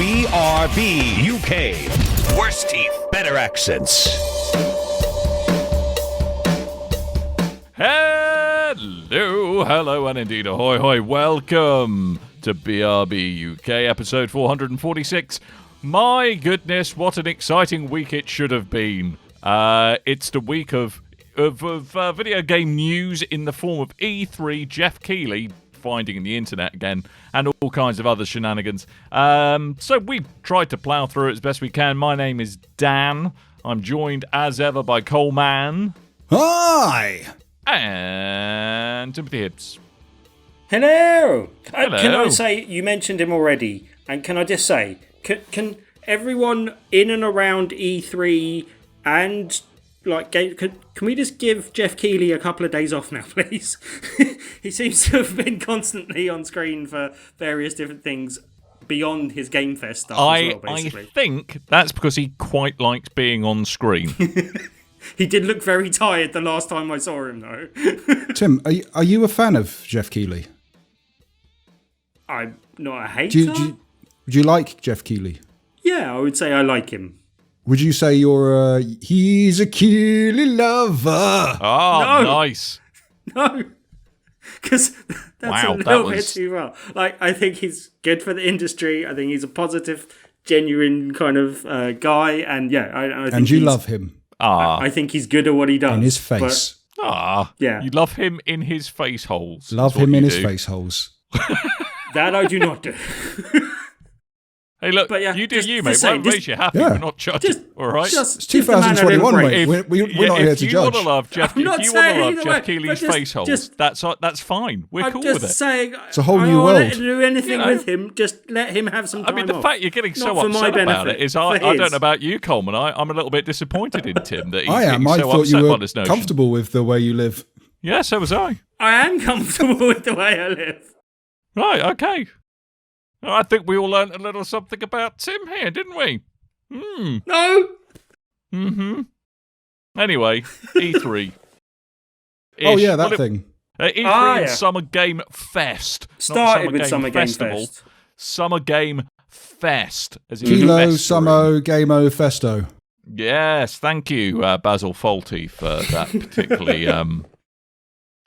BRB UK. Worse teeth, better accents. Hello, and indeed ahoy hoy. Welcome to BRB UK, episode 446. My goodness, what an exciting week it should have been. It's the week of video game news in the form of E3, Jeff Keighley finding the internet again, and all kinds of other shenanigans. So we tried to plough through it as best we can. My name is Dan. I'm joined as ever by Coleman. Hi! And Timothy Hibbs. Hello! Hello. Can I say, you mentioned him already, and can I just say, can everyone in and around E3 and can we just give Jeff Keighley a couple of days off now, please? He seems to have been constantly on screen for various different things beyond his Game Fest stuff as well, basically. I think that's because he quite likes being on screen. He did look very tired the last time I saw him, though. Tim, are you a fan of Jeff Keighley? I'm not a hater. Do you like Jeff Keighley? Yeah, I would say I like him. Would you say you're he's a Keighley lover? Oh, no. Nice. No, because that's a little bit too well. I think he's good for the industry. I think he's a positive, genuine kind of guy, and yeah, I think and you love him. I think he's good at what he does. In his face. Yeah. You love him in his face holes. Love him in his face holes. That I do not do. Hey, look, but yeah, you do you, mate. What makes you happy? We're not judging, all right? It's 2021, mate. We're not here to judge. If you want to love Jeff Keighley's face holes, that's fine. We're cool with it. Saying, it's a whole new world. I don't do anything with him. Just let him have some time off. The fact you're getting so upset about it is, I don't know about you, Coleman. I'm a little bit disappointed in Tim that he's getting so thought upset you by were this notion. comfortable with the way you live. Yeah, so was I. I am comfortable with the way I live. Right, okay. I think we all learned a little something about Tim here, didn't we? No. Mm-hmm. Anyway, E3. Oh, yeah, that thing. E3 and Summer Game Fest. Started with Summer Game Fest. Summer Game Fest. As Kilo, Summo, Gameo, Festo. Yes, thank you, Basil Fawlty, for that particularly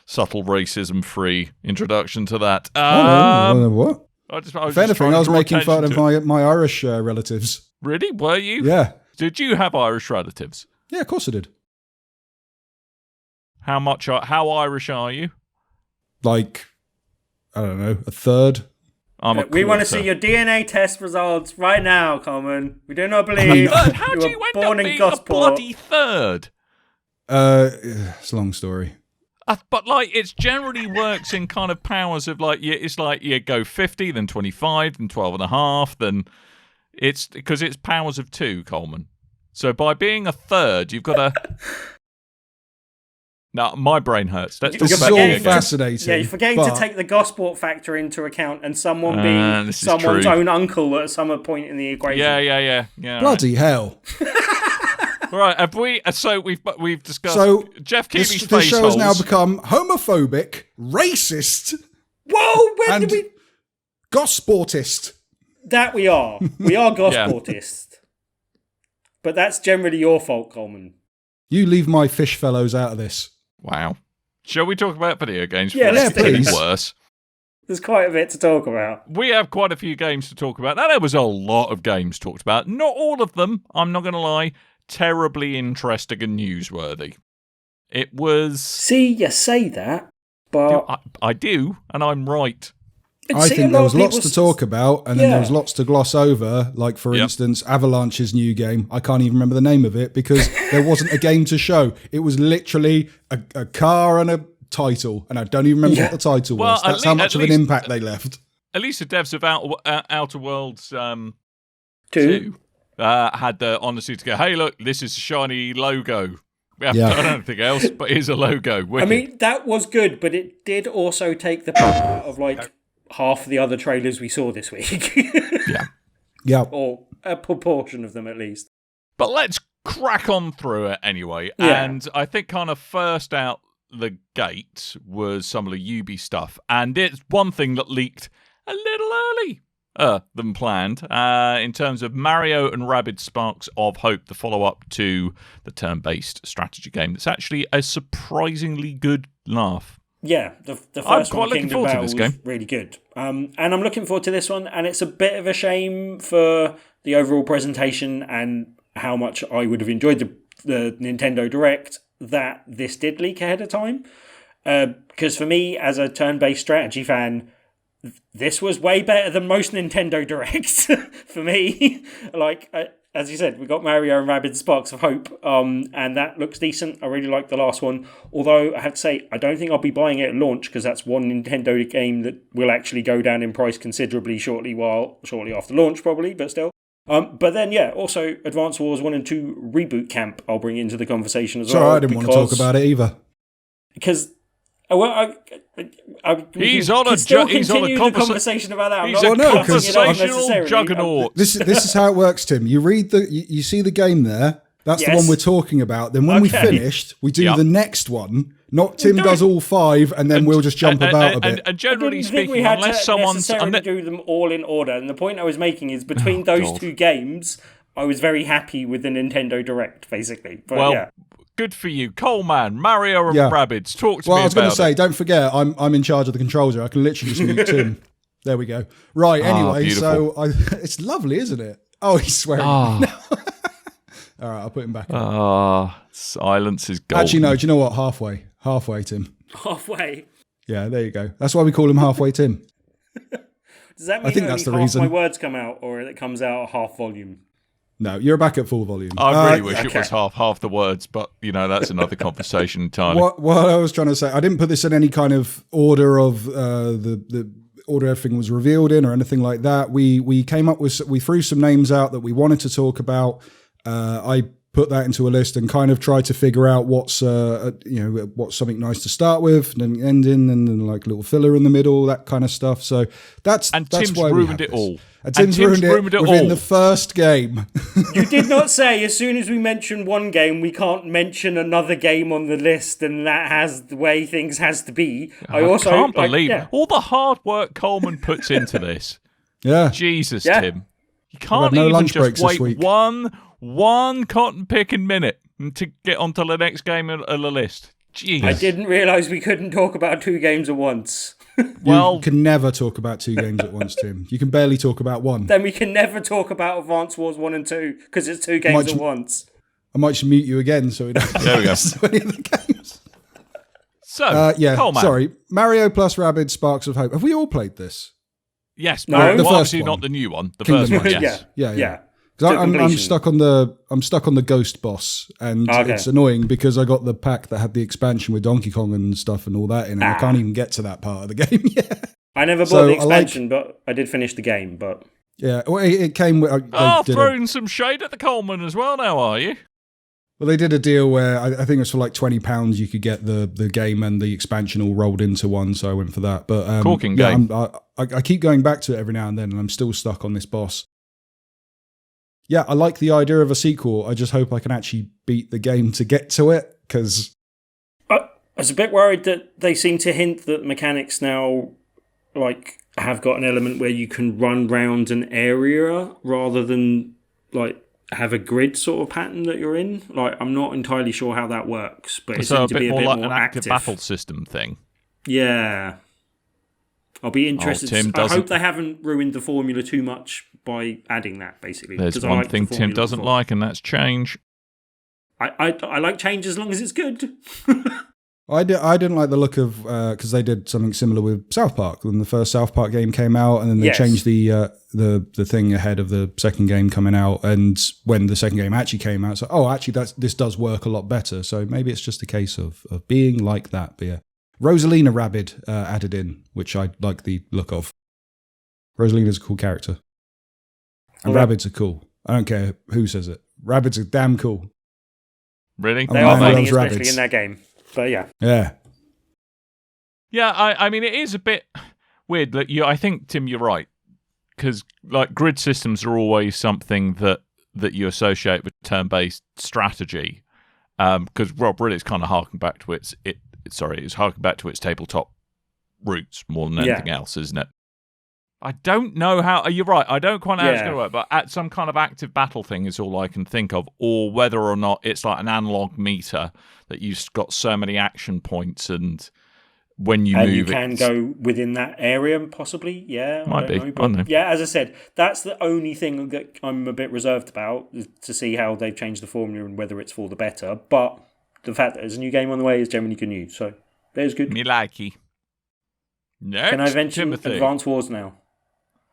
subtle racism-free introduction to that. What? If anything, I was making fun of my Irish relatives. Really? Were you? Yeah. Did you have Irish relatives? Yeah, of course I did. How Irish are you? Like, I don't know, a third. We want to see your DNA test results right now, Coleman. We do not believe how do you end up being a bloody third? It's a long story. But it generally works in kind of powers of it's like you go 50, then 25, then 12.5, then it's because it's powers of 2, Coleman. So by being a third, you've got to. Now my brain hurts. Let's talk about all fascinating. Yeah, you're forgetting to take the Gosport factor into account, and someone being someone's own uncle at some point in the equation. Yeah. Bloody hell. Right, have we? So we've discussed. So Jeff Keighley's face this show holes. has now become homophobic, racist. Whoa! When did we? Gosportist. That we are. We are Gosportist. But that's generally your fault, Coleman. You leave my fish fellows out of this. Wow. Shall we talk about video games? Yeah, please. Worse. There's quite a bit to talk about. We have quite a few games to talk about. Now, there was a lot of games talked about. Not all of them, I'm not going to lie, terribly interesting and newsworthy. It was... See, you say that, but... I do, and I'm right. I think there was lots to talk about, and then there was lots to gloss over. Like, for instance, Avalanche's new game. I can't even remember the name of it because there wasn't a game to show. It was literally a car and a title, and I don't even remember what the title was. That's how much of an impact they left. At least the devs of Outer Worlds 2 had the honesty to go, hey, look, this is a shiny logo. We haven't done anything else, but here's a logo. Wicked. I mean, that was good, but it did also take the part of, half the other trailers we saw this week. Yeah. Or a proportion of them, at least. But let's crack on through it anyway. Yeah. And I think kind of first out the gate was some of the Ubi stuff. And it's one thing that leaked a little early. than planned in terms of Mario and Rabbids Sparks of Hope, the follow-up to the turn-based strategy game. It's actually a surprisingly good laugh. Yeah, the first one, Kingdom Battle, was really good. And I'm looking forward to this one, and it's a bit of a shame for the overall presentation and how much I would have enjoyed the Nintendo Direct that this did leak ahead of time. Because for me, as a turn-based strategy fan, this was way better than most Nintendo Directs for me. As you said, we got Mario and Rabbids Sparks of Hope, and that looks decent. I really like the last one. Although, I have to say, I don't think I'll be buying it at launch, because that's one Nintendo game that will actually go down in price considerably shortly after launch, probably, but still. But then, also Advance Wars 1 and 2 Reboot Camp I'll bring into the conversation as well. Sorry, I didn't want to talk about it either. Because... he's on a conversation about that. He's a conversational juggernaut. This is how it works, Tim. You read you see the game there. That's the one we're talking about. Then when we finished, we do the next one. Not Tim does all 5, and then we'll just jump about a bit. And generally speaking, unless someone's do them all in order. And the point I was making is between those two games, I was very happy with the Nintendo Direct, basically. But, good for you, Coleman, Mario and Rabbids. Talk to me about it. Well, I was going to say, don't forget, I'm in charge of the controls here. I can literally just mute Tim. There we go. Right, anyway, beautiful. It's lovely, isn't it? Oh, he's swearing. All right, I'll put him back. Silence is golden. Actually, no, do you know what? Halfway, Tim. Halfway? Yeah, there you go. That's why we call him Halfway Tim. Does that mean I think that's the half reason my words come out, or it comes out at half volume? No, you're back at full volume. I really wish it was half the words, but that's another conversation entirely. What I was trying to say, I didn't put this in any kind of order of the order everything was revealed in or anything like that. We threw some names out that we wanted to talk about. I put that into a list and kind of tried to figure out what's something nice to start with, and then end in, and then like a little filler in the middle, that kind of stuff. So that's Tim's why ruined it all. And Tim's ruined it within the first game. You did not say as soon as we mention one game, we can't mention another game on the list, and that has the way things has to be. I can't believe all the hard work Coleman puts into this. Yeah, Jesus, Tim, you can't even just wait one cotton picking minute to get onto the next game on the list. Jeez. I didn't realise we couldn't talk about 2 games at once. You can never talk about 2 games at once, Tim. You can barely talk about 1. Then we can never talk about Advance Wars 1 and 2 because it's 2 games at once. I might just mute you again so we don't there we go. any of the games. So, Coleman. Sorry. Mario plus Rabbids Sparks of Hope. Have we all played this? Yes, no. The obviously not the new one. The first one, yes. Yeah. Because I'm stuck on the ghost boss, and it's annoying because I got the pack that had the expansion with Donkey Kong and stuff and all that in it. I can't even get to that part of the game yet. I never bought the expansion, but I did finish the game. But yeah, well, it came with. Throwing some shade at the Coleman as well. Now, are you? Well, they did a deal where I think it was for like £20 you could get the game and the expansion all rolled into one, so I went for that. But corking game. I keep going back to it every now and then, and I'm still stuck on this boss. Yeah, I like the idea of a sequel. I just hope I can actually beat the game to get to it, because... I was a bit worried that they seem to hint that mechanics now have got an element where you can run round an area rather than have a grid sort of pattern that you're in. I'm not entirely sure how that works, but it seems to be a bit more an active battle system thing. Yeah. I'll be interested. I hope they haven't ruined the formula too much by adding that, basically. There's one thing Tim doesn't like, and that's change. I like change as long as it's good. I didn't like the look of, because they did something similar with South Park when the first South Park game came out, and then they changed the thing ahead of the second game coming out, and when the second game actually came out, so actually this does work a lot better. So maybe it's just a case of being like that. But yeah, Rosalina Rabbid added in, which I like the look of. Rosalina's a cool character. And Rabbids are cool. I don't care who says it. Rabbids are damn cool. Really? They are funny, especially in that game. But yeah. Yeah. Yeah, I mean, it is a bit weird that I think, Tim, you're right. Because grid systems are always something that you associate with turn-based strategy. Because really it's kind of harking back to it's harking back to its tabletop roots more than anything else, isn't it? I don't know how. You're right. I don't quite know how it's going to work, but at some kind of active battle thing is all I can think of, or whether or not it's like an analog meter that you've got so many action points, and when you move, you can go within that area, possibly. Yeah, might be. I don't know. Yeah, as I said, that's the only thing that I'm a bit reserved about, to see how they've changed the formula and whether it's for the better. But the fact that there's a new game on the way is generally good news. So there's good. Me likey. Next, can I mention Timothy. Advance Wars now?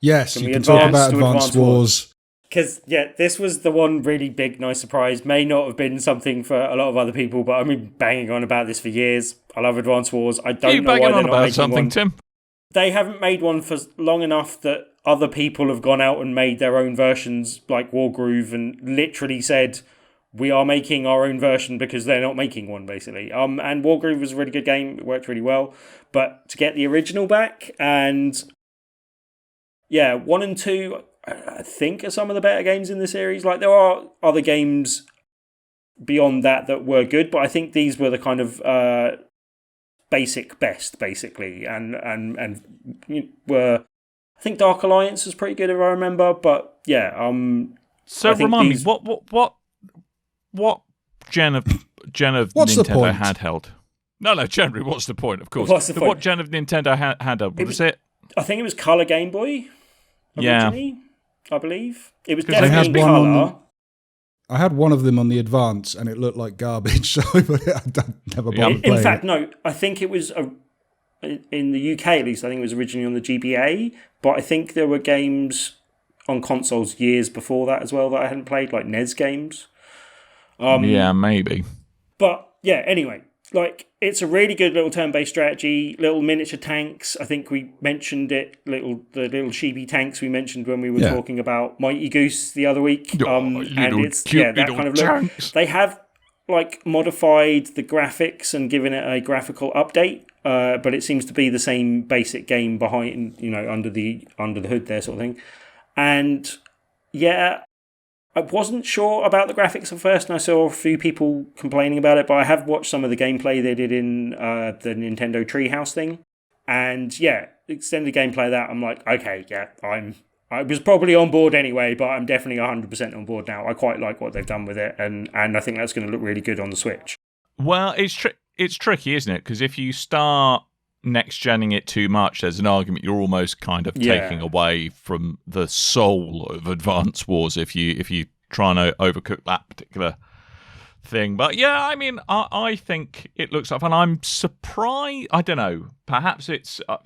Yes, you can talk about Advance Wars. Because, this was the one really big, nice surprise. May not have been something for a lot of other people, but I've been banging on about this for years. I love Advance Wars. I don't know why they're not making something, one. Tim? They haven't made one for long enough that other people have gone out and made their own versions, like Wargroove, and literally said, we are making our own version because they're not making one, basically. And Wargroove was a really good game. It worked really well. But to get the original back, and 1 and 2, I think, are some of the better games in the series. Like, there are other games beyond that were good, but I think these were the kind of basic best, basically. And were, I think Dark Alliance was pretty good, if I remember. But so remind me, what gen of What's the Nintendo point? handheld? No, generally, what's the point? Of course. What's the point? What gen of Nintendo handheld was it? I think it was Color Game Boy. Originally, I believe it was 'Cause they definitely had one colour. I had one of them on the Advance, and it looked like garbage, so I never bothered playing In fact, it. no, I think it was in the UK at least. I think it was originally on the GBA, but I think there were games on consoles years before that as well that I hadn't played, like NES games. Maybe. But anyway, like, it's a really good little turn-based strategy, little miniature tanks. I think we mentioned it, the little chibi tanks we mentioned when we were talking about Mighty Goose the other week. And it's that kind of look. They have like modified the graphics and given it a graphical update, but it seems to be the same basic game behind, under the hood there, sort of thing. And I wasn't sure about the graphics at first, and I saw a few people complaining about it, but I have watched some of the gameplay they did in the Nintendo Treehouse thing. And extended gameplay of that, I'm like, okay, I was probably on board anyway, but I'm definitely 100% on board now. I quite like what they've done with it, and I think that's going to look really good on the Switch. Well, it's tricky, isn't it? Because if you start next-genning it too much, there's an argument you're almost kind of taking away from the soul of Advance Wars if you try and overcook that particular thing. But I think it looks like fun. I'm surprised. I don't know. Perhaps it's. I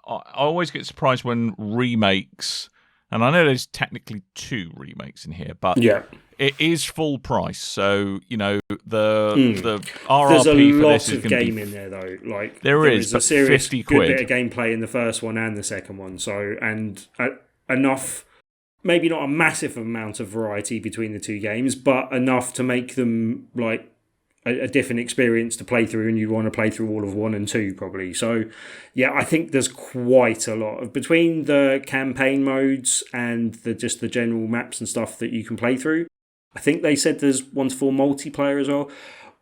always get surprised when remakes, and I know there's technically 2 remakes in here, but it is full price. So the RRP there's a for lot this is of going to game be. In there though. Like there is, a but serious 50 good quid. bit of gameplay in the first one and the second one. So enough. Maybe not a massive amount of variety between the 2 games, but enough to make them like a different experience to play through, and you want to play through all of 1 and 2 probably. So I think there's quite a lot of between the campaign modes and the general maps and stuff that you can play through. I think they said there's 1 for multiplayer as well.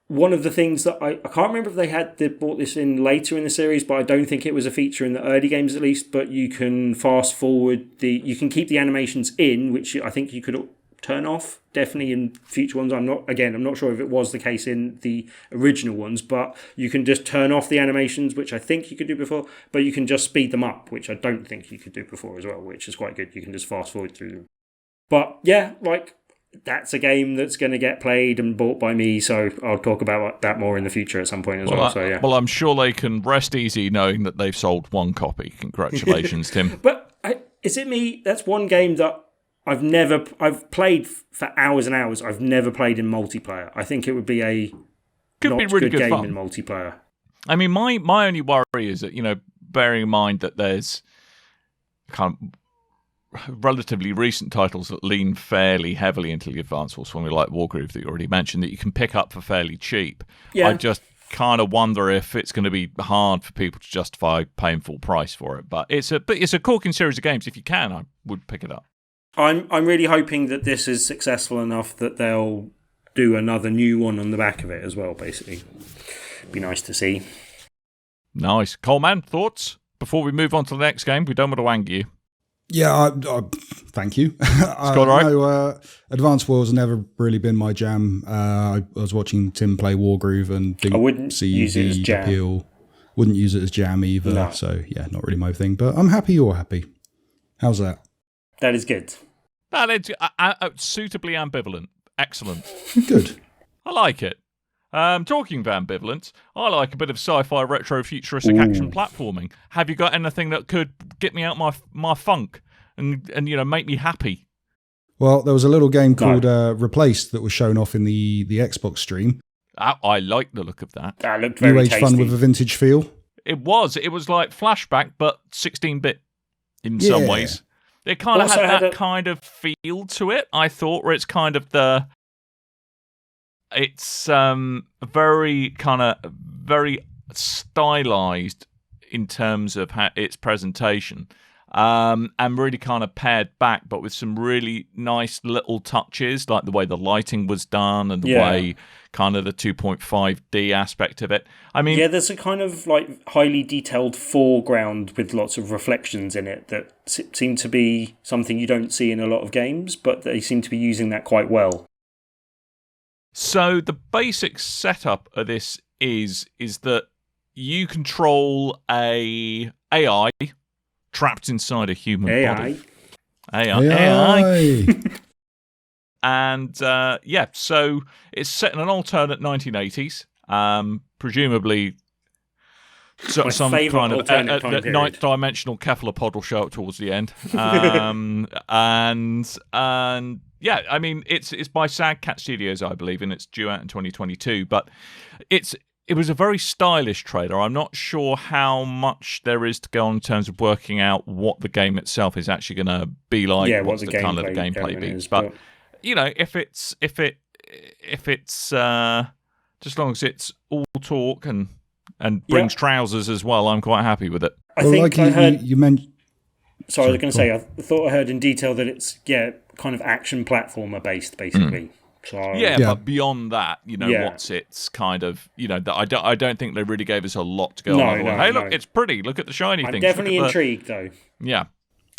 One of the things that I can't remember if they brought this in later in the series, but I don't think it was a feature in the early games at least, but you can fast forward you can keep the animations in, which I think you could turn off definitely in future ones. I'm not sure if it was the case in the original ones, but you can just turn off the animations, which I think you could do before, but you can just speed them up, which I don't think you could do before as well, which is quite good. You can just fast forward through them. But that's a game that's going to get played and bought by me, so I'll talk about that more in the future at some point as well. Well, I'm sure they can rest easy knowing that they've sold 1 copy. Congratulations, Tim. But is it me? That's one game that I've played for hours and hours. I've never played in multiplayer. I think it would be a really good game fun in multiplayer. I mean, my only worry is that, bearing in mind that there's kind of relatively recent titles that lean fairly heavily into the Advance Wars formula, like Wargroove that you already mentioned, that you can pick up for fairly cheap. I just kind of wonder if it's going to be hard for people to justify paying full price for it. But it's a corking series of games. If you can, I would pick it up. I'm really hoping that this is successful enough that they'll do another new one on the back of it as well, basically. Be nice to see. Nice. Coleman, thoughts? Before we move on to the next game, we don't want to anger you. Yeah, thank you. It's all right. No, Advanced War's never really been my jam. I was watching Tim play Wargroove and didn't see the appeal. Wouldn't use it as jam either. No. So, yeah, not really my thing. But I'm happy you're happy. How's that? That is good. That is suitably ambivalent. Excellent. Good. I like it. Talking of ambivalence, I like a bit of sci-fi retro futuristic action platforming. Have you got anything that could get me out my funk and make me happy? Well, there was a little game called Replaced that was shown off in the Xbox stream. I like the look of that. That looked very tasty. New age fun with a vintage feel. It was like Flashback, but 16-bit in some ways. It kind of had that kind of feel to it, I thought, where it's kind of it's very stylized in terms of its presentation, and really kind of pared back, but with some really nice little touches, like the way the lighting was done and the way kind of the 2.5D aspect of it. I mean, there's a kind of like highly detailed foreground with lots of reflections in it that seem to be something you don't see in a lot of games, but they seem to be using that quite well. So the basic setup of this is that you control a AI trapped inside a human body. AI. And so it's set in an alternate 1980s, presumably some kind of ninth-dimensional cephalopod will show up towards the end. And yeah, I mean, it's by Sad Cat Studios, I believe, and it's due out in 2022. But it was a very stylish trailer. I'm not sure how much there is to go on in terms of working out what the game itself is actually going to be like. Yeah, what's the kind of the gameplay be. But if it's just as long as it's all talk and brings trousers as well, I'm quite happy with it. I heard you mentioned. Sorry, I was going to say, I thought I heard in detail that it's kind of action platformer based, basically. So, but beyond that, what's its kind of, that I don't think they really gave us a lot to go on. Hey, look, it's pretty. Look at the shiny things. I'm definitely intrigued, though. Yeah.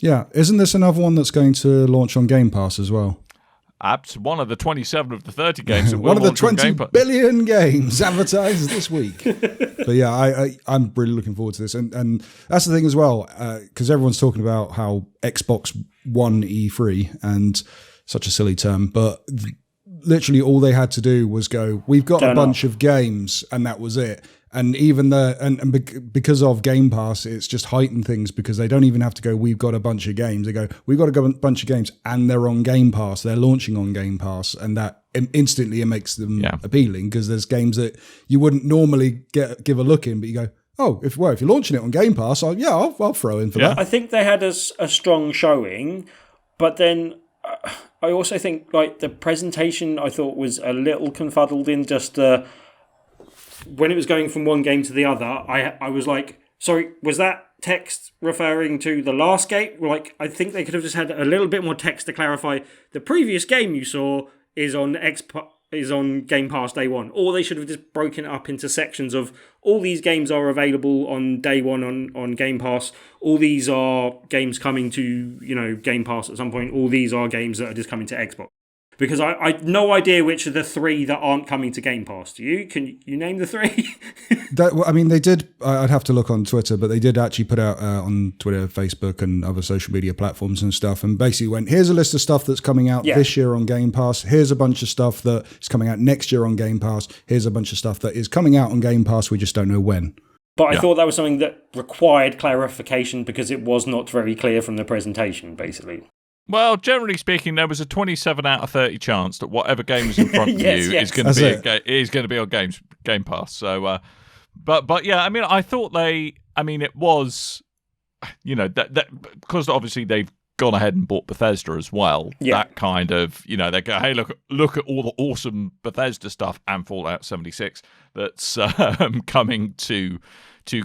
Yeah. Isn't this another one that's going to launch on Game Pass as well? One of the 27 of the 30 games that will one of the launch 20 billion games advertised this week. But yeah, I'm really looking forward to this. And that's the thing as well, because everyone's talking about how Xbox One E3, and such a silly term, but literally all they had to do was go, we've got a bunch of games, and that was it. And even because of Game Pass, it's just heightened things, because they don't even have to go, we've got a bunch of games. They go, we've got a bunch of games, and they're on Game Pass. They're launching on Game Pass, and that instantly it makes them appealing, because there's games that you wouldn't normally give a look in, but you go, oh, if you're launching it on Game Pass, I'll throw in for that. I think they had a strong showing, but then I also think like the presentation I thought was a little confuddled in just when it was going from one game to the other. I was like, sorry, was that text referring to the last game? Like, I think they could have just had a little bit more text to clarify the previous game you saw is on Game Pass day one, or they should have just broken it up into sections of all these games are available on day one on Game Pass. All these are games coming to Game Pass at some point. All these are games that are just coming to Xbox. Because I no idea which of the three that aren't coming to Game Pass. Do you? Can you name the three? They did. I'd have to look on Twitter, but they did actually put out on Twitter, Facebook, and other social media platforms and stuff, and basically went, here's a list of stuff that's coming out this year on Game Pass. Here's a bunch of stuff that is coming out next year on Game Pass. Here's a bunch of stuff that is coming out on Game Pass. We just don't know when. But I thought that was something that required clarification, because it was not very clear from the presentation, basically. Well, generally speaking, there was a 27 out of 30 chance that whatever game is in front of you is going to be on Game Pass. So, but yeah, I mean, I thought it was, that because obviously they've gone ahead and bought Bethesda as well. Yeah. That kind of, they go, hey, look at all the awesome Bethesda stuff and Fallout 76 that's coming to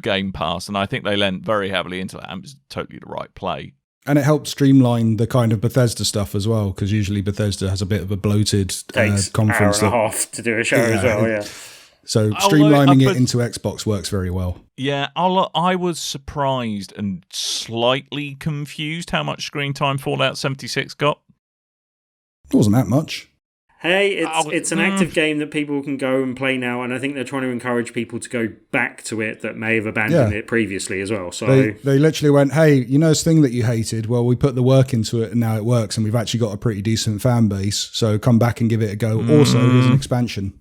Game Pass, and I think they lent very heavily into that, and it was totally the right play. And it helped streamline the kind of Bethesda stuff as well, because usually Bethesda has a bit of a bloated takes conference. Takes an hour and a half to do a show as well, So streamlining it into Xbox works very well. Yeah, I was surprised and slightly confused how much screen time Fallout 76 got. It wasn't that much. Hey, it's an active game that people can go and play now, and I think they're trying to encourage people to go back to it that may have abandoned it previously as well. So they literally went, hey, you know this thing that you hated? Well, we put the work into it and now it works, and we've actually got a pretty decent fan base, so come back and give it a go. Also, here's an expansion.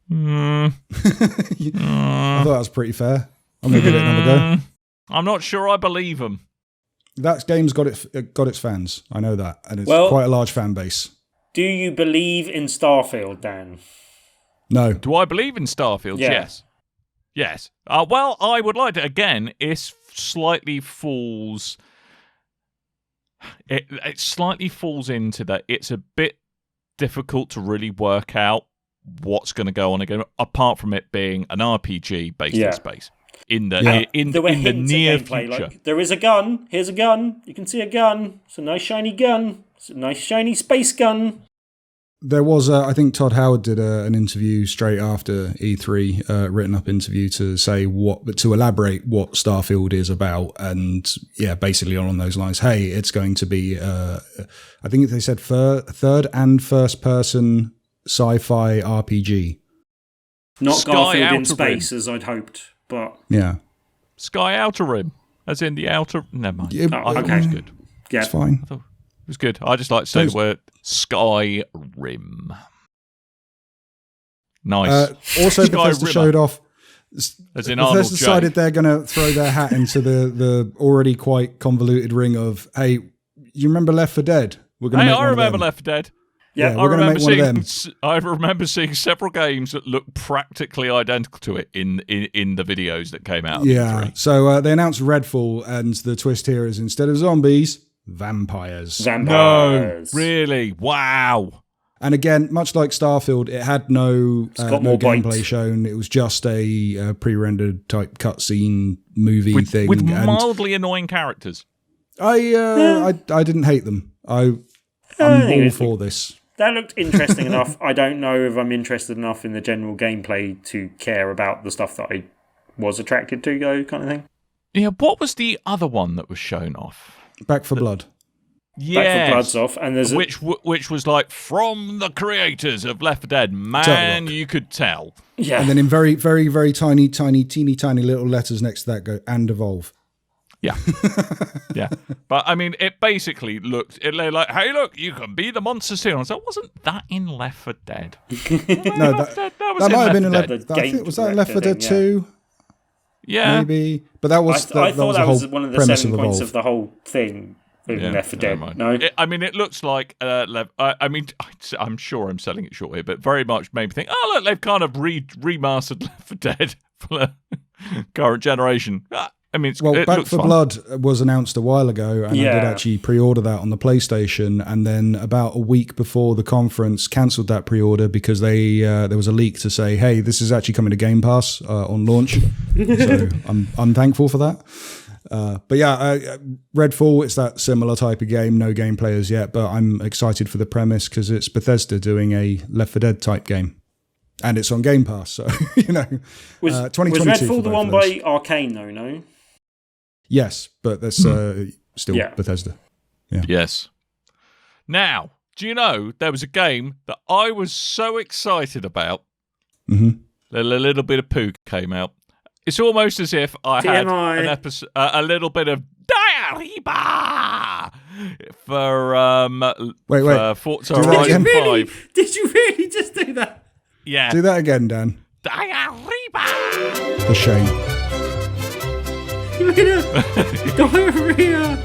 I thought that was pretty fair. I'm going to give it another go. I'm not sure I believe them. That game's got its fans. I know that, and it's quite a large fan base. Do you believe in Starfield, Dan? No. Do I believe in Starfield? Yeah. Yes. Well, I would like to. Again, it slightly falls. It slightly falls into that. It's a bit difficult to really work out what's going to go on again, apart from it being an RPG based in space. In the near future, like, there is a gun. Here's a gun. You can see a gun. It's a nice shiny gun. It's a nice shiny space gun. There was, I think Todd Howard did an interview straight after E3, written up interview to elaborate what Starfield is about, and basically along those lines. Hey, it's going to be, I think they said third and first person sci-fi RPG. Not Garfield in space, as I'd hoped, but Sky Outer Rim, as in the outer. Never mind. Okay, it was good. Yeah, it's fine. It was good. I just like to say the word Sky Rim. Nice. Also, Bethesda showed off. As in Bethesda decided they're going to throw their hat into the already quite convoluted ring of, hey, you remember Left 4 Dead? We're going to make I remember Left 4 Dead. Yeah, we're going to make one of them. I remember seeing several games that look practically identical to it in the videos that came out. Yeah, so they announced Redfall, and the twist here is instead of zombies, vampires. No, really? Wow. And again, much like Starfield, it had no gameplay shown. It was just a pre-rendered type cutscene movie thing. With mildly annoying characters. I didn't hate them. I'm all for this. That looked interesting enough. I don't know if I'm interested enough in the general gameplay to care about the stuff that I was attracted to, though, kind of thing. Yeah, what was the other one that was shown off? Back 4 Blood. Yeah, Back 4 Blood's off, and there's which was like from the creators of Left 4 Dead. Man, you could tell. Yeah, and then in very, very, very tiny, teeny tiny little letters next to that go and evolve. Yeah, yeah. But I mean, it basically looked like, hey, look, you can be the monster soon. I was like, wasn't that in Left 4 Dead? No, that might have been in Left 4 Dead. Was that in Left 4 Dead 2? Yeah, maybe. But that was I thought that was one of the selling points of the whole thing. Left 4 Dead. No, it looks like. I'm sure I'm selling it short here, but very much made me think. Oh, look, they've kind of remastered Left 4 Dead for the current generation. Back 4 Blood was announced a while ago, and I did actually pre-order that on the PlayStation, and then about a week before the conference, cancelled that pre-order because there was a leak to say, hey, this is actually coming to Game Pass on launch. So I'm thankful for that. Redfall, it's that similar type of game, no gameplay as yet, but I'm excited for the premise because it's Bethesda doing a Left 4 Dead type game. And it's on Game Pass, so, Was 2022 was Redfall the one by Arcane, though, no? Yes, but that's still Bethesda. Yeah. Yes. Now, do you know there was a game that I was so excited about? Mm-hmm. A little bit of poo came out. It's almost as if I had an episode, a little bit of diarrhea for Forza Horizon 5. Did you really just do that? Yeah. Do that again, Dan. Diarrhea. The shame. You made a diarrhea.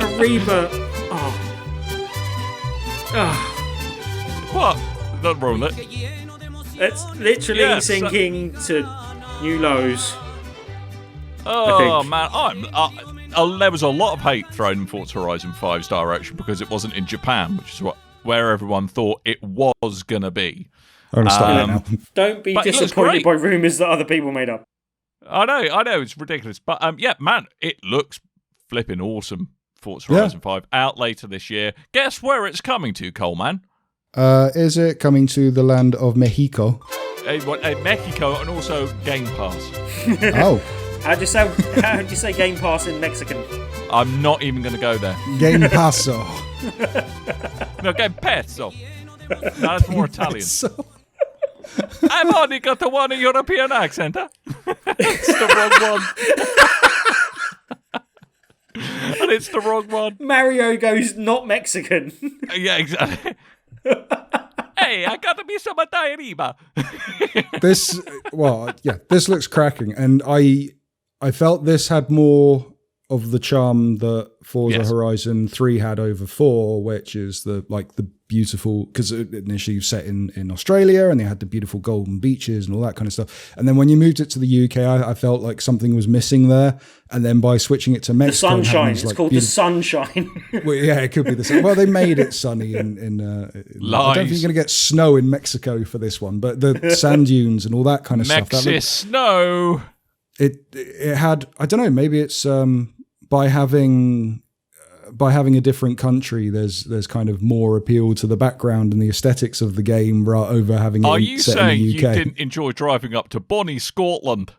Ariba. What? Nothing wrong with it. It's literally sinking to new lows. Oh man, there was a lot of hate thrown in Forza Horizon 5's direction because it wasn't in Japan, which is where everyone thought it was gonna be. Don't be disappointed by rumours that other people made up. I know, it's ridiculous, but man, it looks flipping awesome. Forza Horizon 5 out later this year. Guess where it's coming to, Coleman? Is it coming to the land of Mexico? Mexico, and also Game Pass. Oh. How do you say Game Pass in Mexican? I'm not even going to go there. Game Paso. No, Game Peso. No, that's more Italian. I've only got the one European accent, huh? It's the wrong one. And it's the wrong one. Mario goes not Mexican. Yeah, exactly. Hey, I got to be some diarrhea. This looks cracking, and I felt this had more of the charm that Forza Horizon 3 had over 4, which is the beautiful, because initially set in Australia, and they had the beautiful golden beaches and all that kind of stuff. And then when you moved it to the UK, I felt like something was missing there. And then by switching it to Mexico, the sunshine. It's called the sunshine. Well, yeah, it could be the sun. Well, they made it sunny in I don't think you're going to get snow in Mexico for this one, but the sand dunes and all that kind of stuff. Snow. It had, I don't know, maybe it's by having a different country, there's kind of more appeal to the background and the aesthetics of the game over having it Are you set saying in the UK. you didn't enjoy driving up to Bonnie, Scotland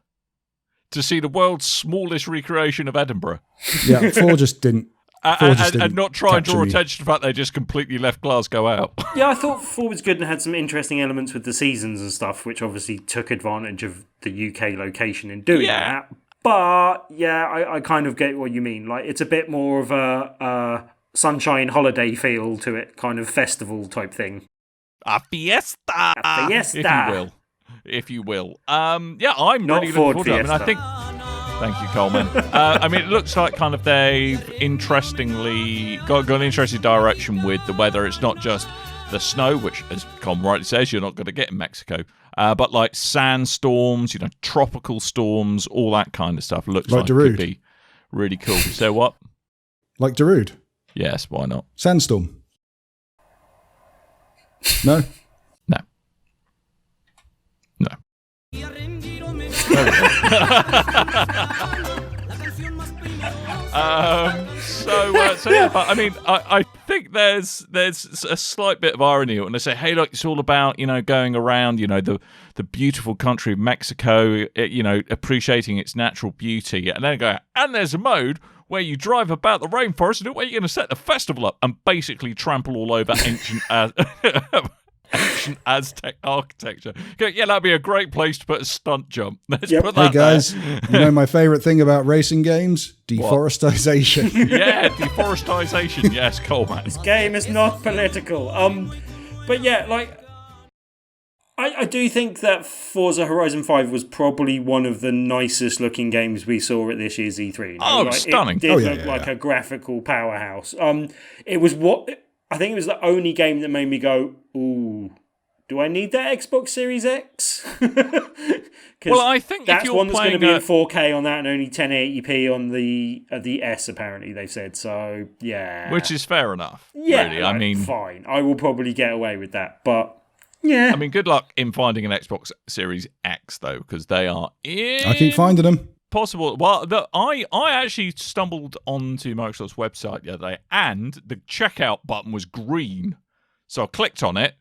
to see the world's smallest recreation of Edinburgh? Yeah, 4 just didn't. And not try and draw attention to the fact they just completely left Glasgow out. Yeah, I thought 4 was good and had some interesting elements with the seasons and stuff, which obviously took advantage of the UK location in doing that. But yeah, I kind of get what you mean. Like, it's a bit more of a sunshine holiday feel to it, kind of festival type thing. A fiesta. A fiesta. If you will. Yeah, I'm Not really Ford looking forward to it. I mean, I Fiesta. think. Thank you, Coleman. I mean, it looks like kind of they've interestingly got an interesting direction with the weather. It's not just the snow, which, as Coleman rightly says, you're not going to get in Mexico. But like sandstorms, tropical storms, all that kind of stuff. Looks like it could be really cool. So what? Like Darude? Yes, why not? Sandstorm? No? No. No. So yeah, but I mean, I think there's a slight bit of irony when they say, hey, look, it's all about, going around, the beautiful country of Mexico, appreciating its natural beauty. And then go, and there's a mode where you drive about the rainforest and where you're going to set the festival up and basically trample all over ancient Aztec architecture. Yeah, that'd be a great place to put a stunt jump. Let's put that Hey guys, there. you know my favourite thing about racing games? Deforestation. Yeah, deforestation. Yes, Coleman. This game is not political. But yeah, like, I do think that Forza Horizon 5 was probably one of the nicest looking games we saw at this year's E3. Stunning. It did look like a graphical powerhouse. It was I think it was the only game that made me go, ooh, do I need that Xbox Series X? Well, I think that's if you're one that's going to playing be in 4K on that and only 1080p on the S, apparently, they've said. So, yeah. Which is fair enough. Yeah, really. I mean, fine. I will probably get away with that, but yeah. I mean, good luck in finding an Xbox Series X, though, because they are I keep finding them. Possible. Well, I actually stumbled onto Microsoft's website the other day, and the checkout button was green. So I clicked on it,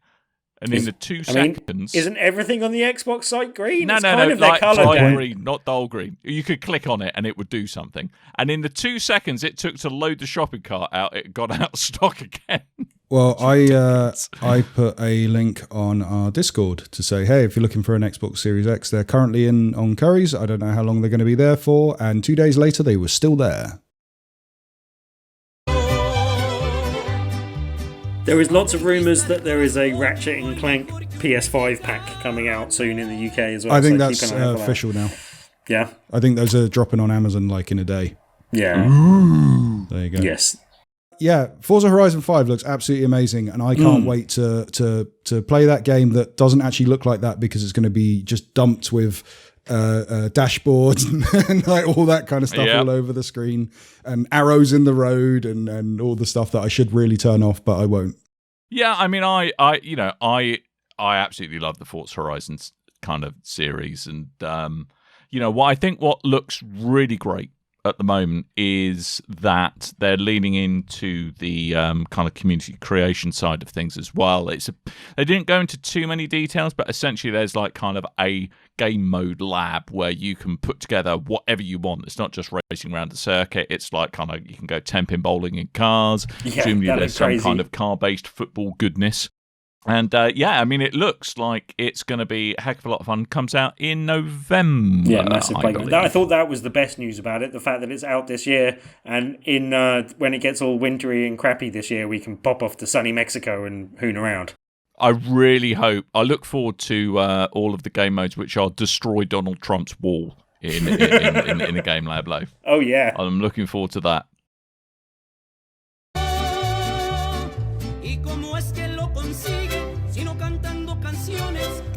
and in the 2 seconds... Isn't everything on the Xbox site green? No, it's kind of their like colour light green, not dull green. You could click on it, and it would do something. And in the 2 seconds it took to load the shopping cart out, it got out of stock again. Well, I put a link on our Discord to say, hey, if you're looking for an Xbox Series X, they're currently on Curry's. I don't know how long they're going to be there for. And 2 days later, they were still there. There is lots of rumours that there is a Ratchet and Clank PS5 pack coming out soon in the UK as well. I think so that's keep an eye out for official now. Yeah. I think those are dropping on Amazon like in a day. Yeah. Ooh. There you go. Yes. Yeah, Forza Horizon 5 looks absolutely amazing, and I can't wait to play that game that doesn't actually look like that, because it's going to be just dumped with dashboards and like all that kind of stuff all over the screen, and arrows in the road and all the stuff that I should really turn off, but I won't. Yeah, I mean, I absolutely love the Forza Horizons kind of series, and I think what looks really great at the moment is that they're leaning into the kind of community creation side of things as well. They didn't go into too many details, but essentially there's like kind of a game mode lab where you can put together whatever you want. It's not just racing around the circuit. It's like kind of you can go 10-pin bowling in cars. Presumably there's some kind of car-based football goodness. And I mean, it looks like it's going to be a heck of a lot of fun. Comes out in November. Yeah, massive playground. I thought that was the best news about it. The fact that it's out this year, and in when it gets all wintry and crappy this year, we can pop off to sunny Mexico and hoon around. I really hope. I look forward to all of the game modes which are destroy Donald Trump's wall in a game lab live. Oh yeah, I'm looking forward to that.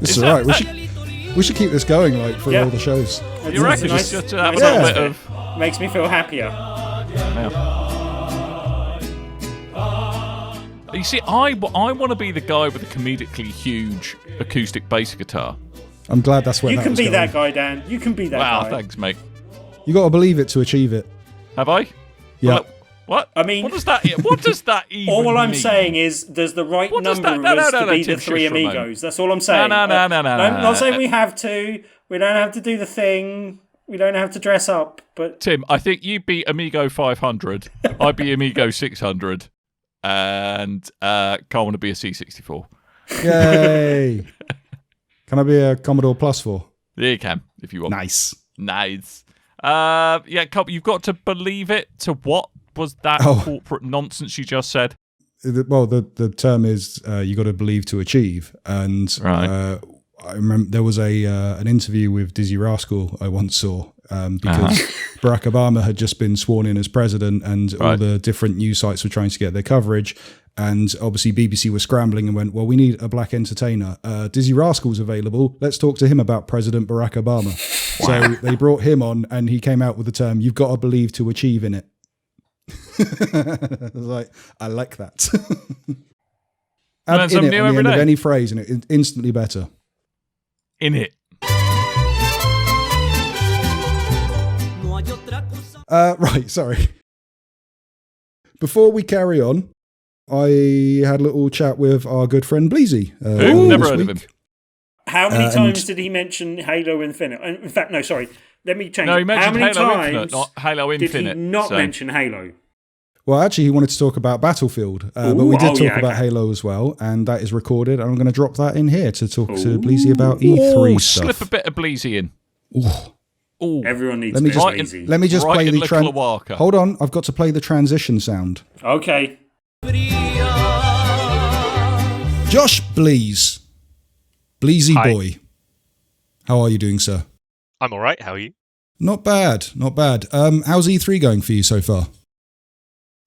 It's all right. We should keep this going like for all the shows. You reckon? Nice, just to have a little bit of. Makes me feel happier. You see, I want to be the guy with the comedically huge acoustic bass guitar. I'm glad that's where you that can was be going. that guy, Dan. You can be that guy. Wow, thanks, mate. You got to believe it to achieve it. Have I? Yeah. Well, what? I mean, what does that even all I'm mean? saying is there's the right number of us to be the three amigos. That's all I'm saying. No. I'm not saying we have to. We don't have to do the thing. We don't have to dress up. But Tim, I think you'd be Amigo 500. I'd be Amigo 600. And Coleman would be a C64. Yay! Can I be a Commodore Plus 4? Yeah, you can, if you want. Nice. Coleman, you've got to believe it. To what was that corporate nonsense you just said? Well, the term is you got to believe to achieve. And right. I remember there was an interview with Dizzy Rascal I once saw because Barack Obama had just been sworn in as president, and all the different news sites were trying to get their coverage. And obviously BBC was scrambling and went, well, we need a black entertainer. Dizzy Rascal's available. Let's talk to him about President Barack Obama. So they brought him on, and he came out with the term, you've got to believe to achieve in it. I was like, I like that. Add in it on the end of any phrase, and it's instantly better. In it. Right, sorry. Before we carry on, I had a little chat with our good friend Bleezey. Never heard of him. How many times did he mention Halo Infinite? In fact, no, sorry. Let me change. No, he mentioned How many Halo times Infinite, not Halo Infinite. Did he not mention Halo? Well, actually, he wanted to talk about Battlefield, but we did talk about Halo as well, and that is recorded. And I'm going to drop that in here to talk to Bleezey about E3 stuff. Slip a bit of Bleezey in. Ooh. Everyone needs Bleezey. Let me just play the Hold on, I've got to play the transition sound. Okay. Josh Bleezey boy. How are you doing, sir? I'm all right. How are you? Not bad. How's E3 going for you so far?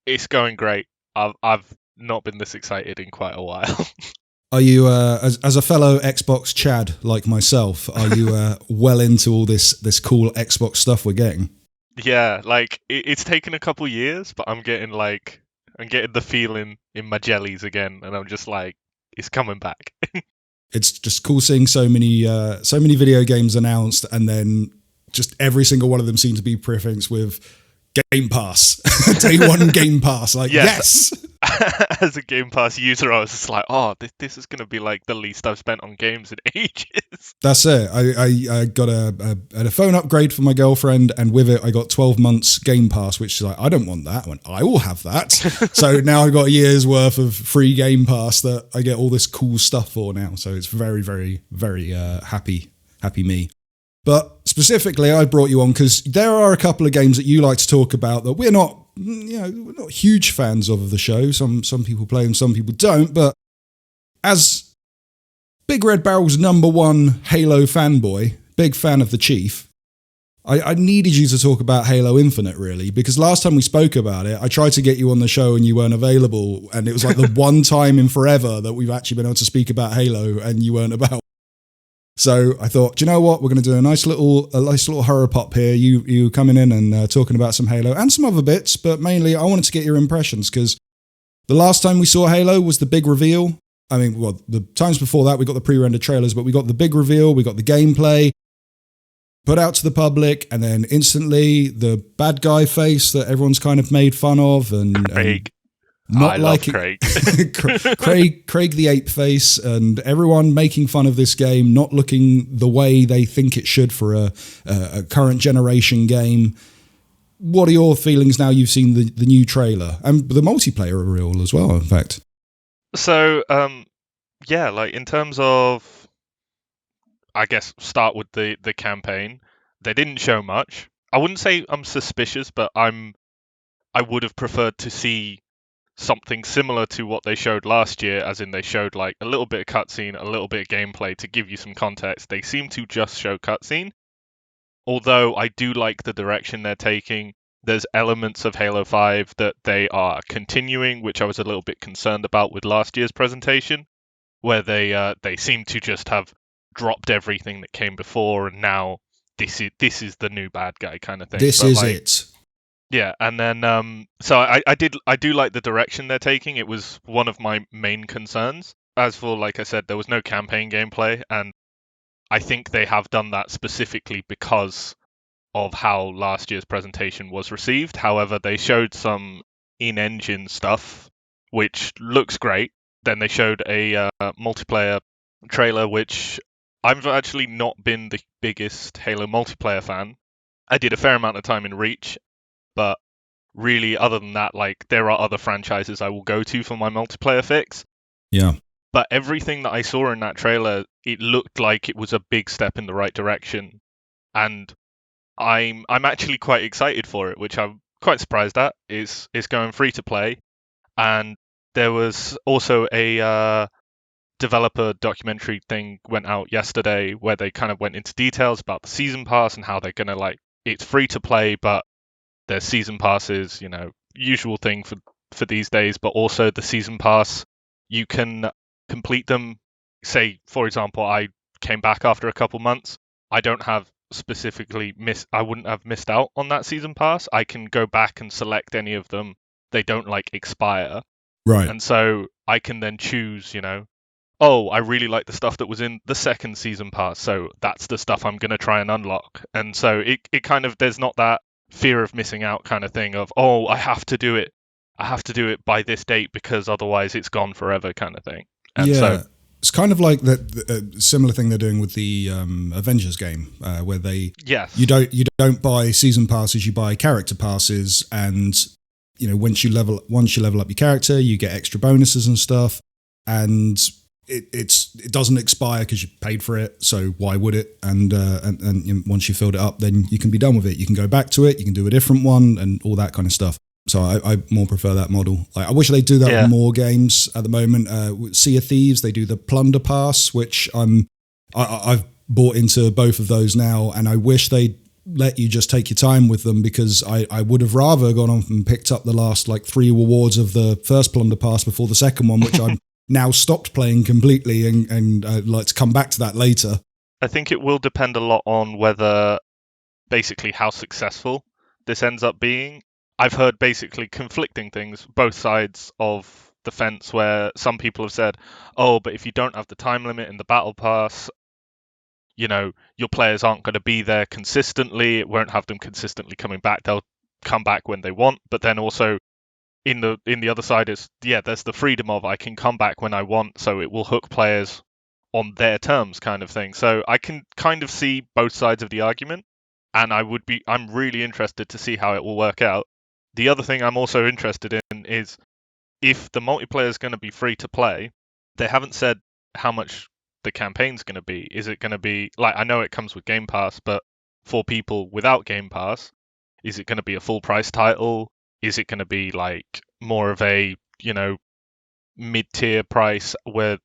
It's going great. I've not been this excited in quite a while. Are you, as a fellow Xbox Chad like myself, are you well into all this cool Xbox stuff we're getting? Yeah, like it's taken a couple years, but I'm getting the feeling in my jellies again, and I'm just like, it's coming back. It's just cool seeing so many video games announced, and then just every single one of them seems to be prefixed with Game Pass. Day one Game Pass. Like, yes! As a Game Pass user, I was just like, oh, this is going to be like the least I've spent on games in ages. That's it. I got a phone upgrade for my girlfriend, and with it, I got 12 months Game Pass, which is like, I don't want that. I went, I will have that. So now I've got a year's worth of free Game Pass that I get all this cool stuff for now. So it's very, very, very happy me. But specifically, I brought you on because there are a couple of games that you like to talk about that we're not huge fans of the show. Some people play them, some people don't. But as BigRedBarel's #1 Halo fanboy, big fan of the Chief, I needed you to talk about Halo Infinite, really, because last time we spoke about it, I tried to get you on the show and you weren't available, and it was like the one time in forever that we've actually been able to speak about Halo and you weren't about. So I thought, do you know what? We're going to do a nice little horror pop here. You coming in and talking about some Halo and some other bits, but mainly I wanted to get your impressions because the last time we saw Halo was the big reveal. I mean, well, the times before that we got the pre-rendered trailers, but we got the big reveal, we got the gameplay. put out to the public, and then instantly the bad guy face that everyone's kind of made fun of, and Craig. not I like love Craig. Craig the ape face, and everyone making fun of this game, not looking the way they think it should for a current generation game. What are your feelings now you've seen the new trailer and the multiplayer reveal as well, in fact? So, yeah, like in terms of, I guess, start with the campaign. They didn't show much. I wouldn't say I'm suspicious, but I would have preferred to see something similar to what they showed last year, as in they showed like a little bit of cutscene, a little bit of gameplay to give you some context. They seem to just show cutscene. Although I do like the direction they're taking. There's elements of Halo 5 that they are continuing, which I was a little bit concerned about with last year's presentation, where they seem to just have dropped everything that came before, and now this is the new bad guy kind of thing. This is it. Yeah, and then so I do like the direction they're taking. It was one of my main concerns. As for, like I said, there was no campaign gameplay, and I think they have done that specifically because of how last year's presentation was received. However, they showed some in-engine stuff, which looks great. Then they showed a multiplayer trailer, which I've actually not been the biggest Halo multiplayer fan. I did a fair amount of time in Reach, but really, other than that, like, there are other franchises I will go to for my multiplayer fix. Yeah. But everything that I saw in that trailer, it looked like it was a big step in the right direction. And I'm actually quite excited for it, which I'm quite surprised at. It's going free to play. And there was also a developer documentary thing went out yesterday where they kind of went into details about the season pass and how they're going to, like, it's free to play, but there's season passes, you know, usual thing for these days, but also the season pass, you can complete them. Say, for example, I came back after a couple months. I don't have I wouldn't have missed out on that season pass. I can go back and select any of them. They don't like expire. Right. And so I can then choose, you know, oh, I really like the stuff that was in the second season pass, so that's the stuff I'm going to try and unlock. And so it kind of, there's not that fear of missing out kind of thing of, oh, I have to do it by this date because otherwise it's gone forever kind of thing. And yeah. so It's kind of like the similar thing they're doing with the Avengers game, where you don't buy season passes, you buy character passes, and you know once you level up your character, you get extra bonuses and stuff, and it doesn't expire because you paid for it, so why would it? And once you filled it up, then you can be done with it. You can go back to it, you can do a different one, and all that kind of stuff. So I more prefer that model. Like, I wish they do that with more games at the moment. Sea of Thieves, they do the Plunder Pass, which I've bought into both of those now, and I wish they'd let you just take your time with them, because I would have rather gone on and picked up the last like 3 rewards of the first Plunder Pass before the second one, which I'm now stopped playing completely, and I'd like to come back to that later. I think it will depend a lot on whether, basically, how successful this ends up being. I've heard basically conflicting things, both sides of the fence, where some people have said, oh, but if you don't have the time limit in the battle pass, you know, your players aren't going to be there consistently. It won't have them consistently coming back. They'll come back when they want. But then also in the other side is, there's the freedom of I can come back when I want, so it will hook players on their terms kind of thing. So I can kind of see both sides of the argument, and I'm really interested to see how it will work out. The other thing I'm also interested in is if the multiplayer is going to be free to play, they haven't said how much the campaign's going to be. Is it going to be, like, I know it comes with Game Pass, but for people without Game Pass, is it going to be a full price title? Is it going to be like more of a, you know, mid-tier price with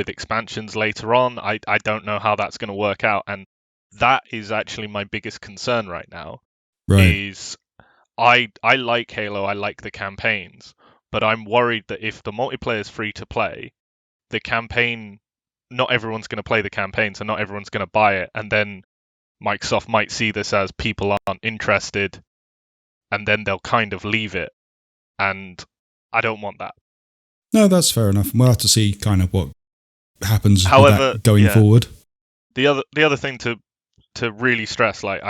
expansions later on? I don't know how that's going to work out. And that is actually my biggest concern right now. Right. Is I like Halo, I like the campaigns, but I'm worried that if the multiplayer is free to play, the campaign, not everyone's going to play the campaign, so not everyone's going to buy it, and then Microsoft might see this as people aren't interested, and then they'll kind of leave it, and I don't want that. No, that's fair enough. We'll have to see kind of what happens However, with that going forward. The other thing to to really stress, like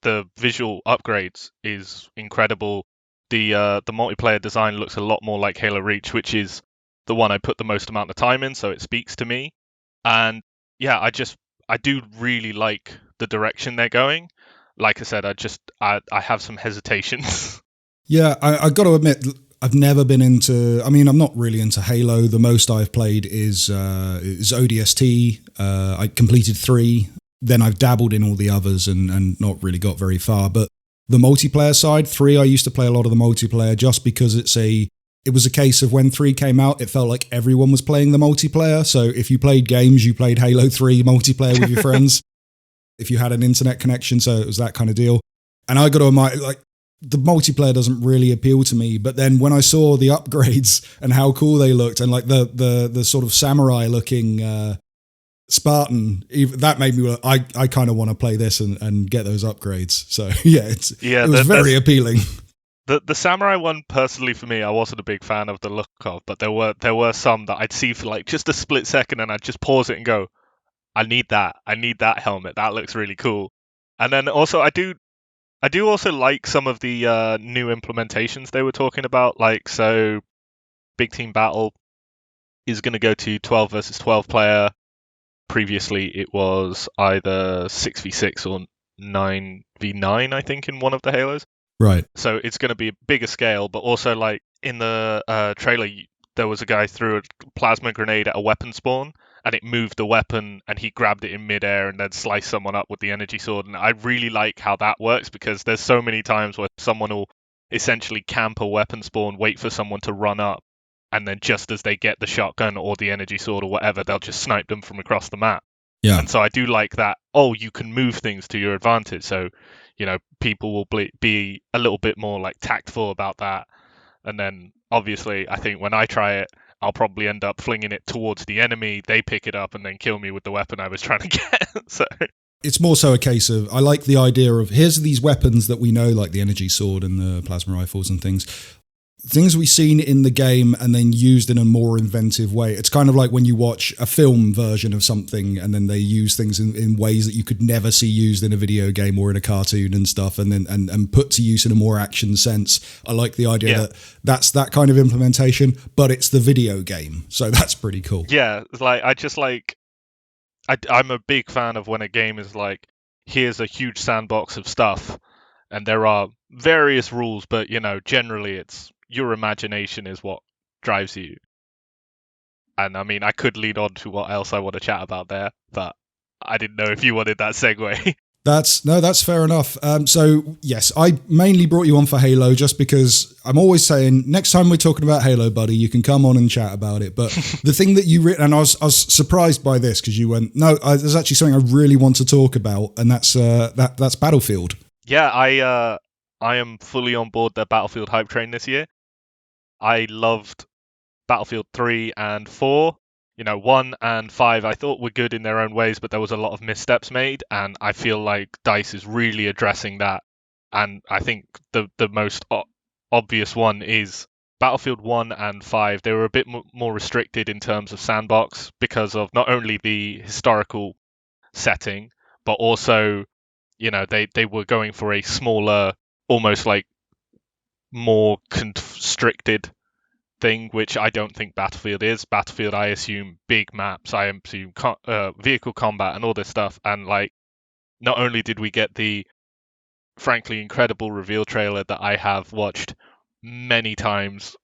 the visual upgrades is incredible. The multiplayer design looks a lot more like Halo Reach, which is the one I put the most amount of time in, so it speaks to me. And yeah, I do really like the direction they're going. Like I said, I have some hesitations. Yeah, I got to admit, I've never been into. I mean, I'm not really into Halo. The most I've played is ODST. I completed 3. Then I've dabbled in all the others and not really got very far. But the multiplayer side, 3, I used to play a lot of the multiplayer just because it was a case of when 3 came out, it felt like everyone was playing the multiplayer. So if you played games, you played Halo 3 multiplayer with your friends. If you had an internet connection, so it was that kind of deal. And I got to admit, like, the multiplayer doesn't really appeal to me. But then when I saw the upgrades and how cool they looked, and like the sort of samurai looking Spartan, that made me. I kind of want to play this and get those upgrades. So yeah, it was very appealing. The samurai one, personally for me, I wasn't a big fan of the look of, but there were some that I'd see for like just a split second, and I'd just pause it and go, I need that helmet. That looks really cool. And then also I do also like some of the new implementations they were talking about. Like, so Big Team Battle is going to go to 12 versus 12 player. Previously, it was either 6v6 or 9v9, I think, in one of the Halos. Right. So it's going to be a bigger scale, but also, like, in the trailer, there was a guy threw a plasma grenade at a weapon spawn, and it moved the weapon, and he grabbed it in midair and then sliced someone up with the energy sword. And I really like how that works, because there's so many times where someone will essentially camp a weapon spawn, wait for someone to run up, and then just as they get the shotgun or the energy sword or whatever, they'll just snipe them from across the map. Yeah. And so I do like that. Oh, you can move things to your advantage. So, you know, people will be a little bit more like tactful about that. And then obviously, I think when I try it, I'll probably end up flinging it towards the enemy. They pick it up and then kill me with the weapon I was trying to get. So it's more so a case of, I like the idea of, here's these weapons that we know, like the energy sword and the plasma rifles and things we've seen in the game and then used in a more inventive way. It's kind of like when you watch a film version of something and then they use things in ways that you could never see used in a video game or in a cartoon and stuff, and then and put to use in a more action sense. I like the idea that that's that kind of implementation, but it's the video game. So that's pretty cool. Yeah, like I'm a big fan of when a game is like, here's a huge sandbox of stuff and there are various rules, but, you know, generally it's your imagination is what drives you. And I mean, I could lead on to what else I want to chat about there, but I didn't know if you wanted that segue. That's fair enough. So yes, I mainly brought you on for Halo just because I'm always saying next time we're talking about Halo, buddy, you can come on and chat about it. But the thing that you and I was surprised by this, because you went, no, there's actually something I really want to talk about, and that's Battlefield. Yeah, I am fully on board the Battlefield hype train this year. I loved Battlefield 3 and 4. You know, 1 and 5 I thought were good in their own ways, but there was a lot of missteps made, and I feel like DICE is really addressing that. And I think the most obvious one is Battlefield 1 and 5. They were a bit more restricted in terms of sandbox because of not only the historical setting, but also, you know, they were going for a smaller, almost like more constricted thing, which I don't think Battlefield is. Battlefield, I assume big maps, I assume vehicle combat and all this stuff. And like, not only did we get the frankly incredible reveal trailer that I have watched many times,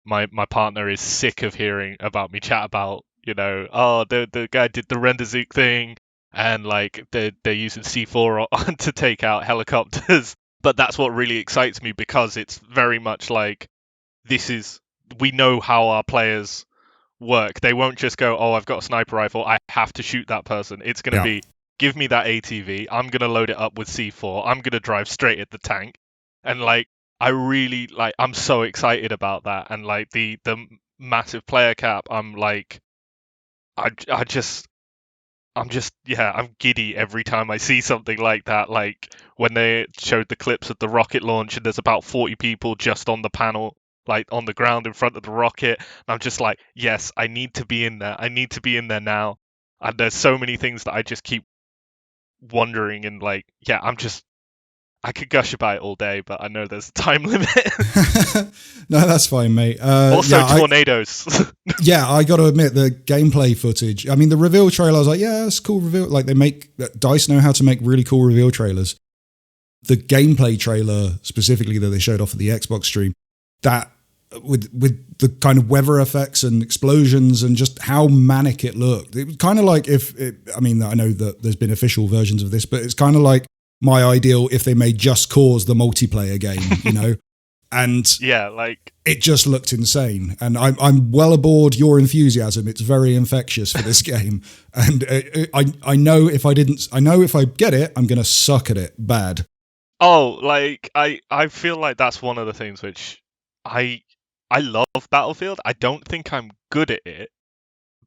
my partner is sick of hearing about me chat about, you know, oh, the guy did the Renderzook thing, and like they're using C4 to take out helicopters. But that's what really excites me, because it's very much like, we know how our players work. They won't just go, oh, I've got a sniper rifle, I have to shoot that person. It's going to be, give me that ATV, I'm going to load it up with C4, I'm going to drive straight at the tank. And like, I really, like, I'm so excited about that. And like the massive player cap, I'm like, I'm giddy every time I see something like that. Like when they showed the clips of the rocket launch and there's about 40 people just on the panel, like on the ground in front of the rocket. And I'm just like, yes, I need to be in there. I need to be in there now. And there's so many things that I just keep wondering and like, yeah, I could gush about it all day, but I know there's a time limit. No, that's fine, mate. Tornadoes. Yeah, I got to admit, the gameplay footage. I mean, the reveal trailer, I was like, yeah, it's cool reveal. Like, DICE know how to make really cool reveal trailers. The gameplay trailer, specifically, that they showed off at the Xbox stream, that with the kind of weather effects and explosions and just how manic it looked. It was kind of like I know that there's been official versions of this, but it's kind of like my ideal if they made Just Cause the multiplayer game, you know? And yeah, like it just looked insane. And I'm well aboard your enthusiasm. It's very infectious for this game. And I know if I get it, I'm going to suck at it bad. Oh, like I feel like that's one of the things which I love Battlefield. I don't think I'm good at it,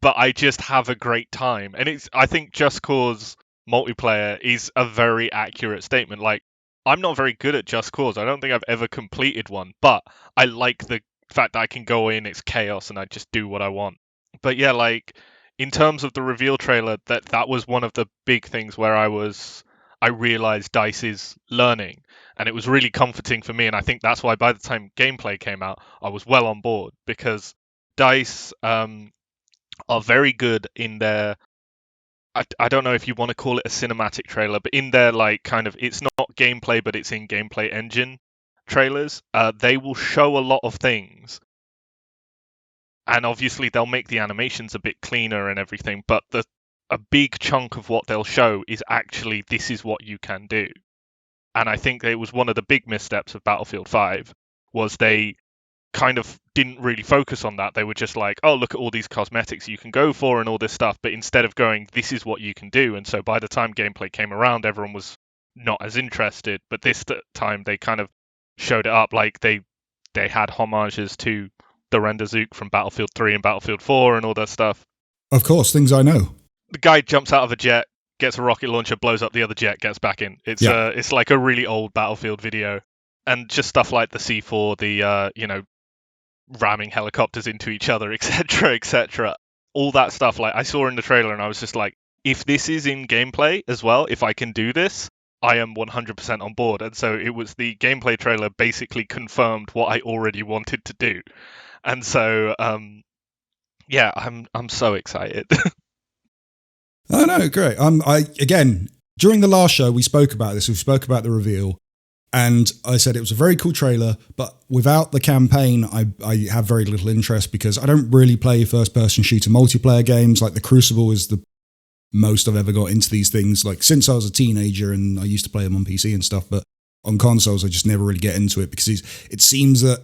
but I just have a great time. And I think Just Cause multiplayer is a very accurate statement. Like, I'm not very good at Just Cause. I don't think I've ever completed one, but I like the fact that I can go in, it's chaos, and I just do what I want. But yeah, like, in terms of the reveal trailer, that was one of the big things where I realized DICE is learning, and it was really comforting for me. And I think that's why by the time gameplay came out, I was well on board, because DICE are very good in their, I don't know if you want to call it a cinematic trailer, but in their like kind of, it's not gameplay, but it's in gameplay engine trailers. They will show a lot of things, and obviously they'll make the animations a bit cleaner and everything, but a big chunk of what they'll show is actually, this is what you can do. And I think it was one of the big missteps of Battlefield 5 was they kind of didn't really focus on that. They were just like, oh, look at all these cosmetics you can go for and all this stuff, but instead of going, this is what you can do. And so by the time gameplay came around, everyone was not as interested. But this time they kind of showed it up. Like they had homages to the Render Zook from Battlefield 3 and Battlefield 4 and all that stuff. Of course, things I know. The guy jumps out of a jet, gets a rocket launcher, blows up the other jet, gets back in. It's like a really old Battlefield video. And just stuff like the C4, the ramming helicopters into each other, etc., etc. All that stuff, like I saw in the trailer, and I was just like, if this is in gameplay as well, if I can do this, I am 100% on board. And so it was, the gameplay trailer basically confirmed what I already wanted to do. And so, yeah, I'm so excited. Oh no, great. Again, during the last show, we spoke about this. We spoke about the reveal. And I said it was a very cool trailer, but without the campaign, I have very little interest, because I don't really play first-person shooter multiplayer games. Like the Crucible is the most I've ever got into these things, like since I was a teenager, and I used to play them on PC and stuff. But on consoles, I just never really get into it, because it seems that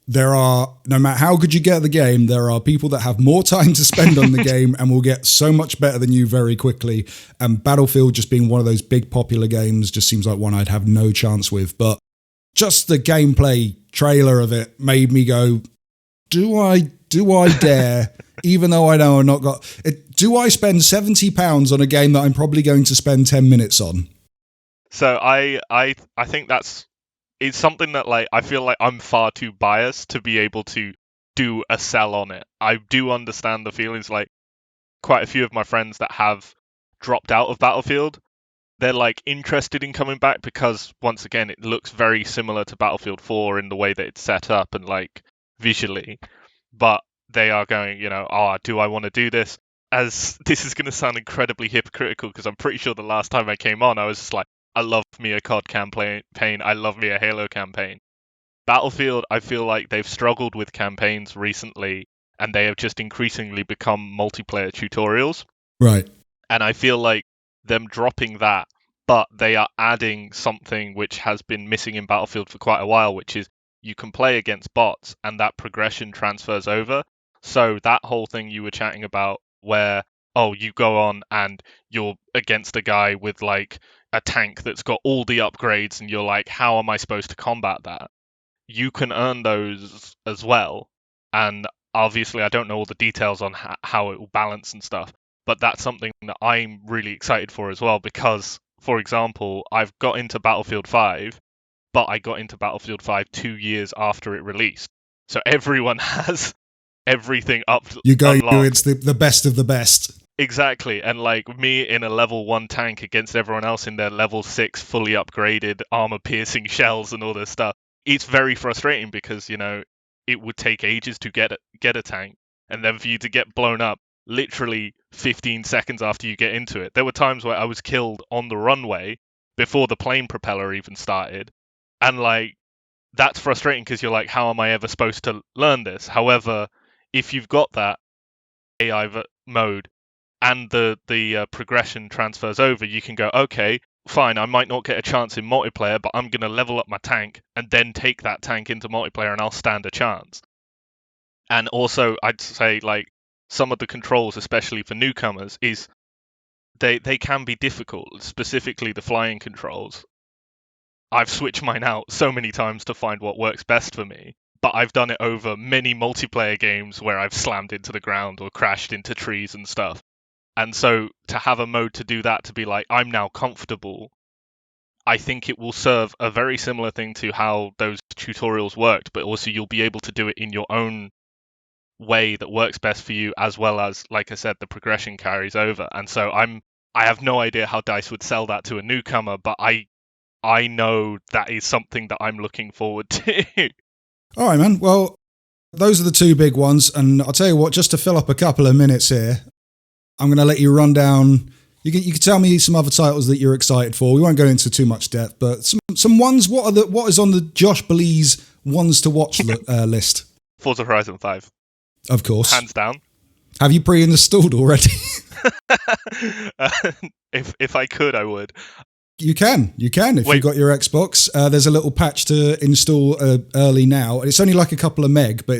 there are, no matter how good you get at the game, there are people that have more time to spend on the game and will get so much better than you very quickly. And Battlefield, just being one of those big popular games, just seems like one I'd have no chance with. But just the gameplay trailer of it made me go, do I dare, even though I know I've not got it, do I spend £70 on a game that I'm probably going to spend 10 minutes on? So I think it's something that, like, I feel like I'm far too biased to be able to do a sell on it. I do understand the feelings. Like, quite a few of my friends that have dropped out of Battlefield, they're like interested in coming back because, once again, it looks very similar to Battlefield 4 in the way that it's set up and like visually. But they are going, do I want to do this? As this is going to sound incredibly hypocritical, because I'm pretty sure the last time I came on, I was just like, I love me a COD campaign. I love me a Halo campaign. Battlefield, I feel like they've struggled with campaigns recently, and they have just increasingly become multiplayer tutorials. Right. And I feel like them dropping that, but they are adding something which has been missing in Battlefield for quite a while, which is you can play against bots, and that progression transfers over. So that whole thing you were chatting about, where, you go on and you're against a guy with like a tank that's got all the upgrades, and you're like, how am I supposed to combat that? You can earn those as well. And obviously I don't know all the details on how it will balance and stuff, but that's something that I'm really excited for as well, because, for example, I've got into Battlefield 5, but I got into Battlefield 5 2 years after it released. So everyone has everything up. You go, it's the best of the best. Exactly, and like me in a level 1 tank against everyone else in their level 6 fully upgraded armor-piercing shells and all this stuff. It's very frustrating because, it would take ages to get a tank, and then for you to get blown up literally 15 seconds after you get into it. There were times where I was killed on the runway before the plane propeller even started, and like that's frustrating because you're like, how am I ever supposed to learn this? However, if you've got that AI mode and the progression transfers over, you can go, okay, fine, I might not get a chance in multiplayer, but I'm going to level up my tank and then take that tank into multiplayer and I'll stand a chance. And also, I'd say, like, some of the controls, especially for newcomers, is they can be difficult, specifically the flying controls. I've switched mine out so many times to find what works best for me, but I've done it over many multiplayer games where I've slammed into the ground or crashed into trees and stuff. And so to have a mode to do that, to be like, I'm now comfortable, I think it will serve a very similar thing to how those tutorials worked, but also you'll be able to do it in your own way that works best for you, as well as, like I said, the progression carries over. And so I have no idea how DICE would sell that to a newcomer, but I know that is something that I'm looking forward to. All right, man. Well, those are the two big ones. And I'll tell you what, just to fill up a couple of minutes here, I'm going to let you run down. You can tell me some other titles that you're excited for. We won't go into too much depth, but some ones. What is on the Josh Bleezey ones to watch list? Forza Horizon 5. Of course. Hands down. Have you pre-installed already? If I could, I would. You can if you've got your Xbox. There's a little patch to install early now. It's only like a couple of meg, but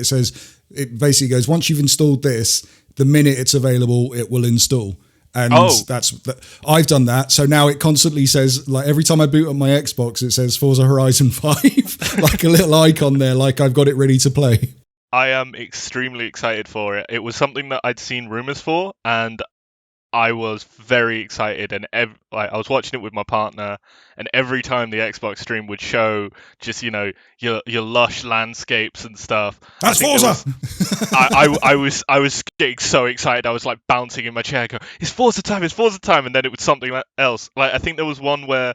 it basically goes, once you've installed this, the minute it's available, it will install. And I've done that. So now it constantly says, like every time I boot up my Xbox, it says Forza Horizon 5, like a little icon there, like I've got it ready to play. I am extremely excited for it. It was something that I'd seen rumors for, and I was very excited, and I was watching it with my partner, and every time the Xbox stream would show just your lush landscapes and stuff. That's Forza. I was getting so excited. I was like bouncing in my chair, going, "It's Forza time! It's Forza time!" And then it was something else. Like I think there was one where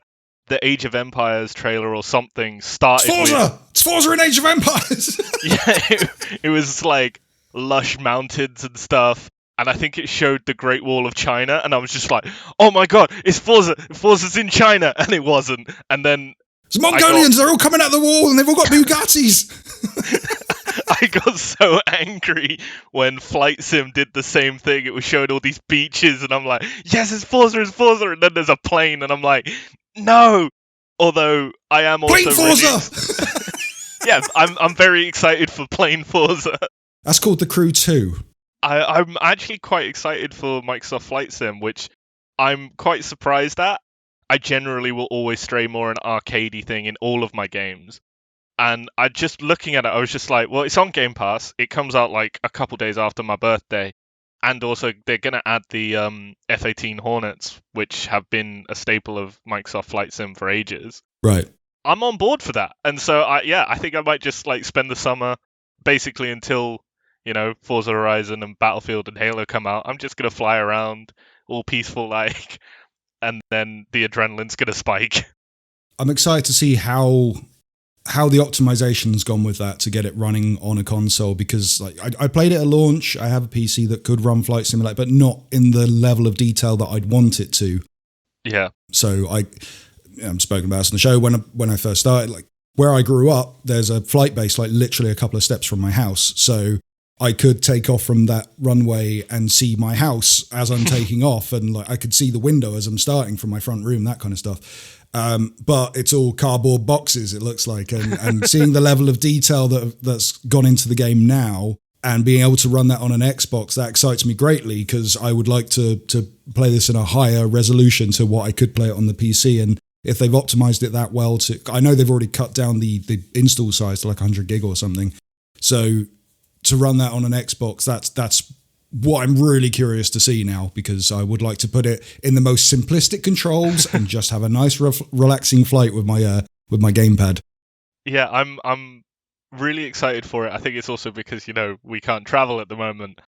the Age of Empires trailer or something started. It's Forza! It's Forza in Age of Empires. Yeah, it was like lush mountains and stuff. And I think it showed the Great Wall of China, and I was just like, "Oh my god, it's Forza! Forza's in China!" And it wasn't. And then it's Mongolians. They're all coming out the wall, and they've all got Bugattis. I got so angry when Flight Sim did the same thing. It was showing all these beaches, and I'm like, "Yes, it's Forza! It's Forza!" And then there's a plane, and I'm like, "No!" Although I am also Plane Forza. Yes, I'm very excited for Plane Forza. That's called The Crew 2. I'm actually quite excited for Microsoft Flight Sim, which I'm quite surprised at. I generally will always stray more an arcadey thing in all of my games. And I just looking at it, I was just like, well, it's on Game Pass. It comes out like a couple days after my birthday. And also they're going to add the F-18 Hornets, which have been a staple of Microsoft Flight Sim for ages. Right. I'm on board for that. And so I think I might just like spend the summer basically until Forza Horizon and Battlefield and Halo come out. I'm just going to fly around all peaceful like, and then the adrenaline's going to spike. I'm excited to see how the optimization's gone with that to get it running on a console, because like I played it at launch. I have a PC that could run Flight Simulator, but not in the level of detail that I'd want it to. Yeah. So I'm spoken about this on the show when I first started, like where I grew up, there's a flight base like literally a couple of steps from my house. So I could take off from that runway and see my house as I'm taking off, and like I could see the window as I'm starting from my front room, that kind of stuff. But it's all cardboard boxes, it looks like, and seeing the level of detail that's gone into the game now and being able to run that on an Xbox, that excites me greatly, because I would like to play this in a higher resolution to what I could play it on the PC. And if they've optimized it that well, I know they've already cut down the install size to like 100 gig or something. So to run that on an Xbox, that's what I'm really curious to see now, because I would like to put it in the most simplistic controls and just have a nice relaxing flight with my gamepad. Yeah, I'm really excited for it. I think it's also because we can't travel at the moment,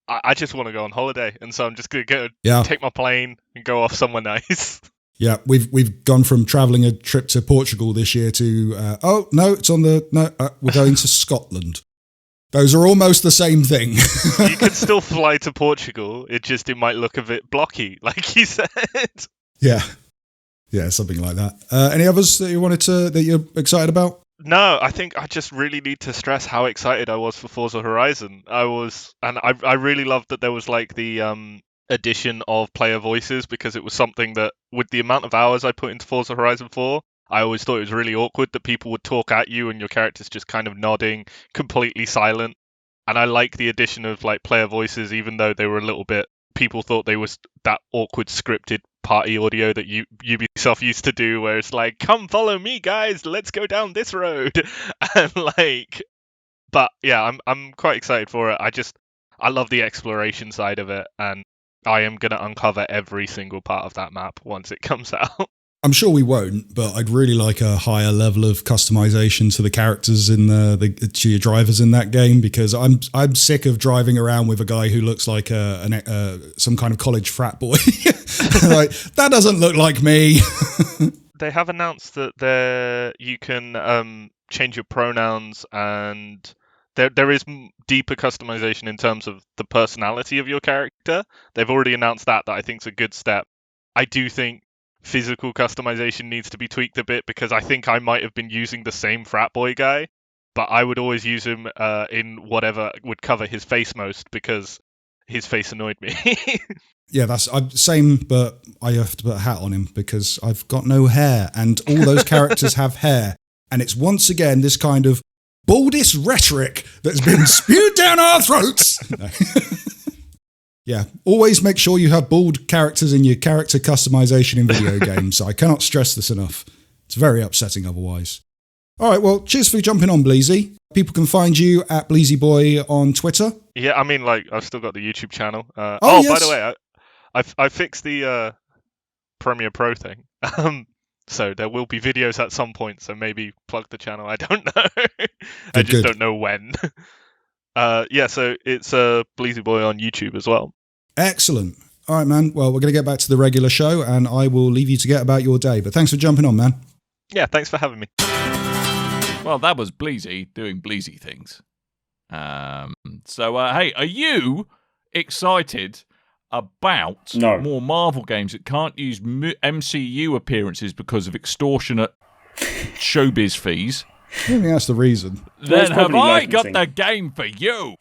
I just want to go on holiday, and so I'm just going to take my plane and go off somewhere nice. Yeah, we've gone from travelling a trip to Portugal this year to we're going to Scotland. Those are almost the same thing. You can still fly to Portugal. It might look a bit blocky, like you said. Yeah, something like that. Any others that you're excited about? No, I think I just really need to stress how excited I was for Forza Horizon. I really loved that there was like the addition of player voices, because it was something that, with the amount of hours I put into Forza Horizon 4, I always thought it was really awkward that people would talk at you and your character's just kind of nodding, completely silent. And I like the addition of like player voices, even though they were a little bit, people thought they was that awkward scripted party audio that Ubisoft used to do, where it's like, come follow me guys, let's go down this road. And but yeah, I'm quite excited for it. I love the exploration side of it, and I am going to uncover every single part of that map once it comes out. I'm sure we won't, but I'd really like a higher level of customization to the characters to your drivers in that game, because I'm sick of driving around with a guy who looks like some kind of college frat boy. Like, that doesn't look like me. They have announced that you can change your pronouns, and there is deeper customization in terms of the personality of your character. They've already announced that I think is a good step. I do think physical customization needs to be tweaked a bit, because I think I might have been using the same frat boy guy, but I would always use him in whatever would cover his face most, because his face annoyed me. Yeah, that's same, but I have to put a hat on him because I've got no hair, and all those characters have hair, and it's once again this kind of baldest rhetoric that's been spewed down our throats. No. Yeah, always make sure you have bald characters in your character customization in video games. I cannot stress this enough. It's very upsetting otherwise. All right, well, cheers for jumping on, Bleezey. People can find you at Bleezey Boy on Twitter. Yeah, I mean, like, I've still got the YouTube channel. Yes. By the way, I fixed the Premiere Pro thing. So there will be videos at some point, so maybe plug the channel. I don't know. I just don't know when. So it's Bleezey Boy on YouTube as well. Excellent. All right, man. Well, we're going to get back to the regular show, and I will leave you to get about your day. But thanks for jumping on, man. Yeah, thanks for having me. Well, that was Bleezey doing Bleezey things. Hey, are you excited about more Marvel games that can't use MCU appearances because of extortionate showbiz fees? I think that's the reason. Then have I got the game for you?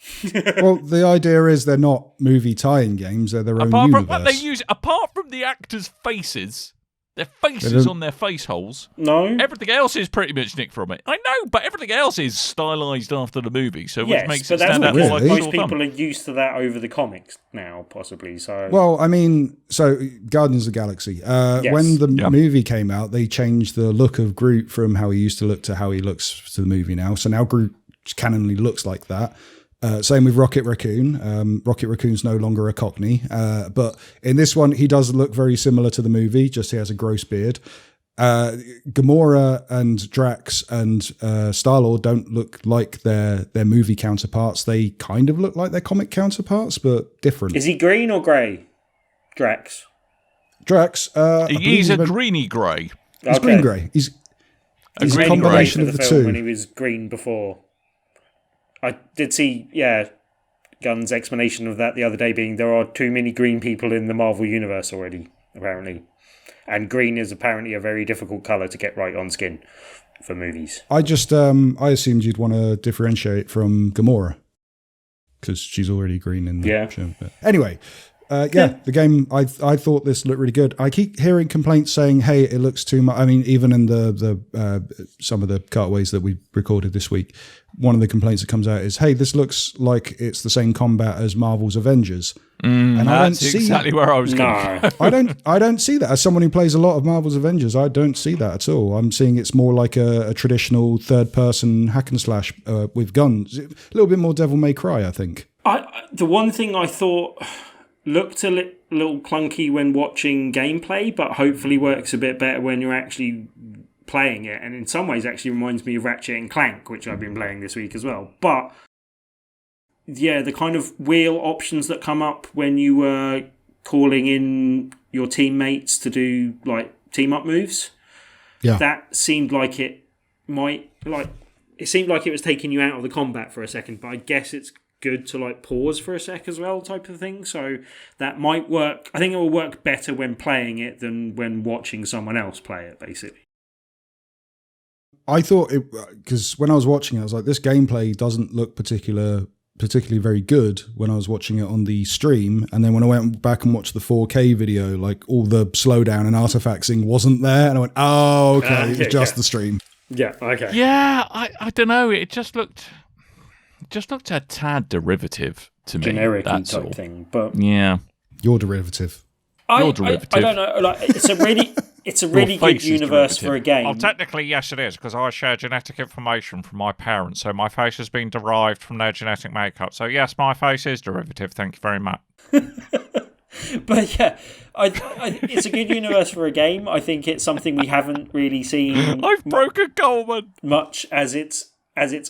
Well, the idea is they're not movie tie-in games; they're their own universe. Apart from the actors' faces, their faces on their face holes. No, everything else is pretty much nicked from it. I know, but everything else is stylized after the movie, so which makes it stand out. Like most people are used to that over the comics now, possibly. So, well, I mean, Guardians of the Galaxy. When the movie came out, they changed the look of Groot from how he used to look to how he looks to the movie now. So now Groot canonly looks like that. Same with Rocket Raccoon. Rocket Raccoon's no longer a Cockney, but in this one, he does look very similar to the movie, just he has a gross beard. Gamora and Drax and Star-Lord don't look like their movie counterparts. They kind of look like their comic counterparts, but different. Is he green or grey, Drax? He's a greeny grey. He's green-grey. He's a combination of the two. When he was green before. I did see, Gunn's explanation of that the other day being there are too many green people in the Marvel Universe already, apparently. And green is apparently a very difficult colour to get right on skin for movies. I just, I assumed you'd want to differentiate from Gamora, because she's already green in the show. But anyway, the game, I thought this looked really good. I keep hearing complaints saying, hey, it looks too much. I mean, even in the some of the cutaways that we recorded this week, one of the complaints that comes out is, hey, this looks like it's the same combat as Marvel's Avengers. And I don't see exactly where I was going. I don't see that. As someone who plays a lot of Marvel's Avengers, I don't see that at all. I'm seeing it's more like a traditional third-person hack and slash with guns. A little bit more Devil May Cry, I think. The one thing I thought looked a little clunky when watching gameplay, but hopefully works a bit better when you're actually playing it, and in some ways actually reminds me of Ratchet and Clank, which I've been playing this week as well. But the kind of wheel options that come up when you were calling in your teammates to do like team up moves. Yeah. That seemed like it seemed like it was taking you out of the combat for a second, but I guess it's good to like pause for a sec as well, type of thing. So that might work. I think it will work better when playing it than when watching someone else play it, basically. I thought it, because when I was watching it, I was like, this gameplay doesn't look particularly very good when I was watching it on the stream. And then when I went back and watched the 4K video, like all the slowdown and artifacting wasn't there. And I went, oh, okay, it was just the stream. Yeah, okay. Yeah, I don't know. It just looked a tad derivative to me. Generic that's type all. thing. But yeah. Your derivative. Your derivative. I don't know. Like, it's a really good universe for a game. Well, technically, yes, it is, because I share genetic information from my parents, so my face has been derived from their genetic makeup. So yes, my face is derivative. Thank you very much. But yeah, it's a good universe for a game. I think it's something we haven't really seen. I've broken Coleman Much as its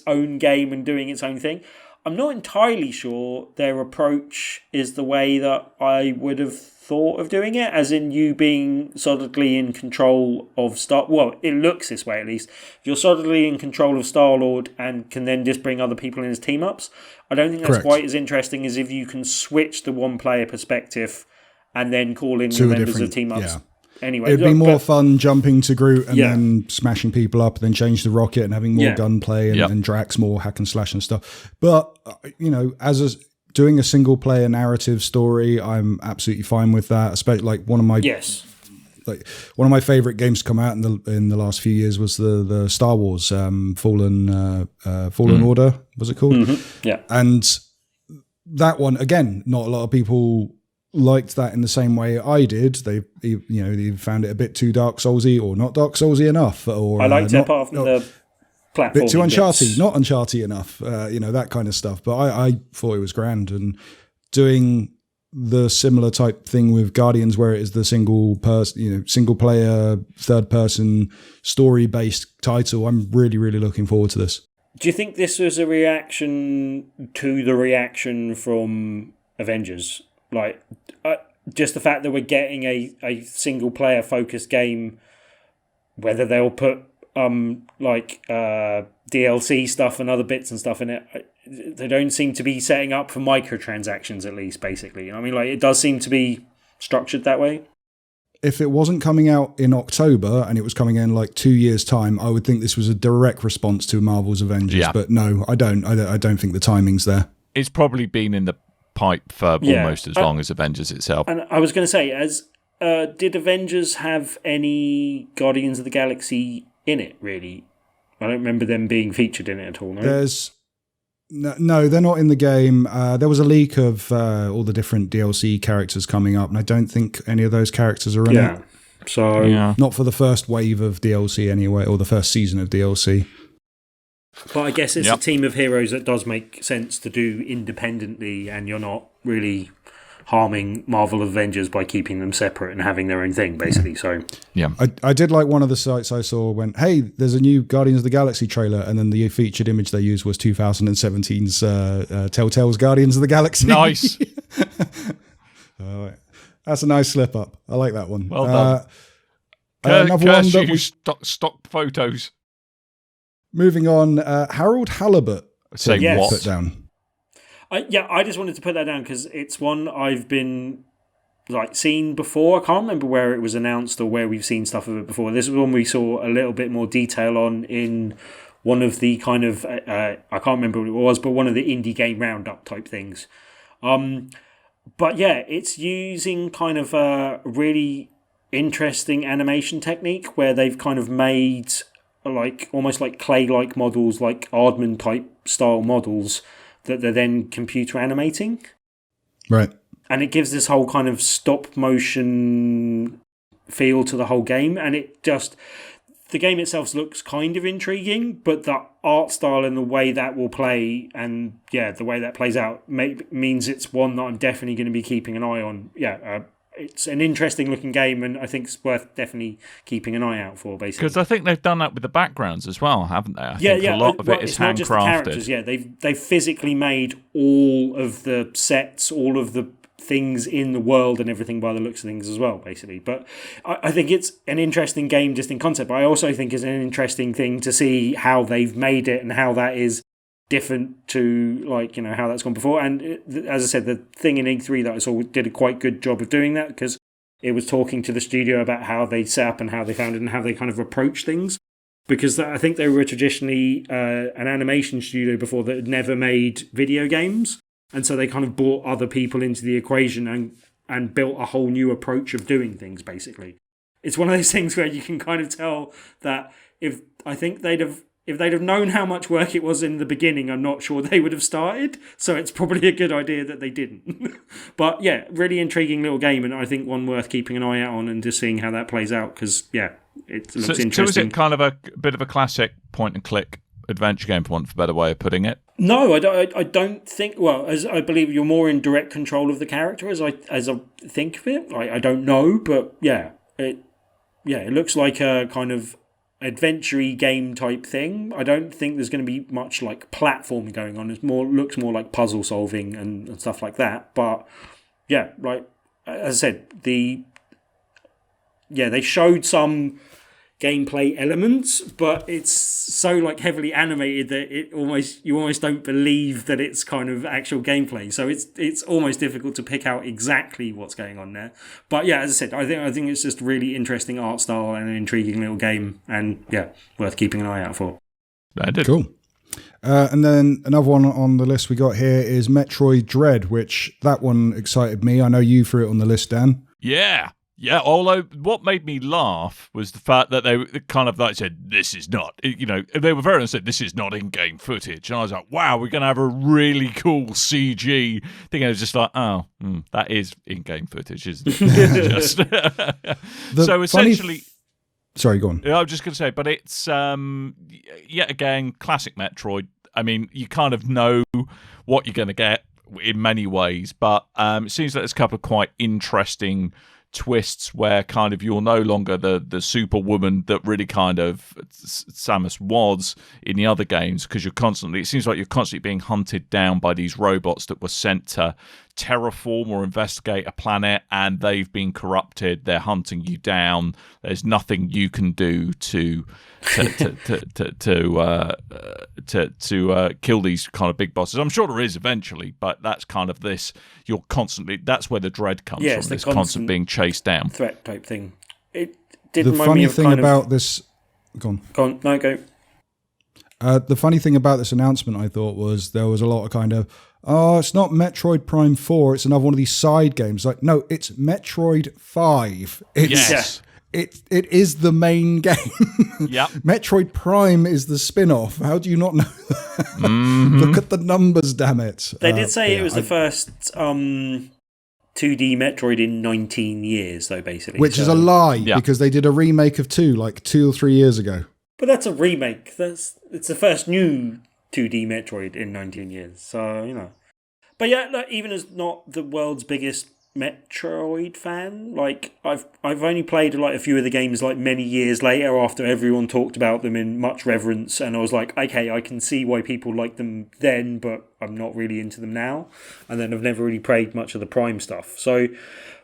own game and doing its own thing. I'm not entirely sure their approach is the way that I would have thought of doing it, as in you being solidly in control of well, it looks this way at least. If you're solidly in control of Star-Lord and can then just bring other people in as team-ups, I don't think that's Correct. quite as interesting as if you can switch the one-player perspective and then call in the members of team-ups. Yeah. Anyway, it'd be more fun jumping to Groot and Yeah. then smashing people up, and then change the rocket and having more gunplay and Drax more hack and slash and stuff. But doing a single player narrative story, I'm absolutely fine with that. Especially like one of my favorite games to come out in the last few years was the Star Wars Fallen Order. Was it called? Mm-hmm. Yeah, and that one again, not a lot of people liked that in the same way I did. They found it a bit too Dark Soulsy or not Dark Soulsy enough. Or I liked it apart from the platforming bit too Uncharted, bits. not Uncharted enough. That kind of stuff. But I thought it was grand, and doing the similar type thing with Guardians, where it is the single player, third person story based title. I'm really, really looking forward to this. Do you think this was a reaction to the reaction from Avengers? Like, just the fact that we're getting a single player focused game, whether they'll put DLC stuff and other bits and stuff in it, they don't seem to be setting up for microtransactions, at least, basically. I mean, like, it does seem to be structured that way. If it wasn't coming out in October and it was coming in like 2 years' time, I would think this was a direct response to Marvel's Avengers. Yeah. But no, I don't think the timing's there. It's probably been in the pipe for almost as long as Avengers itself. And I was going to say, did Avengers have any Guardians of the Galaxy in it, really? I don't remember them being featured in it at all, no? No, they're not in the game. There was a leak of all the different DLC characters coming up, and I don't think any of those characters are in it. So not for the first wave of DLC anyway, or the first season of DLC. But I guess it's a team of heroes that does make sense to do independently, and you're not really harming Marvel Avengers by keeping them separate and having their own thing, basically. So I did like one of the sites I saw went, hey, there's a new Guardians of the Galaxy trailer, and then the featured image they used was 2017's Telltale's Guardians of the Galaxy. Nice. That's a nice slip up. I like that one. Well done. Another one that we stock photos. Moving on, Harold Halibut. Say what? Put down. I just wanted to put that down because it's one I've been seen before. I can't remember where it was announced or where we've seen stuff of it before. This is one we saw a little bit more detail on in one of the kind of I can't remember what it was, but one of the indie game roundup type things. But yeah, it's using kind of a really interesting animation technique where they've kind of made almost like clay-like models, like Aardman type style models that they're then computer animating. Right. And it gives this whole kind of stop motion feel to the whole game. And the game itself looks kind of intriguing, but the art style and the way that will play the way that plays out means it's one that I'm definitely going to be keeping an eye on. it's an interesting looking game, and I think it's worth definitely keeping an eye out for, basically. Because I think they've done that with the backgrounds as well, haven't they? I Yeah, think yeah. a lot of it is it's not just the characters. handcrafted. Yeah, they've physically made all of the sets, all of the things in the world and everything by the looks of things as well, basically. But I think it's an interesting game just in concept. But I also think it's an interesting thing to see how they've made it and how that is different to, like, you know, how that's gone before. And as I said, the thing in E3 that I saw did a quite good job of doing that, because it was talking to the studio about how they set up and how they found it and how they kind of approach things. Because I think they were traditionally an animation studio before that had never made video games. And so they kind of brought other people into the equation and built a whole new approach of doing things, basically. It's one of those things where you can kind of tell that if they'd have known how much work it was in the beginning, I'm not sure they would have started. So it's probably a good idea that they didn't. But yeah, really intriguing little game, and I think one worth keeping an eye out on and just seeing how that plays out, because yeah, it looks interesting. So is it kind of a bit of a classic point and click adventure game, for want of a better way of putting it? No, I don't think. Well, as I believe you're more in direct control of the character, as I think of it. I don't know, but yeah, it looks like a kind of adventure-y game type thing. I don't think there's going to be much like platforming going on. It looks more like puzzle solving and stuff like that. But yeah, like as I said, they showed some gameplay elements, but it's so like heavily animated that you almost don't believe that it's kind of actual gameplay. So it's almost difficult to pick out exactly what's going on there. But yeah, as I said, I think it's just really interesting art style and an intriguing little game, and yeah, worth keeping an eye out for. Cool. And then another one on the list we got here is Metroid Dread, which that one excited me. I know you threw it on the list, Dan. Yeah, although what made me laugh was the fact that they kind of like said, this is not, you know, they were very honest, said, this is not in-game footage. And I was like, wow, we're going to have a really cool CG thing. I was just like, that is in-game footage, isn't it? So essentially... Sorry, go on. I was just going to say, but it's, yet again, classic Metroid. I mean, you kind of know what you're going to get in many ways, but it seems like there's a couple of quite interesting twists where kind of you're no longer the superwoman that really kind of Samus was in the other games, because it seems like you're constantly being hunted down by these robots that were sent to terraform or investigate a planet, and they've been corrupted. They're hunting you down. There's nothing you can do to kill these kind of big bosses. I'm sure there is eventually, but that's kind of this. That's where the dread comes from. This constant being chased down, threat type thing. It did the remind funny me of thing kind about of, this. Go on. No, go. The funny thing about this announcement, I thought, was there was a lot of kind of, it's not Metroid Prime 4, it's another one of these side games. Like, no, it's Metroid 5. Yes. It is the main game. Yep. Metroid Prime is the spin-off. How do you not know that? Mm-hmm. Look at the numbers, damn it. They did say it was the first 2D Metroid in 19 years, though, basically. Which is a lie, because they did a remake of 2, like 2 or 3 years ago. But that's a remake. It's the first new 2D Metroid in 19 years. So, you know. But yeah, look, even as not the world's biggest Metroid fan, like I've only played like a few of the games like many years later after everyone talked about them in much reverence, and I was like, okay, I can see why people liked them then, but I'm not really into them now. And then I've never really played much of the Prime stuff. So,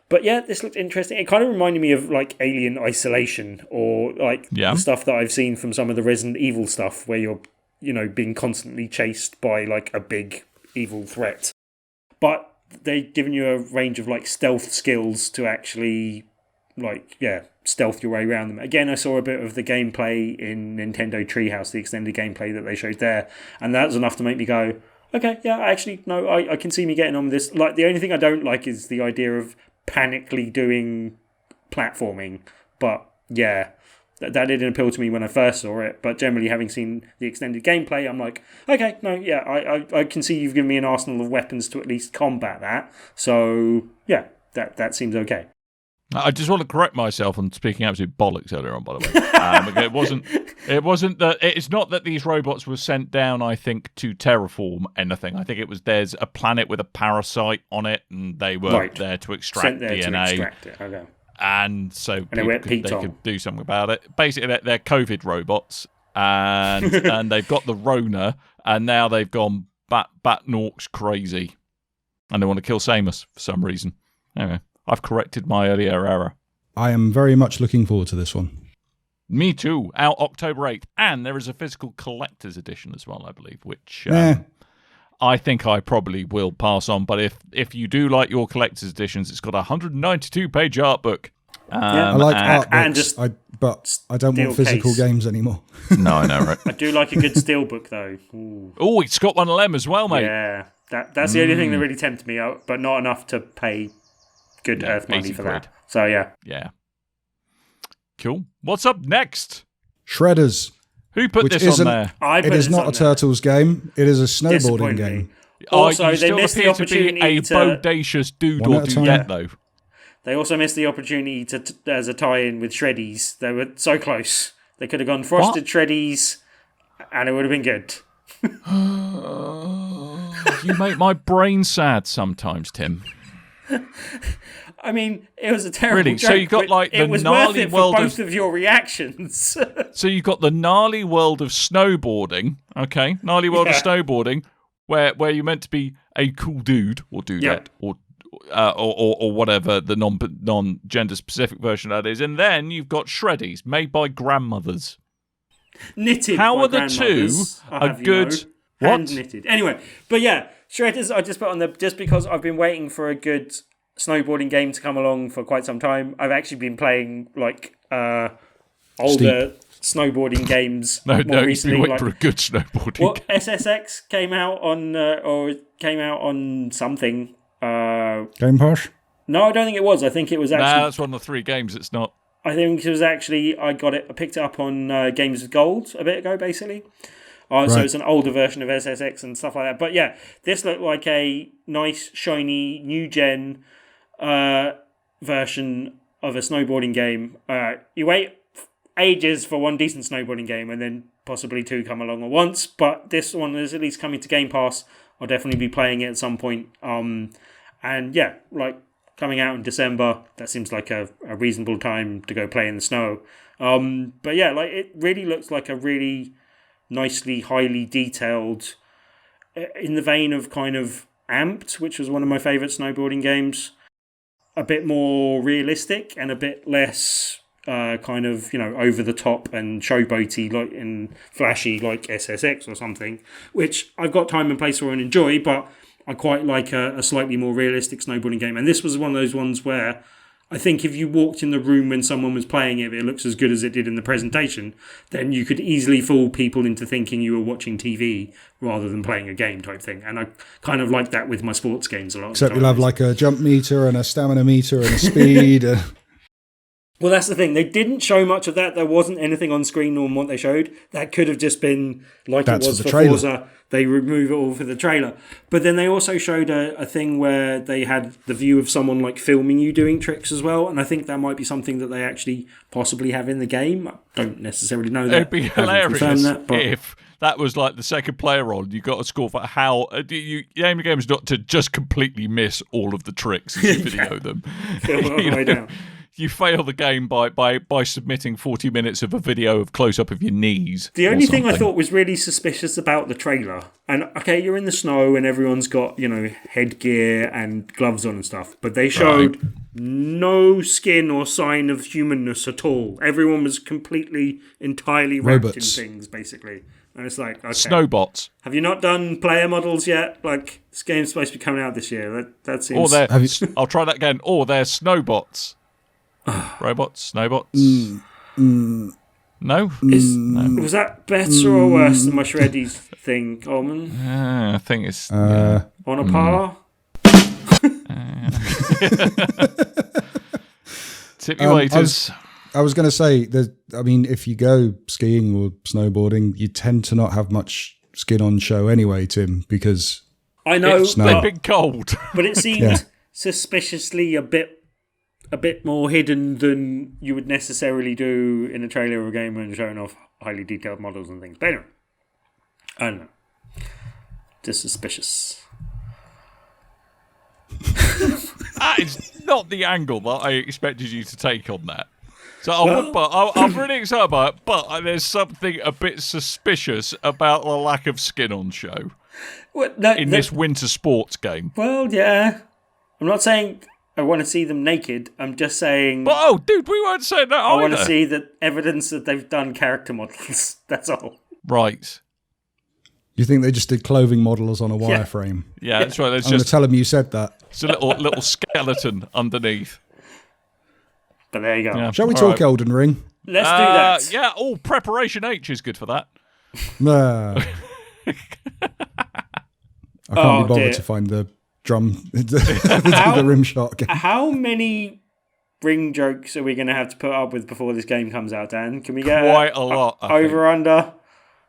but yeah, this looked interesting. It kind of reminded me of like Alien Isolation, or like the stuff that I've seen from some of the Resident Evil stuff, where you're, you know, being constantly chased by like a big evil threat. But they've given you a range of like stealth skills to actually stealth your way around them. Again, I saw a bit of the gameplay in Nintendo Treehouse, the extended gameplay that they showed there, and that was enough to make me go, okay, yeah, actually, no, I can see me getting on with this. Like, the only thing I don't like is the idea of panically doing platforming, but yeah, that didn't appeal to me when I first saw it, but generally having seen the extended gameplay, I'm like, okay, no, yeah, I can see you've given me an arsenal of weapons to at least combat that, so yeah, that seems okay. I just want to correct myself on speaking absolute bollocks earlier on, by the way. It wasn't that. It's not that these robots were sent down, I think, to terraform anything. I think it was there's a planet with a parasite on it, and they were there to extract DNA. To extract it. Okay. And so they could do something about it. Basically, they're COVID robots, and and they've got the Rona, and now they've gone bat norks crazy, and they want to kill Samus for some reason. Anyway, I've corrected my earlier error. I am very much looking forward to this one. Me too. Out October 8th, and there is a physical collector's edition as well, I believe, which I think I probably will pass on. But if you do like your collector's editions, it's got a 192-page art book. I like art books, but I don't want physical games anymore. No, I know, right? I do like a good steel book, though. Oh, it's got one of them as well, mate. Yeah, that's the only thing that really tempted me out, but not enough to pay good earth money for that. So, yeah. Yeah. Cool. What's up next? Shredders. Who put this on there? It is not a Turtles game. It is a snowboarding game. Also, they missed the opportunity to be a bodacious dude or dudette, though. They also missed the opportunity to as a tie-in with Shreddies. They were so close. They could have gone Frosted Shreddies, and it would have been good. You make my brain sad sometimes, Tim. I mean, it was a terrible joke. So you got like the gnarly world for both of your reactions. So you got the gnarly world of snowboarding, okay? Gnarly world of snowboarding, where you're meant to be a cool dude or dudette or whatever the non-gender specific version of that is, and then you've got Shreddies made by grandmothers. Knitted. How are the two a good? Hand knitted. Anyway, but yeah, Shredders I just put on there just because I've been waiting for a good snowboarding game to come along for quite some time. I've actually been playing like older snowboarding games more recently. You've been waiting for a good snowboarding game. SSX came out on something. Game Pass? No, I don't think it was. I think it was actually. Nah, that's one of the 3 games. It's not. I think it was actually. I picked it up on Games with Gold a bit ago, basically. Right. So it's an older version of SSX and stuff like that. But yeah, this looked like a nice, shiny, new gen version of a snowboarding game. You wait ages for one decent snowboarding game, and then possibly 2 come along at once. But this one is at least coming to Game Pass. I'll definitely be playing it at some point. And yeah, like coming out in December, that seems like a reasonable time to go play in the snow. But yeah, like it really looks like a really nicely, highly detailed, in the vein of kind of Amped, which was one of my favourite snowboarding games. A bit more realistic and a bit less kind of, over the top and showboaty like and flashy like SSX or something, which I've got time and place for and enjoy, but I quite like a slightly more realistic snowboarding game. And this was one of those ones where I think if you walked in the room when someone was playing it looks as good as it did in the presentation, then you could easily fool people into thinking you were watching TV rather than playing a game type thing. And I kind of like that with my sports games a lot. Except you'll have like a jump meter and a stamina meter and a speed. Well, that's the thing. They didn't show much of that. There wasn't anything on screen on what they showed. That could have just been like it was for Forza. They remove it all for the trailer. But then they also showed a thing where they had the view of someone like filming you doing tricks as well. And I think that might be something that they actually possibly have in the game. I don't necessarily know that. It'd be hilarious if that was like the second player on. You got a score for how the aim of the game is not to just completely miss all of the tricks as you video them. Film it all the way down. You fail the game by submitting 40 minutes of a video of close-up of your knees. The only thing I thought was really suspicious about the trailer, and okay, you're in the snow and everyone's got, headgear and gloves on and stuff, but they showed no skin or sign of humanness at all. Everyone was entirely wrapped in things, basically. And it's like, okay. Snowbots. Have you not done player models yet? Like, this game's supposed to be coming out this year. That seems... I'll try that again. They're snowbots. Robots? Snowbots? No? No. Was that better or worse than my Shreddies thing, Coleman? I think it's... on a par? Tip your waiters. I was going to say, if you go skiing or snowboarding, you tend to not have much skin on show anyway, Tim, because... I know. They've been cold. But it seemed suspiciously a bit a bit more hidden than you would necessarily do in a trailer of a game when showing off highly detailed models and things. But anyway, I don't know. Just suspicious. That is not the angle that I expected you to take on that. So I'm really excited about it, but there's something a bit suspicious about the lack of skin on show in this winter sports game. Well, yeah. I'm not saying I want to see them naked. I'm just saying... But, dude, we weren't saying that either. I want to see the evidence that they've done character models. That's all. Right. You think they just did clothing models on a wireframe? Yeah, that's right. I'm going to tell them you said that. It's a little skeleton underneath. But there you go. Yeah. Shall we talk Elden Ring? Let's do that. Yeah, preparation H is good for that. I can't be bothered to find the drum, the rim shot again. How many ring jokes are we going to have to put up with before this game comes out, Dan? Can we get quite a lot? Over, under?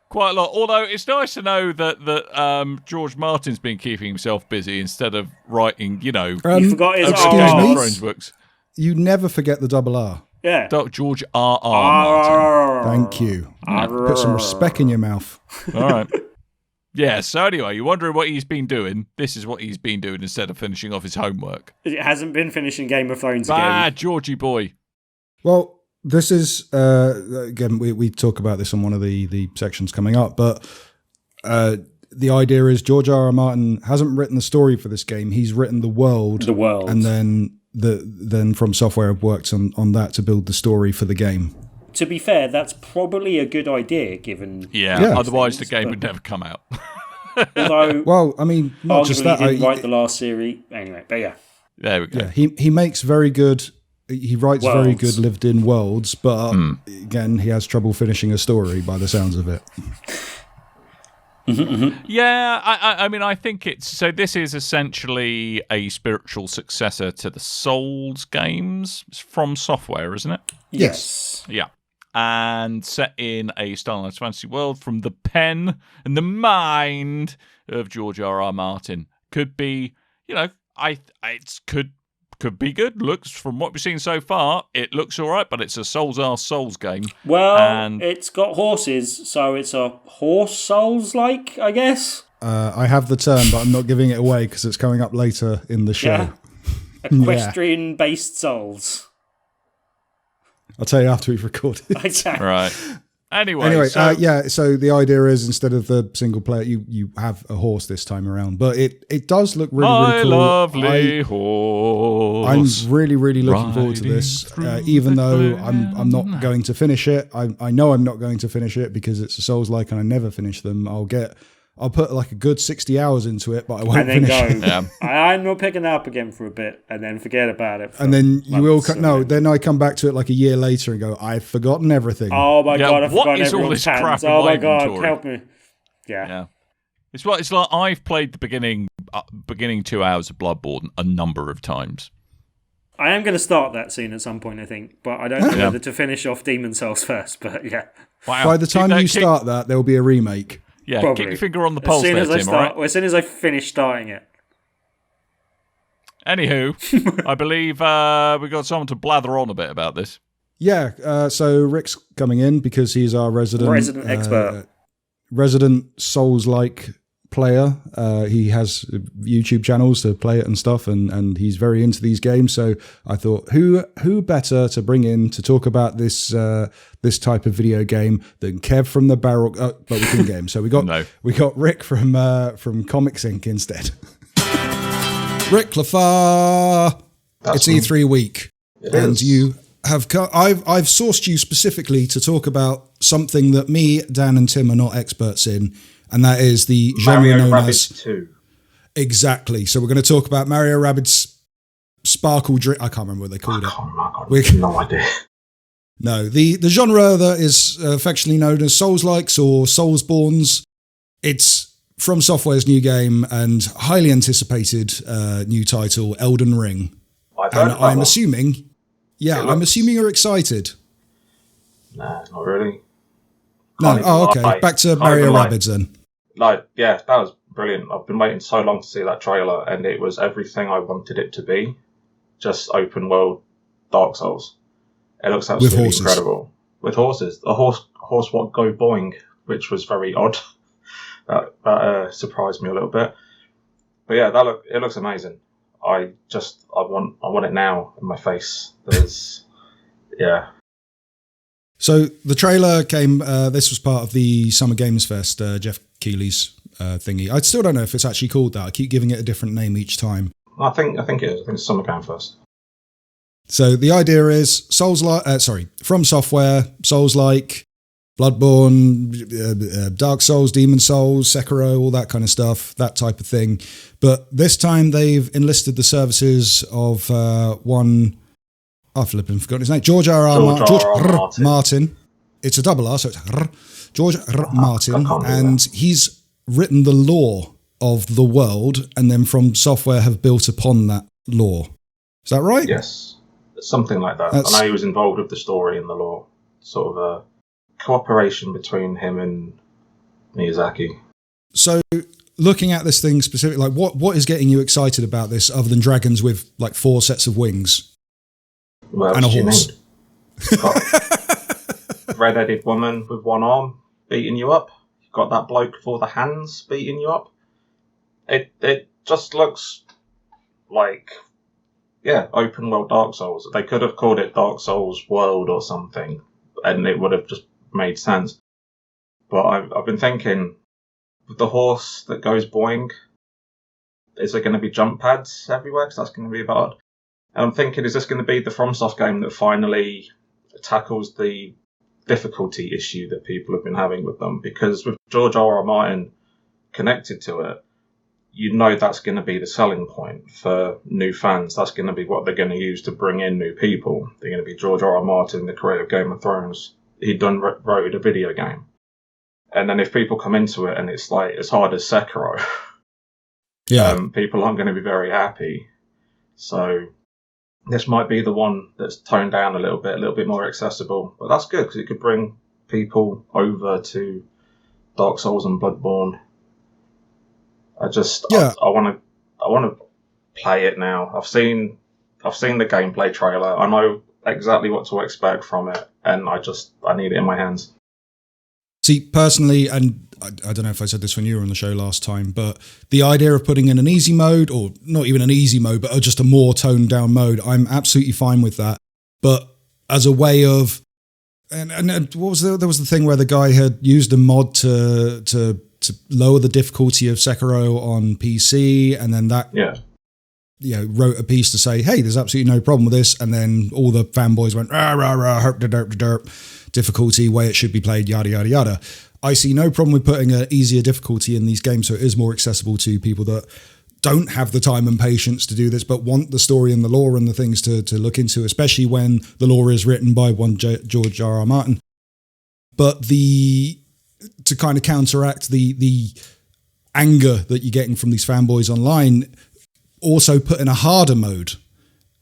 Quite a lot. Although it's nice to know that George Martin's been keeping himself busy instead of writing, you forgot his Thrones books. You never forget the double R. Yeah. George R. Martin. Thank you. Put some respect in your mouth. All right. Yeah, so anyway, you're wondering what he's been doing. This is what he's been doing instead of finishing off his homework. It hasn't been finishing Game of Thrones again. Georgie boy. Well, this is, again, we talk about this on one of the sections coming up, but the idea is George R. Martin hasn't written the story for this game. He's written the world. And then From Software have worked on that to build the story for the game. To be fair, that's probably a good idea, given... Yeah. Otherwise the game would never come out. Although... Well, I mean, not just that. He didn't write the last series. Anyway, but yeah. There we go. Yeah, he makes very good... He writes very good lived-in worlds, but again, he has trouble finishing a story by the sounds of it. Yeah, I mean, I think it's... So this is essentially a spiritual successor to the Souls games. It's From Software, isn't it? Yes. Yeah. And set in a stylized fantasy world from the pen and the mind of George R.R. Martin. Could be, it could be good. Looks, from what we've seen so far, it looks all right, but it's a Souls game. Well, it's got horses, so it's a horse Souls-like, I guess. I have the term, but I'm not giving it away because it's coming up later in the show. Yeah. Equestrian-based Souls. I'll tell you after we've recorded. Exactly. Right. Anyway, so the idea is instead of the single player, you have a horse this time around. But it does look really cool. Lovely horse. I'm really looking forward to this, even though I'm not going to finish it. I know I'm not going to finish it because it's a Souls-like and I never finish them. I'll put like a good 60 hours into it, but I won't finish it. Yeah. I'm not picking that up again for a bit and then forget about it. And then you will then I come back to it like a year later and go, I've forgotten everything. Oh my God, I've forgotten all this crap. Oh my God, help me. Yeah. It's like I've played the beginning 2 hours of Bloodborne a number of times. I am going to start that soon at some point, I think, but I don't know whether to finish off Demon Souls first, but yeah. Wow. By the time you start that, there will be a remake. Yeah, probably. Keep your finger on the pulse there, Tim, all right? As soon as I finish starting it. Anywho, I believe we've got someone to blather on a bit about this. Yeah, so Rick's coming in because he's our resident expert. Resident Souls-like player. He has YouTube channels to play it and stuff, and he's very into these games. So I thought, who better to bring in to talk about this type of video game than Kev from the Barrel? But we couldn't get him, so we got Rick from Comics Inc. instead. Rick Lafar, it's E3 week, and you have. I've sourced you specifically to talk about something that me, Dan, and Tim are not experts in. And that is the genre Mario known Rabbids as 2. Exactly. So we're going to talk about Mario Rabbids Sparkle Drink. I can't remember what they called it. No idea. No, the genre that is affectionately known as Souls-likes or Soulsborns. It's From Software's new game and highly anticipated new title, Elden Ring. I'm assuming you're excited. Nah, not really. No, okay. Back to Mario Rabbids then. That was brilliant. I've been waiting so long to see that trailer, and it was everything I wanted it to be. Just open world Dark Souls. It looks absolutely incredible. With horses. A horse what go boing, which was very odd. That surprised me a little bit. But yeah, it looks amazing. I want it now in my face. Yeah. So the trailer came. This was part of the Summer Games Fest, Jeff Keighley's thingy. I still don't know if it's actually called that. I keep giving it a different name each time. I think it is. I think it's Summer Games Fest. So the idea is From Software, Souls-like, Bloodborne, Dark Souls, Demon Souls, Sekiro, all that kind of stuff, that type of thing. But this time they've enlisted the services of one. I've forgotten his name. George R. Martin. It's a double R, so it's George R. Martin, and he's written the lore of the world, and then From Software have built upon that lore. Is that right? Yes, something like that. I know he was involved with the story and the lore, sort of a cooperation between him and Miyazaki. So, looking at this thing specifically, like what is getting you excited about this, other than dragons with like 4 sets of wings? Well, and a horse. Red-headed woman with one arm beating you up. You've got that bloke with all the hands beating you up. It just looks like, open world Dark Souls. They could have called it Dark Souls World or something, and it would have just made sense. But I've been thinking, with the horse that goes boing, is there going to be jump pads everywhere? Because that's going to be hard. And I'm thinking, is this going to be the FromSoft game that finally tackles the difficulty issue that people have been having with them? Because with George R. Martin connected to it, that's going to be the selling point for new fans. That's going to be what they're going to use to bring in new people. They're going to be George R. Martin, the creator of Game of Thrones. He wrote a video game. And then if people come into it and it's like as hard as Sekiro, people aren't going to be very happy. So this might be the one that's toned down a little bit more accessible. But that's good because it could bring people over to Dark Souls and Bloodborne. I want to play it now. I've seen the gameplay trailer. I know exactly what to expect from it, and I need it in my hands. See, personally, and I don't know if I said this when you were on the show last time, but the idea of putting in an easy mode, or not even an easy mode, but just a more toned down mode, I'm absolutely fine with that. But as a way of, and what was there was the thing where the guy had used a mod to lower the difficulty of Sekiro on PC, and then that wrote a piece to say, hey, there's absolutely no problem with this, and then all the fanboys went rah rah rah herp de derp de derp, difficulty way it should be played, yada yada yada. I see no problem with putting an easier difficulty in these games so it is more accessible to people that don't have the time and patience to do this, but want the story and the lore and the things to look into, especially when the lore is written by one George R. Martin. But to kind of counteract the anger that you're getting from these fanboys online, also put in a harder mode.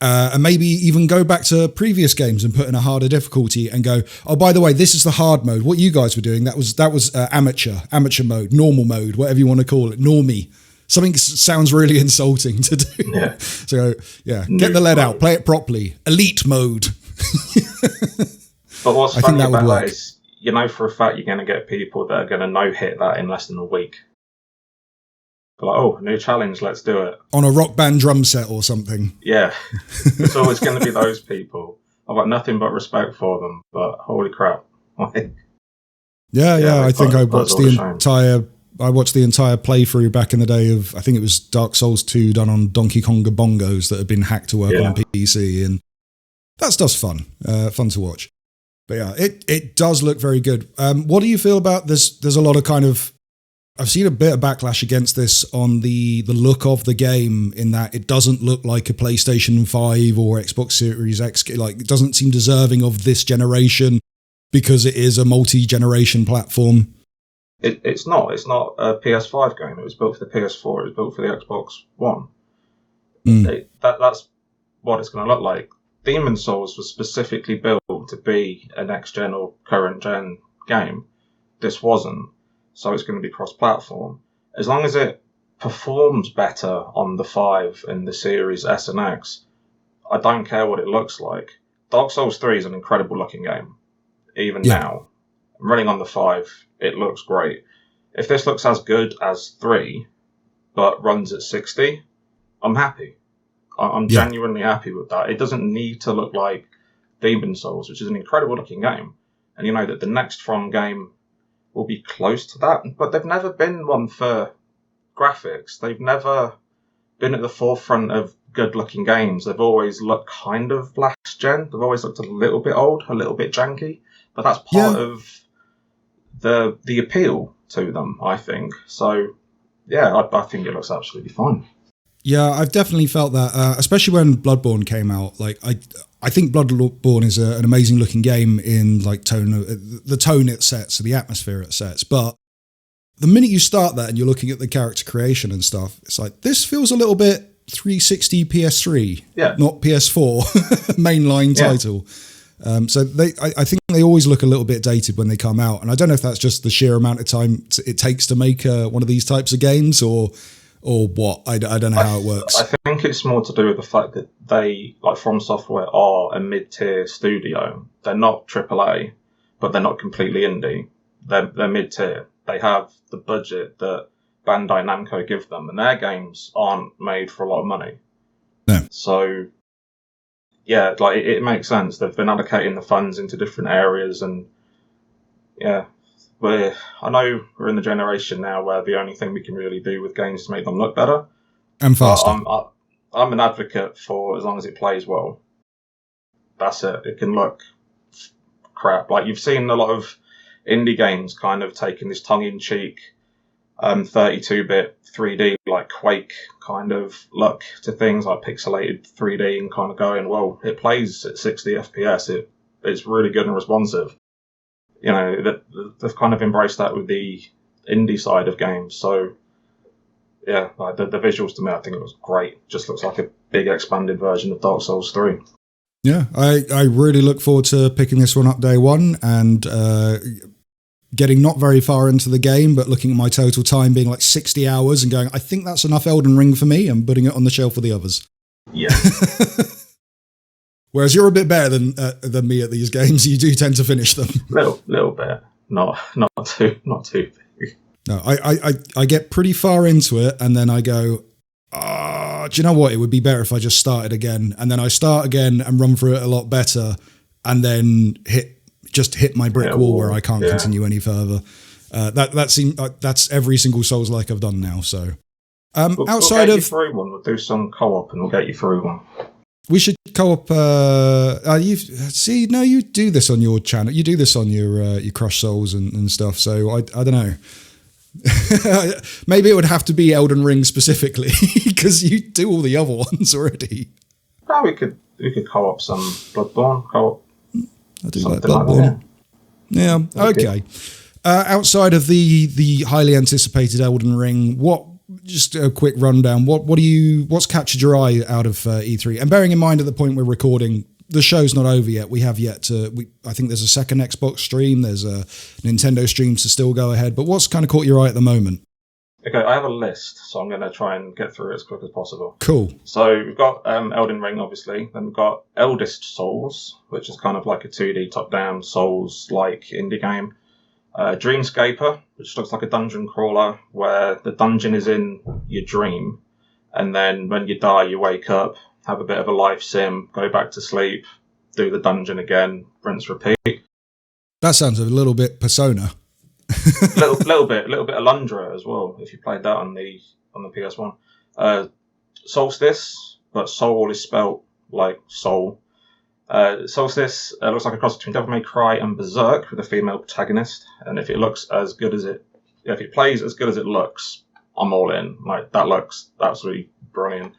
And maybe even go back to previous games and put in a harder difficulty and go, oh, by the way, this is the hard mode. What you guys were doing, that was amateur mode, normal mode, whatever you want to call it, normie. Something sounds really insulting to do. Yeah. So, get the lead out, play it properly. Elite mode. But what's funny about that is, for a fact you're going to get people that are going to no-hit that in less than a week. Like, oh, new challenge, let's do it. On a Rock Band drum set or something. Yeah. It's always going to be those people. I've got nothing but respect for them, but holy crap. Yeah, I think I watched the entire playthrough back in the day of, I think it was Dark Souls 2 done on Donkey Konga bongos that had been hacked to work on PC, and that stuff's fun to watch. But yeah, it does look very good. What do you feel about this? There's a lot of kind of, I've seen a bit of backlash against this on the look of the game, in that it doesn't look like a PlayStation 5 or Xbox Series X. Like, it doesn't seem deserving of this generation because it is a multi-generation platform. It's not a PS5 game. It was built for the PS4. It was built for the Xbox One. That's what it's going to look like. Demon Souls was specifically built to be a next-gen or current-gen game. This wasn't. So it's going to be cross-platform. As long as it performs better on the 5 and the Series S and X, I don't care what it looks like. Dark Souls 3 is an incredible looking game. Even now. I'm running on the 5. It looks great. If this looks as good as 3, but runs at 60, I'm happy. I'm genuinely happy with that. It doesn't need to look like Demon Souls, which is an incredible looking game. And you know that the next From game will be close to that, but they've never been one for graphics. They've never been at the forefront of good looking games. They've always looked kind of last gen. They've always looked a little bit old, a little bit janky, but that's part of the appeal to them, I think. So yeah, I think it looks absolutely fine. Yeah, I've definitely felt that, especially when Bloodborne came out. Like, I think Bloodborne is an amazing looking game in like the tone it sets, the atmosphere it sets. But the minute you start that and you're looking at the character creation and stuff, it's like, this feels a little bit 360 PS3, not PS4 mainline title. So I think they always look a little bit dated when they come out. And I don't know if that's just the sheer amount of time it takes to make one of these types of games or what. I don't know how it works. I think it's more to do with the fact that they, like From Software, are a mid-tier studio. They're not AAA, but they're not completely indie. They're mid-tier. They have the budget that Bandai Namco give them, and their games aren't made for a lot of money. No. So, yeah, like it makes sense. They've been allocating the funds into different areas, and yeah. I know we're in the generation now where the only thing we can really do with games is make them look better. And faster. I'm an advocate for as long as it plays well. That's it. It can look crap. Like, you've seen a lot of indie games kind of taking this tongue-in-cheek 32-bit 3D, like Quake kind of look to things, like pixelated 3D, and kind of going, well, it plays at 60 FPS. It's really good and responsive. You know, they've kind of embraced that with the indie side of games. So, yeah, like the visuals to me, I think it was great. Just looks like a big expanded version of Dark Souls 3. Yeah, I really look forward to picking this one up day one and getting not very far into the game, but looking at my total time being like 60 hours and going, I think that's enough Elden Ring for me, and putting it on the shelf for the others. Yeah. Whereas you're a bit better than me at these games. You do tend to finish them. Little bit. Not too big. No, I get pretty far into it, and then I go, do you know what? It would be better if I just started again. And then I start again and run through it a lot better, and then hit my brick wall where I can't continue any further. That's every single Souls-like I've done now. So outside we'll get of you through one, we'll do some co-op and we'll get you through one. We should co-op. You do this on your channel. You do this on your Crush Souls and stuff. So I don't know. Maybe it would have to be Elden Ring specifically because you do all the other ones already. No, we could co-op some Bloodborne. Co-op. I do like Bloodborne. Yeah. Okay. Outside of the highly anticipated Elden Ring, just a quick rundown. What's captured your eye out of E3? And bearing in mind at the point we're recording, the show's not over yet. We have yet to. I think there's a second Xbox stream. There's a Nintendo stream to still go ahead. But what's kind of caught your eye at the moment? Okay, I have a list, so I'm going to try and get through it as quick as possible. Cool. So we've got Elden Ring, obviously. Then we've got Eldest Souls, which is kind of like a 2D top-down Souls-like indie game. Dreamscaper, which looks like a dungeon crawler where the dungeon is in your dream, and then when you die you wake up, have a bit of a life sim, go back to sleep, do the dungeon again, rinse, repeat. That sounds a little bit Persona. little bit Alundra as well, if you played that on the PS1. Solstice, but soul is spelt like soul. Solstice looks like a cross between Devil May Cry and Berserk with a female protagonist, and if it plays as good as it looks, I'm all in. Like, that looks absolutely brilliant.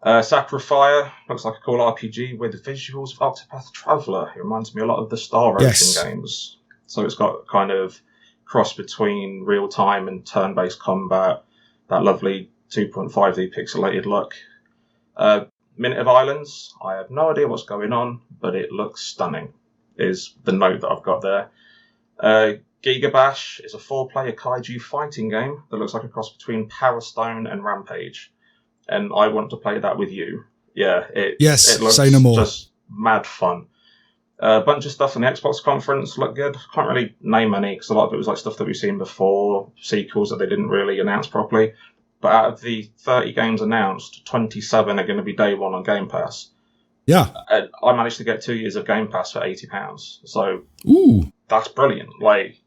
Sacrifier looks like a cool RPG with visuals of Octopath Traveler. It reminds me a lot of the Star Ocean games. So it's got kind of cross between real time and turn-based combat, that lovely 2.5D pixelated look. Minute of Islands, I have no idea what's going on, but it looks stunning, is the note that I've got there. Giga Bash is a 4-player kaiju fighting game that looks like a cross between Power Stone and Rampage, and I want to play that with you. Yeah, yes, it looks say no more. Just mad fun. A bunch of stuff in the Xbox conference looked good. Can't really name any because a lot of it was like stuff that we've seen before, sequels that they didn't really announce properly. But out of the 30 games announced, 27 are going to be day one on Game Pass. Yeah. I managed to get 2 years of Game Pass for £80. So that's brilliant. Like,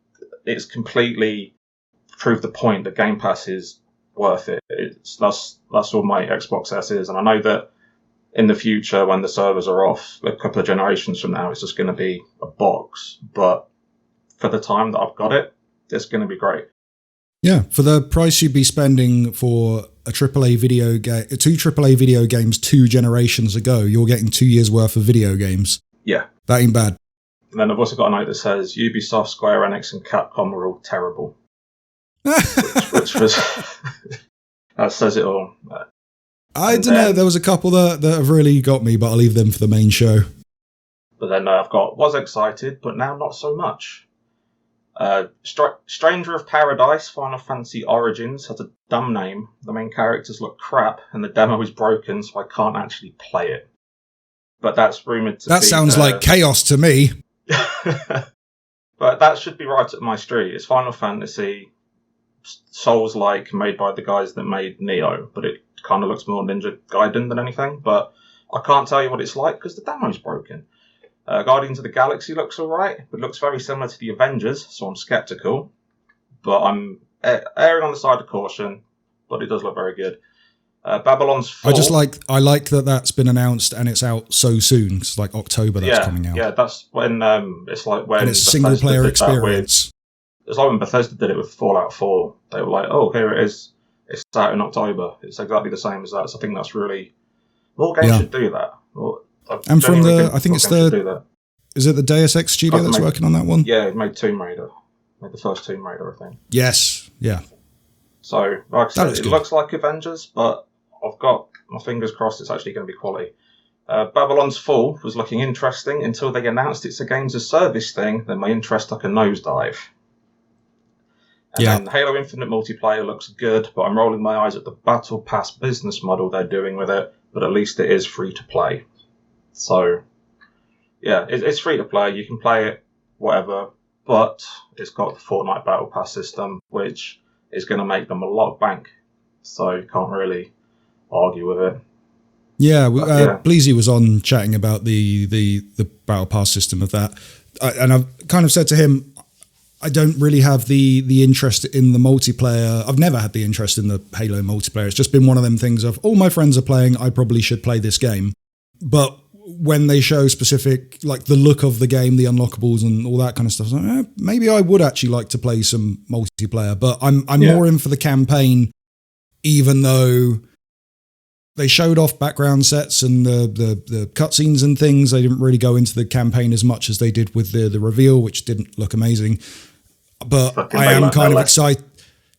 it's completely proved the point that Game Pass is worth it. That's all my Xbox S is. And I know that in the future, when the servers are off, a couple of generations from now, it's just going to be a box. But for the time that I've got it, it's going to be great. Yeah, for the price you'd be spending for a AAA video game, 2 AAA video games 2 generations ago, you're getting 2 years worth of video games. Yeah. That ain't bad. And then I've also got a note that says Ubisoft, Square Enix and Capcom were all terrible. which was... that says it all. I don't know, there was a couple that have really got me, but I'll leave them for the main show. But then I've got was excited, but now not so much. Stranger of Paradise Final Fantasy Origins has a dumb name, the main characters look crap, and the demo is broken, so I can't actually play it. But that's rumoured to be... That sounds like chaos to me. But that should be right up my street. It's Final Fantasy, Souls-like, made by the guys that made Neo, but it kind of looks more Ninja Gaiden than anything. But I can't tell you what it's like because the demo's broken. Guardians of the Galaxy looks alright, but looks very similar to the Avengers, so I'm sceptical. But I'm erring on the side of caution, but it does look very good. Babylon's Fall. I like that that's been announced and it's out so soon. It's like October that's coming out. Yeah, that's when it's like when and it's single player experience. It's like when Bethesda did it with Fallout 4. They were like, oh, here it is. It's out in October. It's exactly the same as that. So I think that's really... More games should do that. And from I think it's is it the Deus Ex studio that's working on that one? Yeah, it made Tomb Raider. Made the first Tomb Raider, I think. Yes, yeah. So, like I said, it looks like Avengers, but I've got my fingers crossed it's actually going to be quality. Babylon's Fall was looking interesting until they announced it's a games as service thing, then my interest took a nosedive. And then Halo Infinite multiplayer looks good, but I'm rolling my eyes at the Battle Pass business model they're doing with it, but at least it is free to play. So, yeah, it's free to play. You can play it, whatever, but it's got the Fortnite Battle Pass system, which is going to make them a lot of bank. So you can't really argue with it. Yeah, Bleezey was on chatting about the Battle Pass system of that. And I've kind of said to him, I don't really have the interest in the multiplayer. I've never had the interest in the Halo multiplayer. It's just been one of them things of, all my friends are playing, I probably should play this game. But when they show specific, like the look of the game, the unlockables and all that kind of stuff, I'm like, maybe I would actually like to play some multiplayer. But I'm more in for the campaign, even though they showed off background sets and the cutscenes and things. They didn't really go into the campaign as much as they did with the reveal, which didn't look amazing. But I am kind of excited.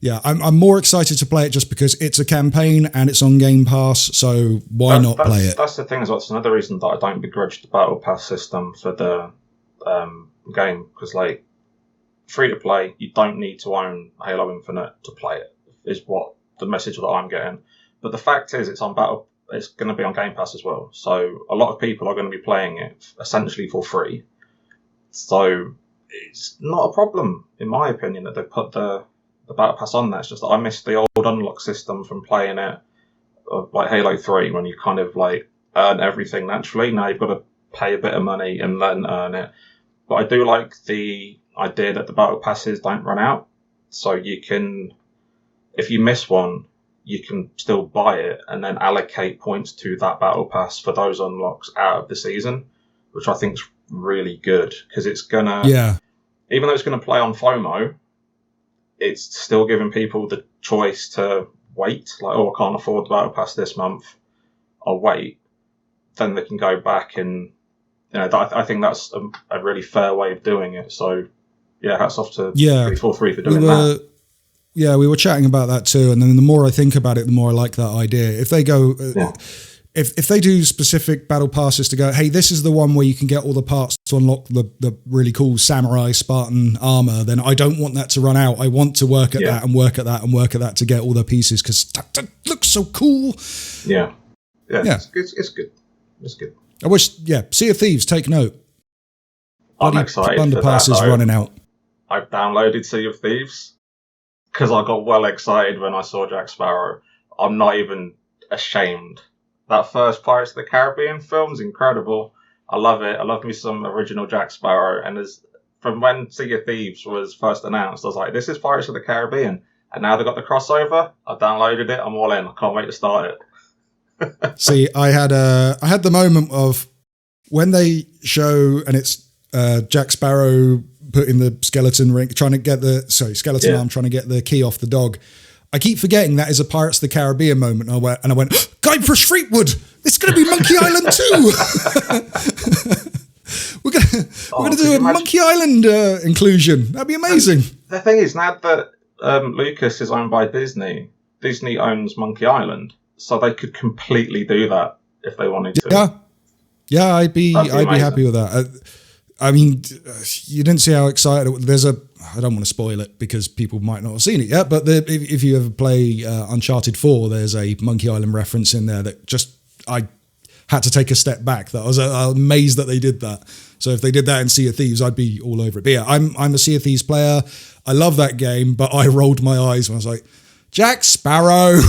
Yeah, I'm more excited to play it just because it's a campaign and it's on Game Pass, so why not play it? That's the thing as well. It's another reason that I don't begrudge the Battle Pass system for the game, because like free to play, you don't need to own Halo Infinite to play it, is what the message that I'm getting. But the fact is, it's going to be on Game Pass as well. So a lot of people are going to be playing it essentially for free. So it's not a problem, in my opinion, that they put the Battle Pass on there. It's just that I missed the old unlock system from playing it, like Halo 3, when you kind of like earn everything naturally. Now you've got to pay a bit of money and then earn it. But I do like the idea that the Battle Passes don't run out. So you can, if you miss one, you can still buy it and then allocate points to that Battle Pass for those unlocks out of the season, which I think is really good, because it's going to, even though it's going to play on FOMO, it's still giving people the choice to wait. Like, oh, I can't afford the Battle Pass this month, I'll wait. Then they can go back and, I think that's a really fair way of doing it. So, yeah, hats off to 343 for doing that. Yeah, we were chatting about that too, and then the more I think about it, the more I like that idea. If they go, if they do specific battle passes to go, hey, this is the one where you can get all the parts to unlock the really cool samurai Spartan armor, then I don't want that to run out. I want to work at that and work at that and work at that to get all the pieces, because that looks so cool. Yeah. Yeah. Yeah. It's good. It's good. I wish, Sea of Thieves, take note. I'm excited for Underpass that, is though. running out. I've downloaded Sea of Thieves because I got well excited when I saw Jack Sparrow. I'm not even ashamed. That first Pirates of the Caribbean film's incredible. I love it. I love me some original Jack Sparrow. And from when Sea of Thieves was first announced, I was like, this is Pirates of the Caribbean. And now they've got the crossover. I downloaded it. I'm all in. I can't wait to start it. See, I had the moment of when they show, and it's Jack Sparrow putting the skeleton ring, skeleton arm, trying to get the key off the dog. I keep forgetting that is a Pirates of the Caribbean moment. I went, Guide for Streetwood. It's going to be Monkey Island too. we're gonna do a Monkey Island inclusion. That'd be amazing. The thing is, now that Lucas is owned by Disney, Disney owns Monkey Island, so they could completely do that if they wanted to. Yeah, I'd be happy with that. I mean, you didn't see how excited I don't want to spoil it because people might not have seen it yet, but if you ever play Uncharted 4, there's a Monkey Island reference in there that I had to take a step back. That I was amazed that they did that. So if they did that in Sea of Thieves, I'd be all over it. But yeah, I'm a Sea of Thieves player. I love that game, but I rolled my eyes when I was like, Jack Sparrow.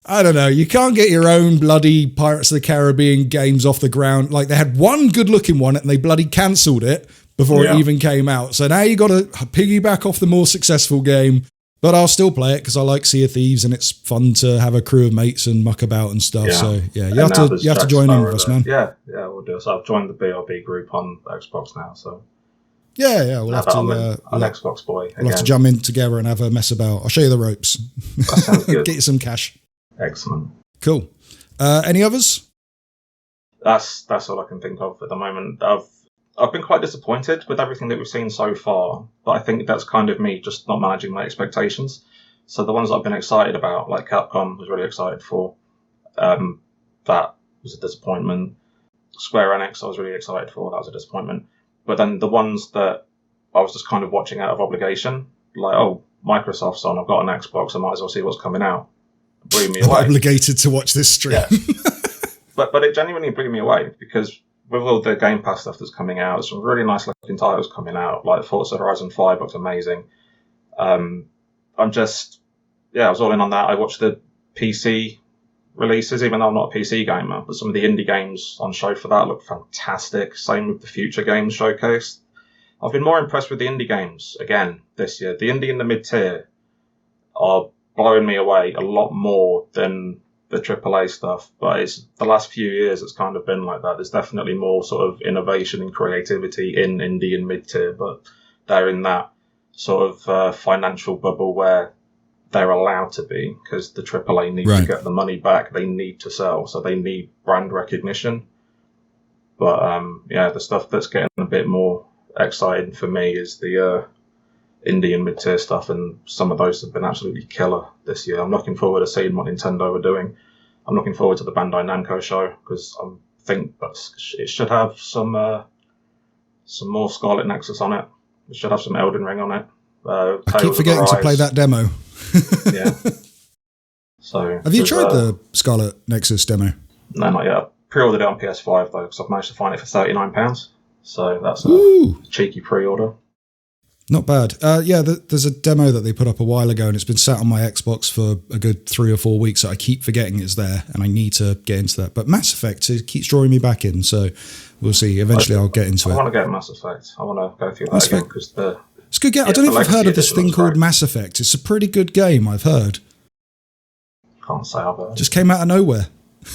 I don't know. You can't get your own bloody Pirates of the Caribbean games off the ground. Like, they had one good-looking one and they bloody cancelled it before it even came out. So now you got to piggyback off the more successful game. But I'll still play it because I like Sea of Thieves and it's fun to have a crew of mates and muck about and stuff. Yeah. So yeah, you have to join in with us, man. Yeah, we'll do it. So I've joined the BRB group on Xbox now. So yeah, we'll have to. An Xbox boy. We'll have to jump in together and have a mess about. I'll show you the ropes. That sounds good. Get you some cash. Excellent. Cool. Any others? That's all I can think of at the moment. I've been quite disappointed with everything that we've seen so far, but I think that's kind of me just not managing my expectations. So the ones that I've been excited about, like Capcom, was really excited for. That was a disappointment. Square Enix, I was really excited for. That was a disappointment. But then the ones that I was just kind of watching out of obligation, like, oh, Microsoft's on, I've got an Xbox, I might as well see what's coming out. Blew me away. Obligated to watch this stream. Yeah. but it genuinely blew me away because with all the Game Pass stuff that's coming out, some really nice looking titles coming out, like Forza Horizon 5 looks amazing. I was all in on that. I watched the PC releases, even though I'm not a PC gamer, but some of the indie games on show for that look fantastic. Same with the future games showcased. I've been more impressed with the indie games again this year. The indie and the mid-tier are blowing me away a lot more than the AAA stuff, but it's the last few years it's kind of been like that. There's definitely more sort of innovation and creativity in indie and mid-tier, but they're in that sort of financial bubble where they're allowed to be because the AAA need to get the money back. They need to sell, so they need brand recognition. But the stuff that's getting a bit more exciting for me is the indie and mid-tier stuff, and some of those have been absolutely killer this year. I'm looking forward to seeing what Nintendo are doing. I'm looking forward to the Bandai Namco show because I think it should have some more Scarlet Nexus on it. It should have some Elden Ring on it. I keep forgetting to play that demo. Yeah. So have you tried the Scarlet Nexus demo? No, not yet. I pre-ordered it on PS5 though because I've managed to find it for £39. So that's a cheeky pre-order. Not bad. There's a demo that they put up a while ago and it's been sat on my Xbox for a good 3 or 4 weeks. So I keep forgetting it's there and I need to get into that. But Mass Effect, it keeps drawing me back in. So we'll see. Eventually I'll get into it. I want to get Mass Effect. I want to go through that again because it's a good game. I don't know if you've heard of this thing called Mass Effect. It's a pretty good game, I've heard. Can't say I've heard. Just came out of nowhere.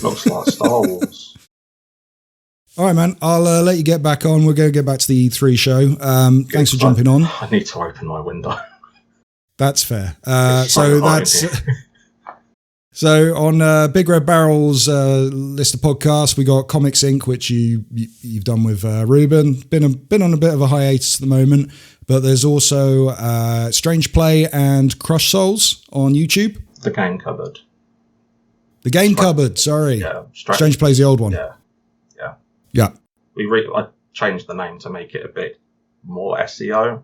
Looks like Star Wars. All right, man. I'll let you get back on. We're going to get back to the E3 show. Thanks for jumping on. I need to open my window. That's fair. So on Big Red Barrel's list of podcasts, we got Comics Inc., which you've done with Ruben. Been on a bit of a hiatus at the moment, but there's also Strange Play and Crush Souls on YouTube. The Game Cupboard. The Game Cupboard. Sorry. Yeah. Strange Play's the old one. Yeah. I changed the name to make it a bit more SEO.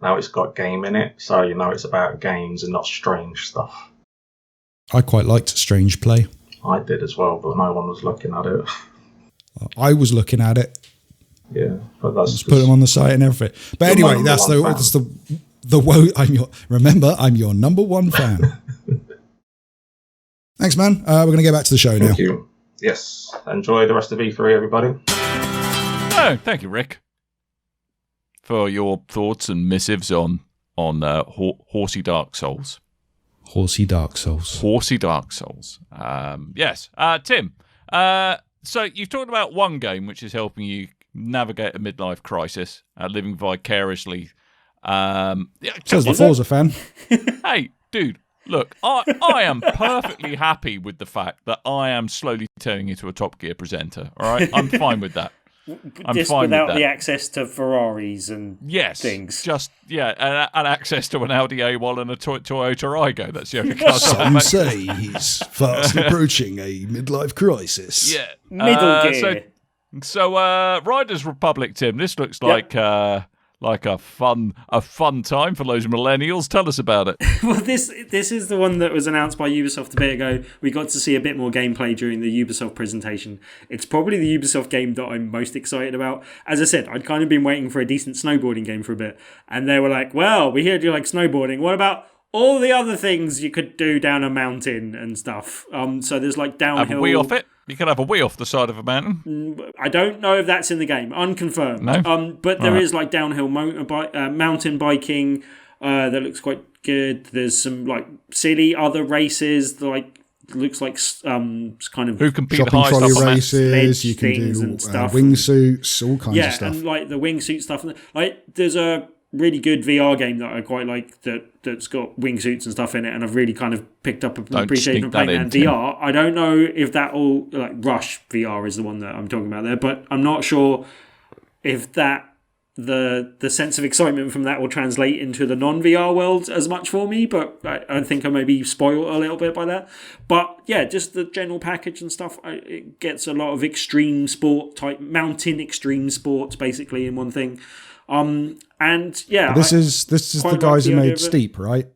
Now it's got game in it, so you know it's about games and not strange stuff. I quite liked Strange Play. I did as well, but no one was looking at it. I was looking at it. Yeah, but that's just put them on the site and everything. But anyway, that's the woe. I'm your number one fan. Thanks, man. We're going to get back to the show now. Thank you. Yes, enjoy the rest of E3, everybody. Oh, thank you, Rick, for your thoughts and missives on Horsey Dark Souls. Horsey Dark Souls. Horsey Dark Souls. Yes. Tim, so you've talked about one game which is helping you navigate a midlife crisis, living vicariously. Says the Forza fan. Hey, dude, look, I am perfectly happy with the fact that I am slowly turning into a Top Gear presenter. All right, I'm fine with that. Just without the access to Ferraris and things. Just, and access to an Audi A1 and a Toyota Aygo. That's the only car. Some say he's fast approaching a midlife crisis. Yeah. Middle gear. So Riders Republic, Tim, this looks like a fun time for those millennials. Tell us about it. Well, this is the one that was announced by Ubisoft a bit ago. We got to see a bit more gameplay during the Ubisoft presentation. It's probably the Ubisoft game that I'm most excited about. As I said, I'd kind of been waiting for a decent snowboarding game for a bit, and they were like, well, we heard you like snowboarding. What about all the other things you could do down a mountain and stuff? So there's like downhill... Have a wheel off it? You can have a wheel off the side of a mountain. I don't know if that's in the game. Unconfirmed. No? But there is like downhill mountain biking that looks quite good. There's some like silly other races that like looks like kind of who can beat shopping the trolley highest races. You can do wingsuits, all kinds of stuff. Yeah, and like the wingsuit stuff. Like there's a really good VR game that I quite like that's got wingsuits and stuff in it, and I've really kind of picked up an appreciation of playing that in VR. I don't know if that all like Rush VR is the one that I'm talking about there, but I'm not sure if that the sense of excitement from that will translate into the non-VR world as much for me. But I think I may be spoiled a little bit by that. But yeah, just the general package and stuff. It gets a lot of extreme sport type mountain extreme sports basically in one thing. And yeah, this is the guys who made Steep, right?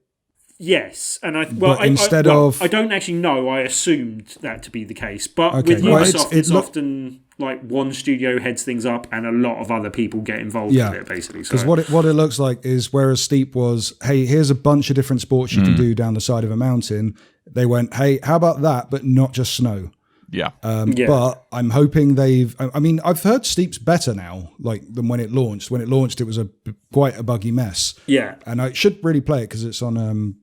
Yes, and I don't actually know. I assumed that to be the case, but with Ubisoft, it's often like one studio heads things up, and a lot of other people get involved with it, basically. Because what it looks like is, whereas Steep was, hey, here's a bunch of different sports you can do down the side of a mountain. They went, hey, how about that, but not just snow. Yeah. But I'm hoping I've heard Steep's better now, like than when it launched. When it launched, it was quite a buggy mess. Yeah. And I should really play it because it's on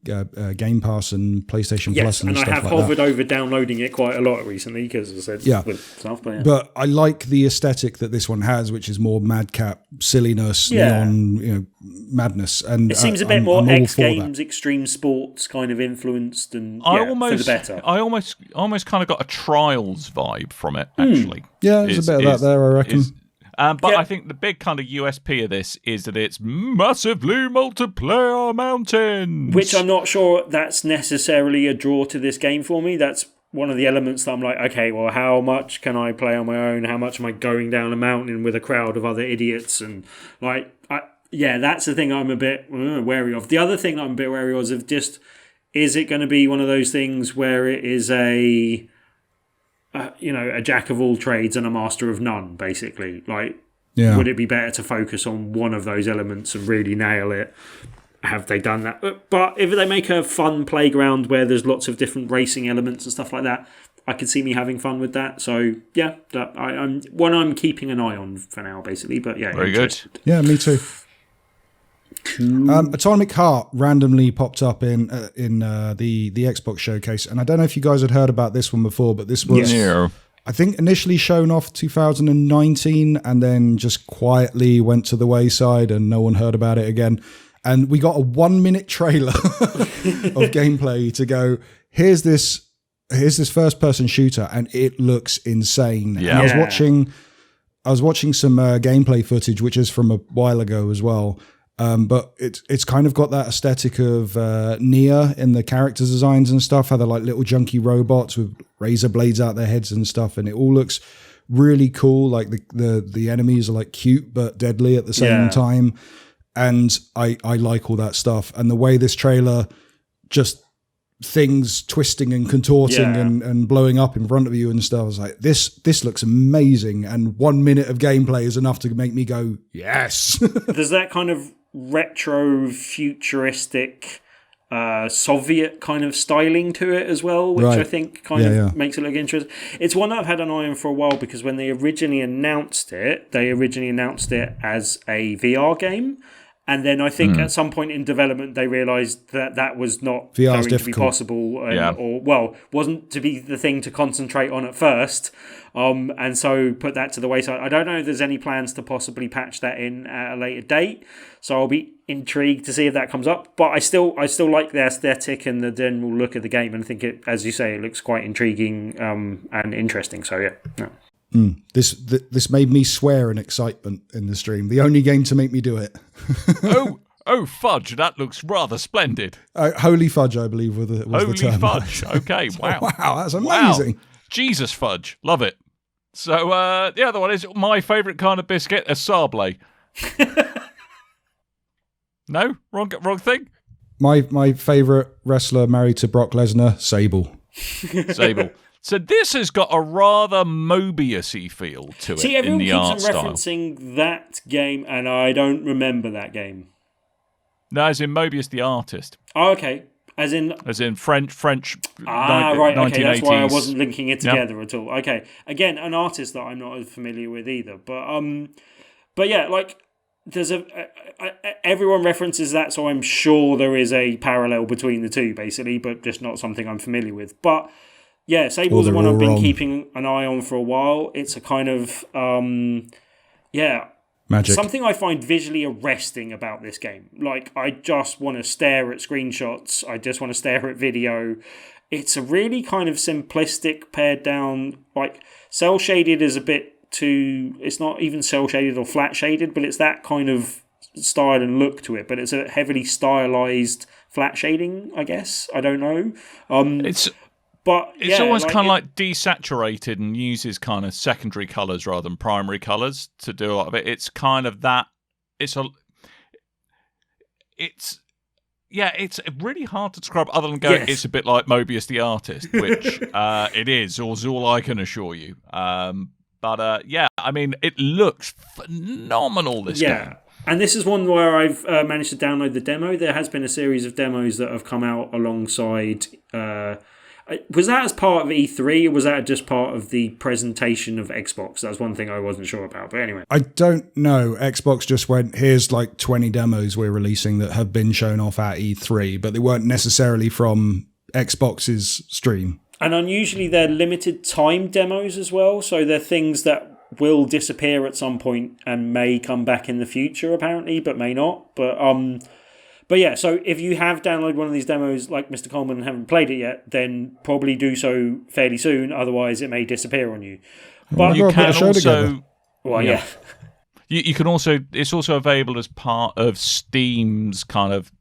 Game Pass and PlayStation Plus and stuff like that. Yes, and I have hovered over downloading it quite a lot recently because, as I said, with stuff. But I like the aesthetic that this one has, which is more madcap silliness, neon, madness. And it seems a bit more X Games, extreme sports kind of influenced, and for the better. I almost kind of got a Trials vibe from it, actually. Yeah, there's a bit of that there, I reckon. But I think the big kind of USP of this is that it's massively multiplayer mountains. Which I'm not sure that's necessarily a draw to this game for me. That's one of the elements that I'm like, okay, well, how much can I play on my own? How much am I going down a mountain with a crowd of other idiots? And like, that's the thing I'm a bit wary of. The other thing that I'm a bit wary of is just, is it going to be one of those things where it is a jack of all trades and a master of none, basically? Like, would it be better to focus on one of those elements and really nail it? Have they done that? But if they make a fun playground where there's lots of different racing elements and stuff like that, I could see me having fun with that. So yeah, I'm keeping an eye on for now, basically. But yeah, very good. Yeah, me too. Cool. Atomic Heart randomly popped up in the Xbox showcase, and I don't know if you guys had heard about this one before, but this was I think initially shown off 2019 and then just quietly went to the wayside and no one heard about it again. And we got a 1-minute trailer of gameplay to go, here's this first person shooter, and it looks insane. Yeah. And I was watching some gameplay footage, which is from a while ago as well. But it's kind of got that aesthetic of Nier in the character designs and stuff, how they're like little junky robots with razor blades out their heads and stuff, and it all looks really cool. Like the enemies are like cute but deadly at the same time, and I like all that stuff. And the way this trailer just things twisting and contorting and blowing up in front of you and stuff. I was like, this looks amazing, and 1 minute of gameplay is enough to make me go, yes. There's that kind of retro futuristic Soviet kind of styling to it as well, which I think kind of makes it look interesting. It's one that I've had an eye on for a while, because when they originally announced it as a VR game. And then I think at some point in development, they realised that was not VR's going to be possible, or wasn't to be the thing to concentrate on at first. And so put that to the wayside. I don't know if there's any plans to possibly patch that in at a later date. So I'll be intrigued to see if that comes up. But I still like the aesthetic and the general look of the game, and I think it, as you say, it looks quite intriguing and interesting. So yeah. This made me swear in excitement in the stream. The only game to make me do it. Oh, fudge! That looks rather splendid. Holy fudge, I believe, was the term. Holy fudge! Okay, wow, wow, that's amazing. Wow. Jesus fudge, love it. So the other one is my favourite kind of biscuit, a Sable. No, wrong thing. My favourite wrestler married to Brock Lesnar, Sable. Sable. So this has got a rather Mobius-y feel to it in the art style. Everyone keeps on referencing that game, and I don't remember that game. No, as in Mobius the artist. Oh, okay. As in French. Right. 1980s. Okay, that's why I wasn't linking it together at all. Okay, again, an artist that I'm not as familiar with either. But yeah, like there's everyone references that, so I'm sure there is a parallel between the two, basically, but just not something I'm familiar with. But yeah, Sable's the one I've been keeping an eye on for a while. It's a kind of magic. Something I find visually arresting about this game. Like, I just want to stare at screenshots. I just want to stare at video. It's a really kind of simplistic, pared down, like, cell shaded is a bit too... It's not even cell shaded or flat shaded, but it's that kind of style and look to it. But it's a heavily stylized flat shading, I guess. I don't know. It's almost kind of like desaturated and uses kind of secondary colours rather than primary colours to do a lot of it. It's kind of that. It's really hard to describe other than going, it's a bit like Mobius the artist, which it is all I can assure you. I mean, it looks phenomenal, this game. And this is one where I've managed to download the demo. There has been a series of demos that have come out alongside... was that as part of E3, or was that just part of the presentation of Xbox? That's one thing I wasn't sure about. But anyway. I don't know. Xbox just went, here's like 20 demos we're releasing that have been shown off at E3, but they weren't necessarily from Xbox's stream. And unusually they're limited time demos as well. So they're things that will disappear at some point and may come back in the future, apparently, but may not. But yeah, so if you have downloaded one of these demos like Mr. Coleman and haven't played it yet, then probably do so fairly soon. Otherwise, it may disappear on you. But you can also... Well, yeah. You can also... It's also available as part of Steam's kind of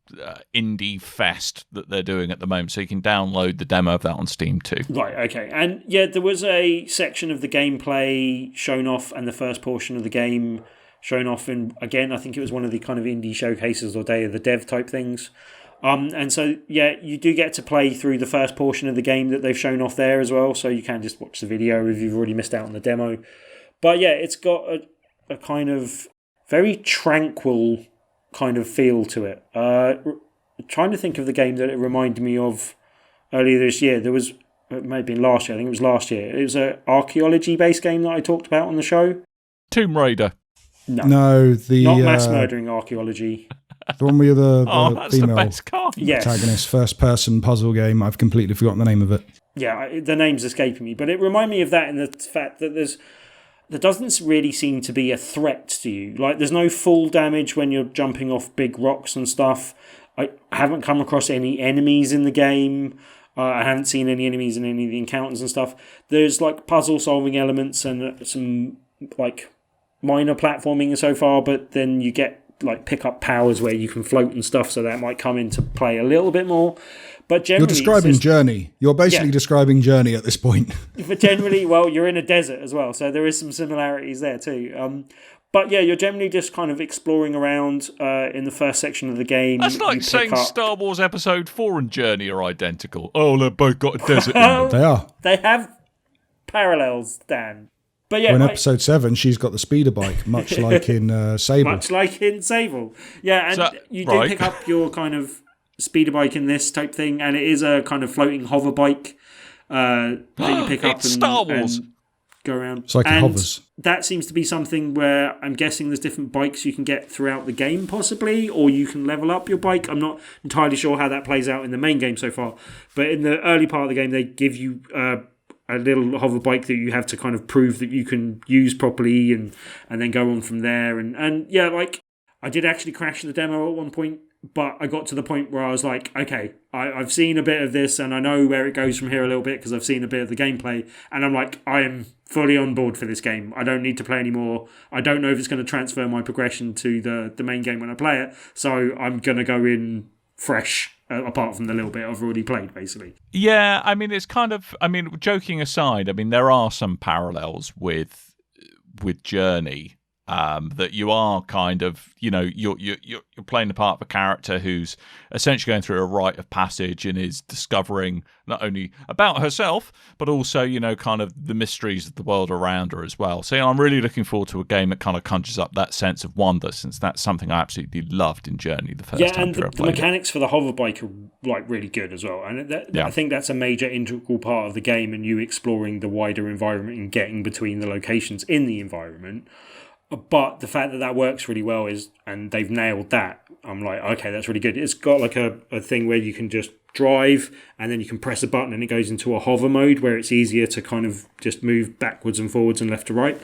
indie fest that they're doing at the moment. So you can download the demo of that on Steam too. Right, okay. And yeah, there was a section of the gameplay shown off and the first portion of the game shown off in, again, I think it was one of the kind of indie showcases or Day of the Dev type things. And so, yeah, you do get to play through the first portion of the game that they've shown off there as well, so you can just watch the video if you've already missed out on the demo. But yeah, it's got a kind of very tranquil kind of feel to it. Trying to think of the game that it reminded me of earlier this year. It may have been last year, I think it was last year. It was an archaeology-based game that I talked about on the show. Tomb Raider. No, not mass murdering archaeology. The one with the female protagonist, first-person puzzle game. I've completely forgotten the name of it. Yeah, the name's escaping me, but it reminded me of that in the fact that there doesn't really seem to be a threat to you. Like, there's no full damage when you're jumping off big rocks and stuff. I haven't come across any enemies in the game. I haven't seen any enemies in any of the encounters and stuff. There's like puzzle-solving elements and some like minor platforming so far, but then you get like pick up powers where you can float and stuff, so that might come into play a little bit more. But generally, you're describing Journey. You're basically describing Journey at this point. But generally, well, you're in a desert as well, so there is some similarities there too. But yeah, you're generally just kind of exploring around in the first section of the game. That's like saying Star Wars Episode 4 and Journey are identical. Oh, they've both got a desert in them. They are. They have parallels, Dan. But yeah, in Episode 7, she's got the speeder bike, much like in Sable. Much like in Sable. Yeah, and So, you do pick up your kind of speeder bike in this type thing, and it is a kind of floating hover bike that you pick up Star Wars. and go around. It's like it hovers. That seems to be something where I'm guessing there's different bikes you can get throughout the game, possibly, or you can level up your bike. I'm not entirely sure how that plays out in the main game so far, but in the early part of the game, they give you a little hover bike that you have to kind of prove that you can use properly, and then go on from there. And yeah, like I did actually crash the demo at one point, but I got to the point where I was like, okay, I've seen a bit of this and I know where it goes from here a little bit because I've seen a bit of the gameplay, and I'm like, I am fully on board for this game. I don't need to play anymore. I don't know if it's going to transfer my progression to the main game when I play it, so I'm going to go in fresh, apart from the little bit I've already played, basically. Yeah, I mean, it's kind of, I mean, joking aside, I mean, there are some parallels with Journey. That you are kind of, you know, you're playing the part of a character who's essentially going through a rite of passage and is discovering not only about herself, but also, you know, kind of the mysteries of the world around her as well. So you know, I'm really looking forward to a game that kind of conjures up that sense of wonder, since that's something I absolutely loved in Journey the first time. Yeah, and the mechanics for the hover bike are like really good as well. And I think that's a major integral part of the game, and you exploring the wider environment and getting between the locations in the environment. But the fact that works really well and they've nailed that, I'm like, okay, that's really good. It's got like a thing where you can just drive and then you can press a button and it goes into a hover mode where it's easier to kind of just move backwards and forwards and left to right.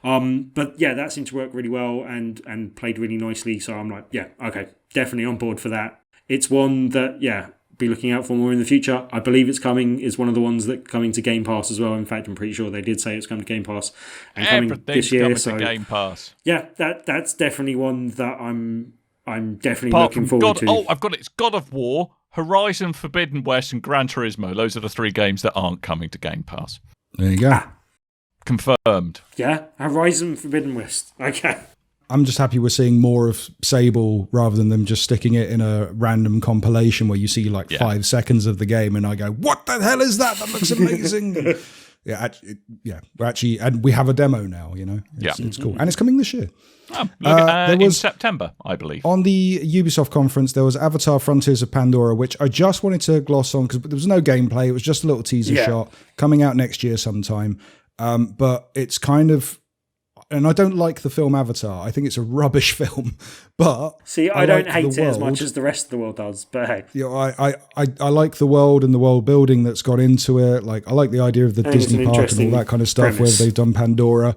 But yeah, that seemed to work really well and played really nicely. So I'm like, yeah, okay, definitely on board for that. It's one that, yeah, be looking out for more in the future. I believe it's coming. It's one of the ones that coming to Game Pass as well. In fact, I'm pretty sure they did say it's coming to Game Pass and coming this year. Coming so to Game Pass. Yeah, that's definitely one that I'm definitely looking forward to. Oh, I've got it. It's God of War, Horizon Forbidden West, and Gran Turismo. Those are the 3 games that aren't coming to Game Pass. There you go. Confirmed. Yeah, Horizon Forbidden West. Okay. I'm just happy we're seeing more of Sable rather than them just sticking it in a random compilation where you see like 5 seconds of the game and I go, what the hell is that? That looks amazing. We're actually, and we have a demo now, you know. It's cool. And it's coming this year. In September, I believe. On the Ubisoft conference, there was Avatar Frontiers of Pandora, which I just wanted to gloss on because there was no gameplay. It was just a little teaser shot coming out next year sometime. But it's kind of, and I don't like the film Avatar. I think it's a rubbish film. But see, I don't hate it as much as the rest of the world does. But hey, I like the world and the world building that's got into it. Like I like the idea of the Disney park and all that kind of stuff where they've done Pandora.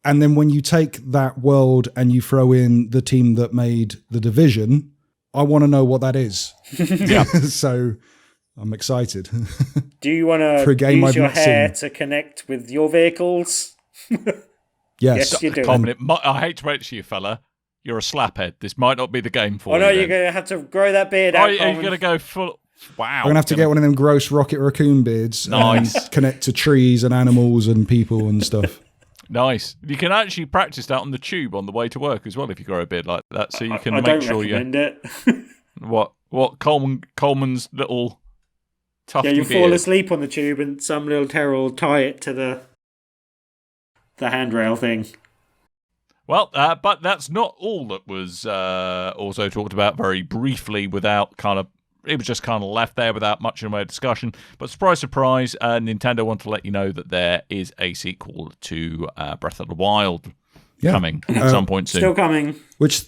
And then when you take that world and you throw in the team that made The Division, I want to know what that is. So I'm excited. Do you want to use your hair to connect with your vehicles? Yes, you do. I hate to break it to you, fella. You're a slaphead. This might not be the game for you. Oh no, you're going to have to grow that beard out. You're going to go full. Wow. I'm going to have to get one of them gross rocket raccoon beards and connect to trees and animals and people and stuff. Nice. You can actually practice that on the tube on the way to work as well if you grow a beard like that. So you can make sure you. It. What Coleman's little tufty you beard. fall asleep on the tube and some little terror will tie it to the handrail thing. Well, but that's not all that was also talked about very briefly without kind of, it was just kind of left there without much in the way of discussion. But surprise, surprise, Nintendo wanted to let you know that there is a sequel to Breath of the Wild coming at some point soon. Still coming. Which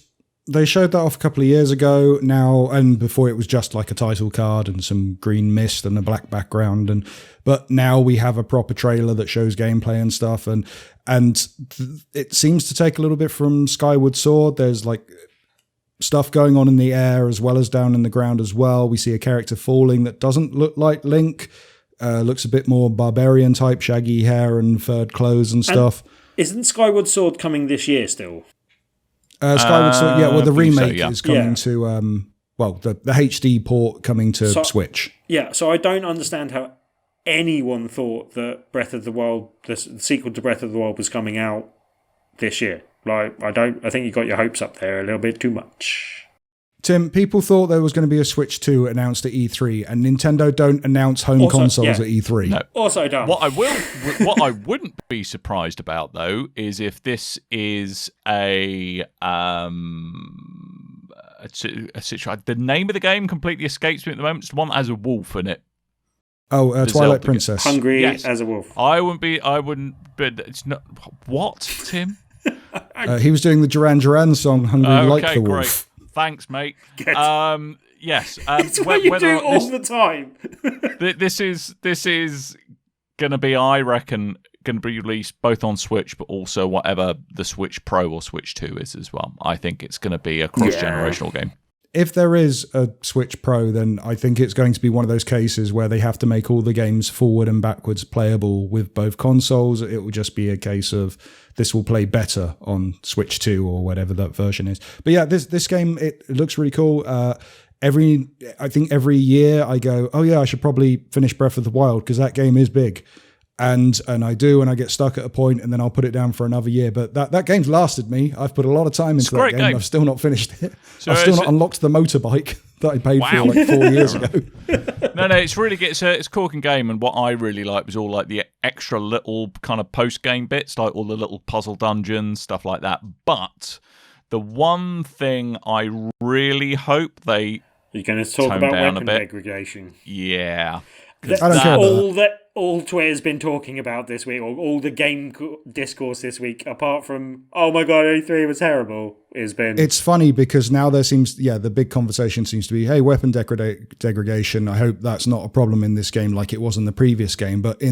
they showed that off a couple of years ago now, and before it was just like a title card and some green mist and a black background. But now we have a proper trailer that shows gameplay and stuff, and it seems to take a little bit from Skyward Sword. There's like stuff going on in the air as well as down in the ground as well. We see a character falling that doesn't look like Link. Looks a bit more barbarian type, shaggy hair and furred clothes and stuff. Isn't Skyward Sword coming this year still? Skyward Sword, the remake is coming to, the HD port coming to Switch. Yeah, so I don't understand how anyone thought that Breath of the Wild, the sequel to Breath of the Wild was coming out this year. Like, I think you got your hopes up there a little bit too much. Tim, people thought there was going to be a Switch 2 announced at E3, and Nintendo don't announce home consoles at E3. No. Also dumb. What I wouldn't be surprised about, though, is if this is a situation. The name of the game completely escapes me at the moment. It's the one that has a wolf in it. Oh, Twilight Zelda Princess. Hungry as a wolf. I wouldn't. But it's not. What, Tim? He was doing the Duran Duran song, Hungry Like the Wolf. Great. Thanks, mate. Yes. It's what you do all the time. This is going to be, I reckon, going to be released both on Switch, but also whatever the Switch Pro or Switch 2 is as well. I think it's going to be a cross-generational game. If there is a Switch Pro, then I think it's going to be one of those cases where they have to make all the games forward and backwards playable with both consoles. It will just be a case of this will play better on Switch 2 or whatever that version is. But yeah, this game, it looks really cool. I think every year I go, oh yeah, I should probably finish Breath of the Wild because that game is big. And I do, and I get stuck at a point, and then I'll put it down for another year. But that game's lasted me. I've put a lot of time into that game. I've still not finished it. So I've still not unlocked the motorbike that I paid for like 4 years ago. No, it's really good. It's a corking game, and what I really like was all like the extra little kind of post-game bits, like all the little puzzle dungeons, stuff like that. But the one thing I really hope they You're going to talk about weapon degradation. Yeah. I don't care about that. All Twitter's been talking about this week, or all the game discourse this week, apart from, oh my god, E3 was terrible, has been... It's funny because now there seems, the big conversation seems to be, hey, weapon degradation, I hope that's not a problem in this game like it was in the previous game. But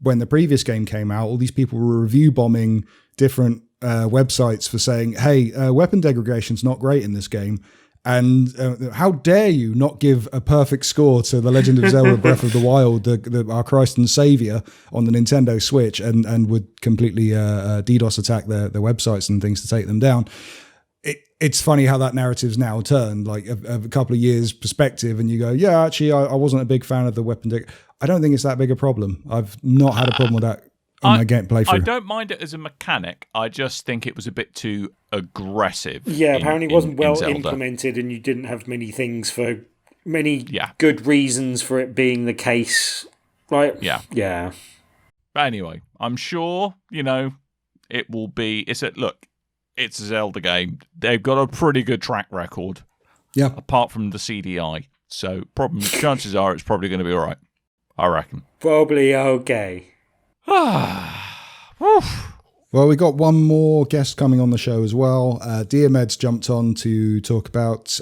when the previous game came out, all these people were review bombing different websites for saying, hey, weapon degradation's not great in this game. And how dare you not give a perfect score to The Legend of Zelda Breath of the Wild, our Christ and Savior on the Nintendo Switch, and would completely DDoS attack their websites and things to take them down. It's funny how that narrative's now turned, like a couple of years perspective, and you go, yeah, actually, I wasn't a big fan of the weapon. I don't think it's that big a problem. I've not had a problem with that. My game playthrough. I don't mind it as a mechanic. I just think it was a bit too aggressive. Yeah, apparently it wasn't well implemented, and you didn't have many things for many good reasons for it being the case. Like, yeah. But anyway, I'm sure it will be. It's a Zelda game. They've got a pretty good track record. Yeah. Apart from the CDI, so chances are it's probably going to be all right. I reckon. Probably okay. Well, we got one more guest coming on the show as well. Diarmuid's jumped on to talk about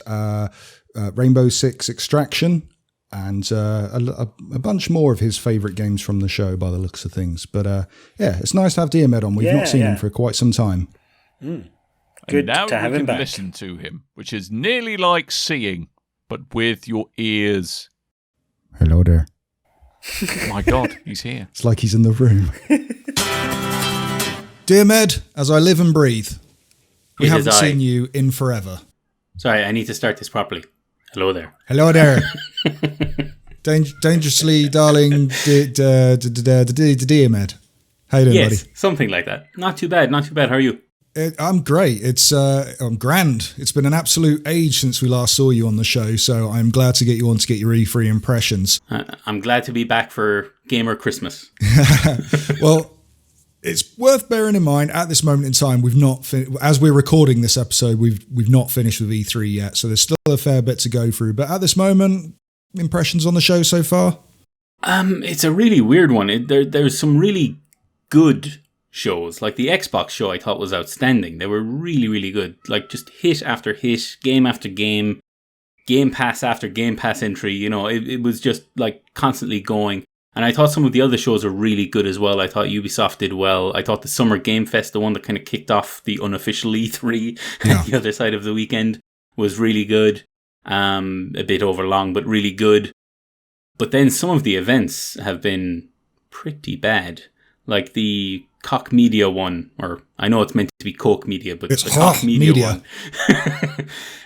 Rainbow Six Extraction and a bunch more of his favourite games from the show by the looks of things. But it's nice to have Diarmuid on. We've not seen him for quite some time. Good and now to have him back. Listen to him, which is nearly like seeing, but with your ears. Hello there. My God, he's here. It's like he's in the room. Diarmuid, as I live and breathe, we haven't seen you in forever. Sorry, I need to start this properly. Hello there. Hello there. Dangerously, darling, Diarmuid. How you doing, buddy? Something like that. Not too bad. How are you? I'm great. I'm grand. It's been an absolute age since we last saw you on the show, so I'm glad to get you on to get your E3 impressions. I'm glad to be back for Gamer Christmas. Well, it's worth bearing in mind at this moment in time, we've not as we're recording this episode, we've not finished with E3 yet, so there's still a fair bit to go through. But at this moment, impressions on the show so far? It's a really weird one. There's some really good shows. Like the Xbox show I thought was outstanding. They were really, really good. Like just hit after hit, game after game, Game Pass after Game Pass entry. It was just like constantly going. And I thought some of the other shows were really good as well. I thought Ubisoft did well. I thought the Summer Game Fest, the one that kind of kicked off the unofficial E3 the other side of the weekend, was really good. A bit overlong, but really good. But then some of the events have been pretty bad. Like the Koch Media one, or I know it's meant to be Coke Media, but it's the Koch Media one.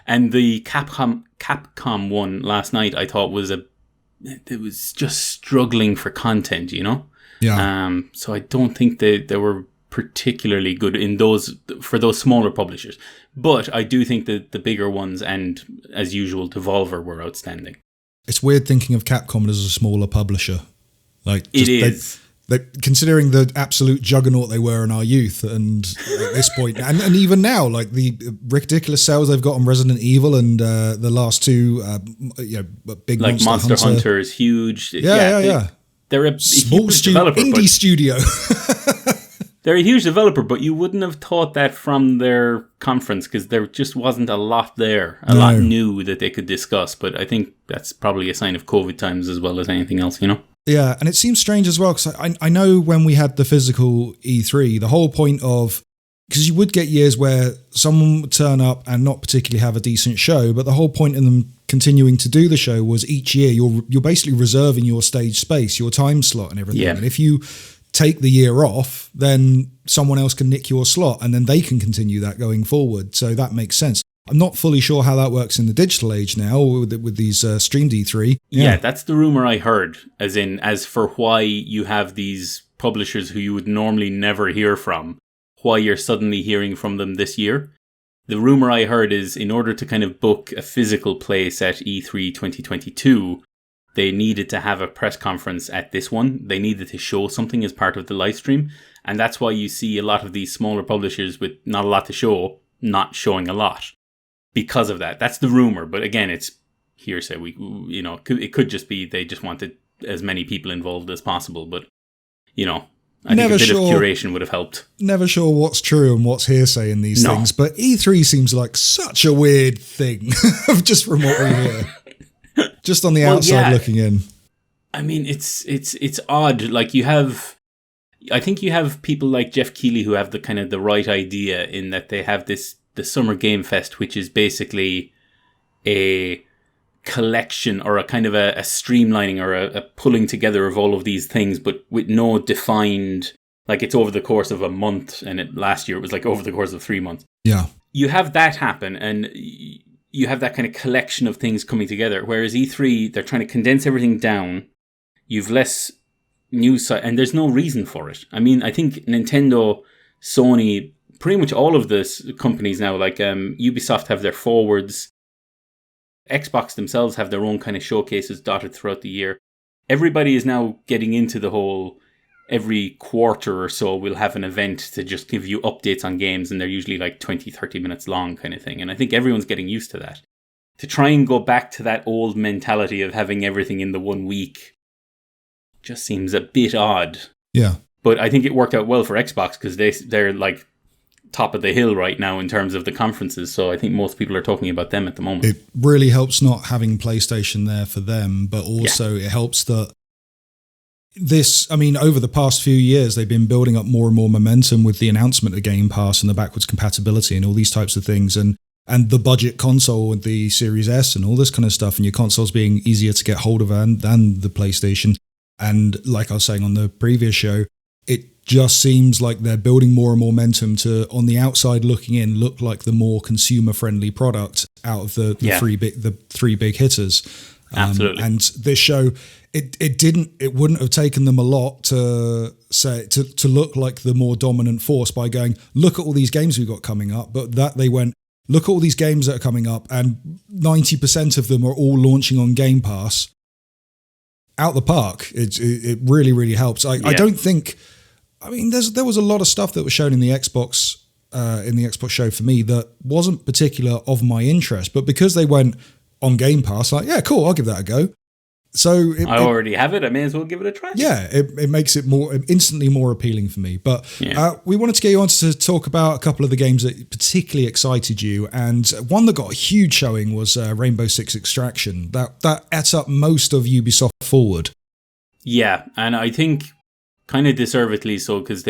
And the Capcom one last night, I thought it was just struggling for content, Yeah. So I don't think they were particularly good for those smaller publishers. But I do think that the bigger ones and, as usual, Devolver were outstanding. It's weird thinking of Capcom as a smaller publisher. Like it is. Considering the absolute juggernaut they were in our youth, and at this point, and even now, like the ridiculous sales they've got on Resident Evil and the last two, big like Monster Hunter is huge. Yeah. They're a small huge developer, indie studio. They're a huge developer, but you wouldn't have thought that from their conference because there just wasn't a lot there, lot new that they could discuss. But I think that's probably a sign of COVID times as well as anything else, you know? Yeah, and it seems strange as well, because I know when we had the physical E3, the whole point of, because you would get years where someone would turn up and not particularly have a decent show, but the whole point in them continuing to do the show was each year you're basically reserving your stage space, your time slot and everything. Yeah. And if you take the year off, then someone else can nick your slot and then they can continue that going forward. So that makes sense. I'm not fully sure how that works in the digital age now with these streamed E3. Yeah, that's the rumor I heard, as for why you have these publishers who you would normally never hear from, why you're suddenly hearing from them this year. The rumor I heard is in order to kind of book a physical place at E3 2022, they needed to have a press conference at this one. They needed to show something as part of the live stream. And that's why you see a lot of these smaller publishers with not a lot to show, not showing a lot. Because of that. That's the rumor. But again, it's hearsay. It could just be they just wanted as many people involved as possible. But, I think a bit of curation would have helped. Never sure what's true and what's hearsay in these things. But E3 seems like such a weird thing, just from what we hear. Just on the outside looking in. I mean, it's odd. Like I think you have people like Jeff Keighley who have the right idea in that they have the Summer Game Fest, which is basically a collection or a kind of a streamlining or a pulling together of all of these things, but with no defined, like it's over the course of a month, and last year it was like over the course of 3 months. Yeah. You have that happen, and you have that kind of collection of things coming together, whereas E3, they're trying to condense everything down. You've less news, and there's no reason for it. I mean, I think Nintendo, Sony, pretty much all of the companies now, like Ubisoft have their forwards. Xbox themselves have their own kind of showcases dotted throughout the year. Everybody is now getting into the whole, every quarter or so we'll have an event to just give you updates on games, and they're usually like 20, 30 minutes long kind of thing. And I think everyone's getting used to that. To try and go back to that old mentality of having everything in the 1 week just seems a bit odd. Yeah. But I think it worked out well for Xbox because they're like top of the hill right now in terms of the conferences. So I think most people are talking about them at the moment. It really helps not having PlayStation there for them, but also it helps that over the past few years, they've been building up more and more momentum with the announcement of Game Pass and the backwards compatibility and all these types of things, and the budget console with the Series S and all this kind of stuff, and your consoles being easier to get hold of than the PlayStation. And like I was saying on the previous show, it just seems like they're building more and more momentum to, on the outside looking in, look like the more consumer-friendly product out of the three big hitters. Absolutely. And this show, it wouldn't have taken them a lot to look like the more dominant force by going, look at all these games we've got coming up. But that they went, look at all these games that are coming up, and 90% of them are all launching on Game Pass. Out the park. It really, really helps. I don't think. I mean, there was a lot of stuff that was shown in the Xbox show for me that wasn't particular of my interest, but because they went on Game Pass, like, yeah, cool, I'll give that a go. So I already have it. I may as well give it a try. Yeah, it makes it instantly more appealing for me. But we wanted to get you on to talk about a couple of the games that particularly excited you, and one that got a huge showing was Rainbow Six Extraction. That ate up most of Ubisoft forward. Yeah, and I think kind of deservedly so, because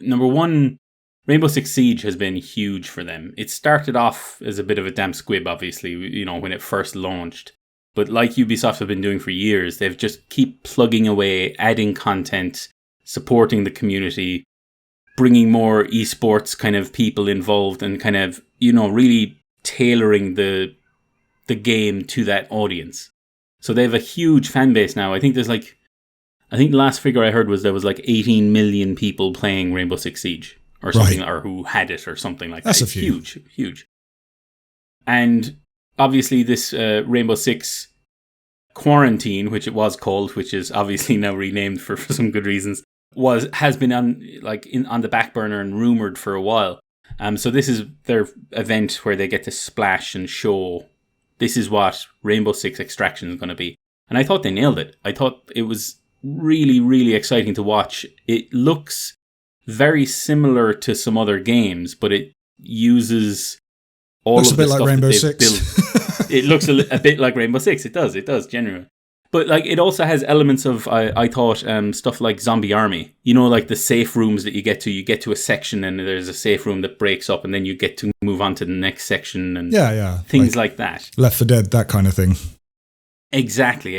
number one, Rainbow Six Siege has been huge for them. It started off as a bit of a damp squib, obviously, when it first launched. But like Ubisoft have been doing for years, they've just keep plugging away, adding content, supporting the community, bringing more esports kind of people involved, and kind of, really tailoring the game to that audience. So they have a huge fan base now. I think the last figure I heard was there was like 18 million people playing Rainbow Six Siege. or something, or who had it or something like that. That's it's huge. And obviously this Rainbow Six Quarantine, which it was called, which is obviously now renamed for some good reasons, has been on the back burner and rumored for a while. So this is their event where they get to splash and show this is what Rainbow Six Extraction is going to be. And I thought they nailed it. I thought it was really, really exciting to watch. It looks very similar to some other games, but it uses all of the stuff that they've built. It looks a bit like Rainbow Six. It does, genuinely. But it also has elements of, I thought, stuff like Zombie Army. You know, like the safe rooms that you get to a section and there's a safe room that breaks up and then you get to move on to the next section and things like that. Left 4 Dead, that kind of thing. Exactly.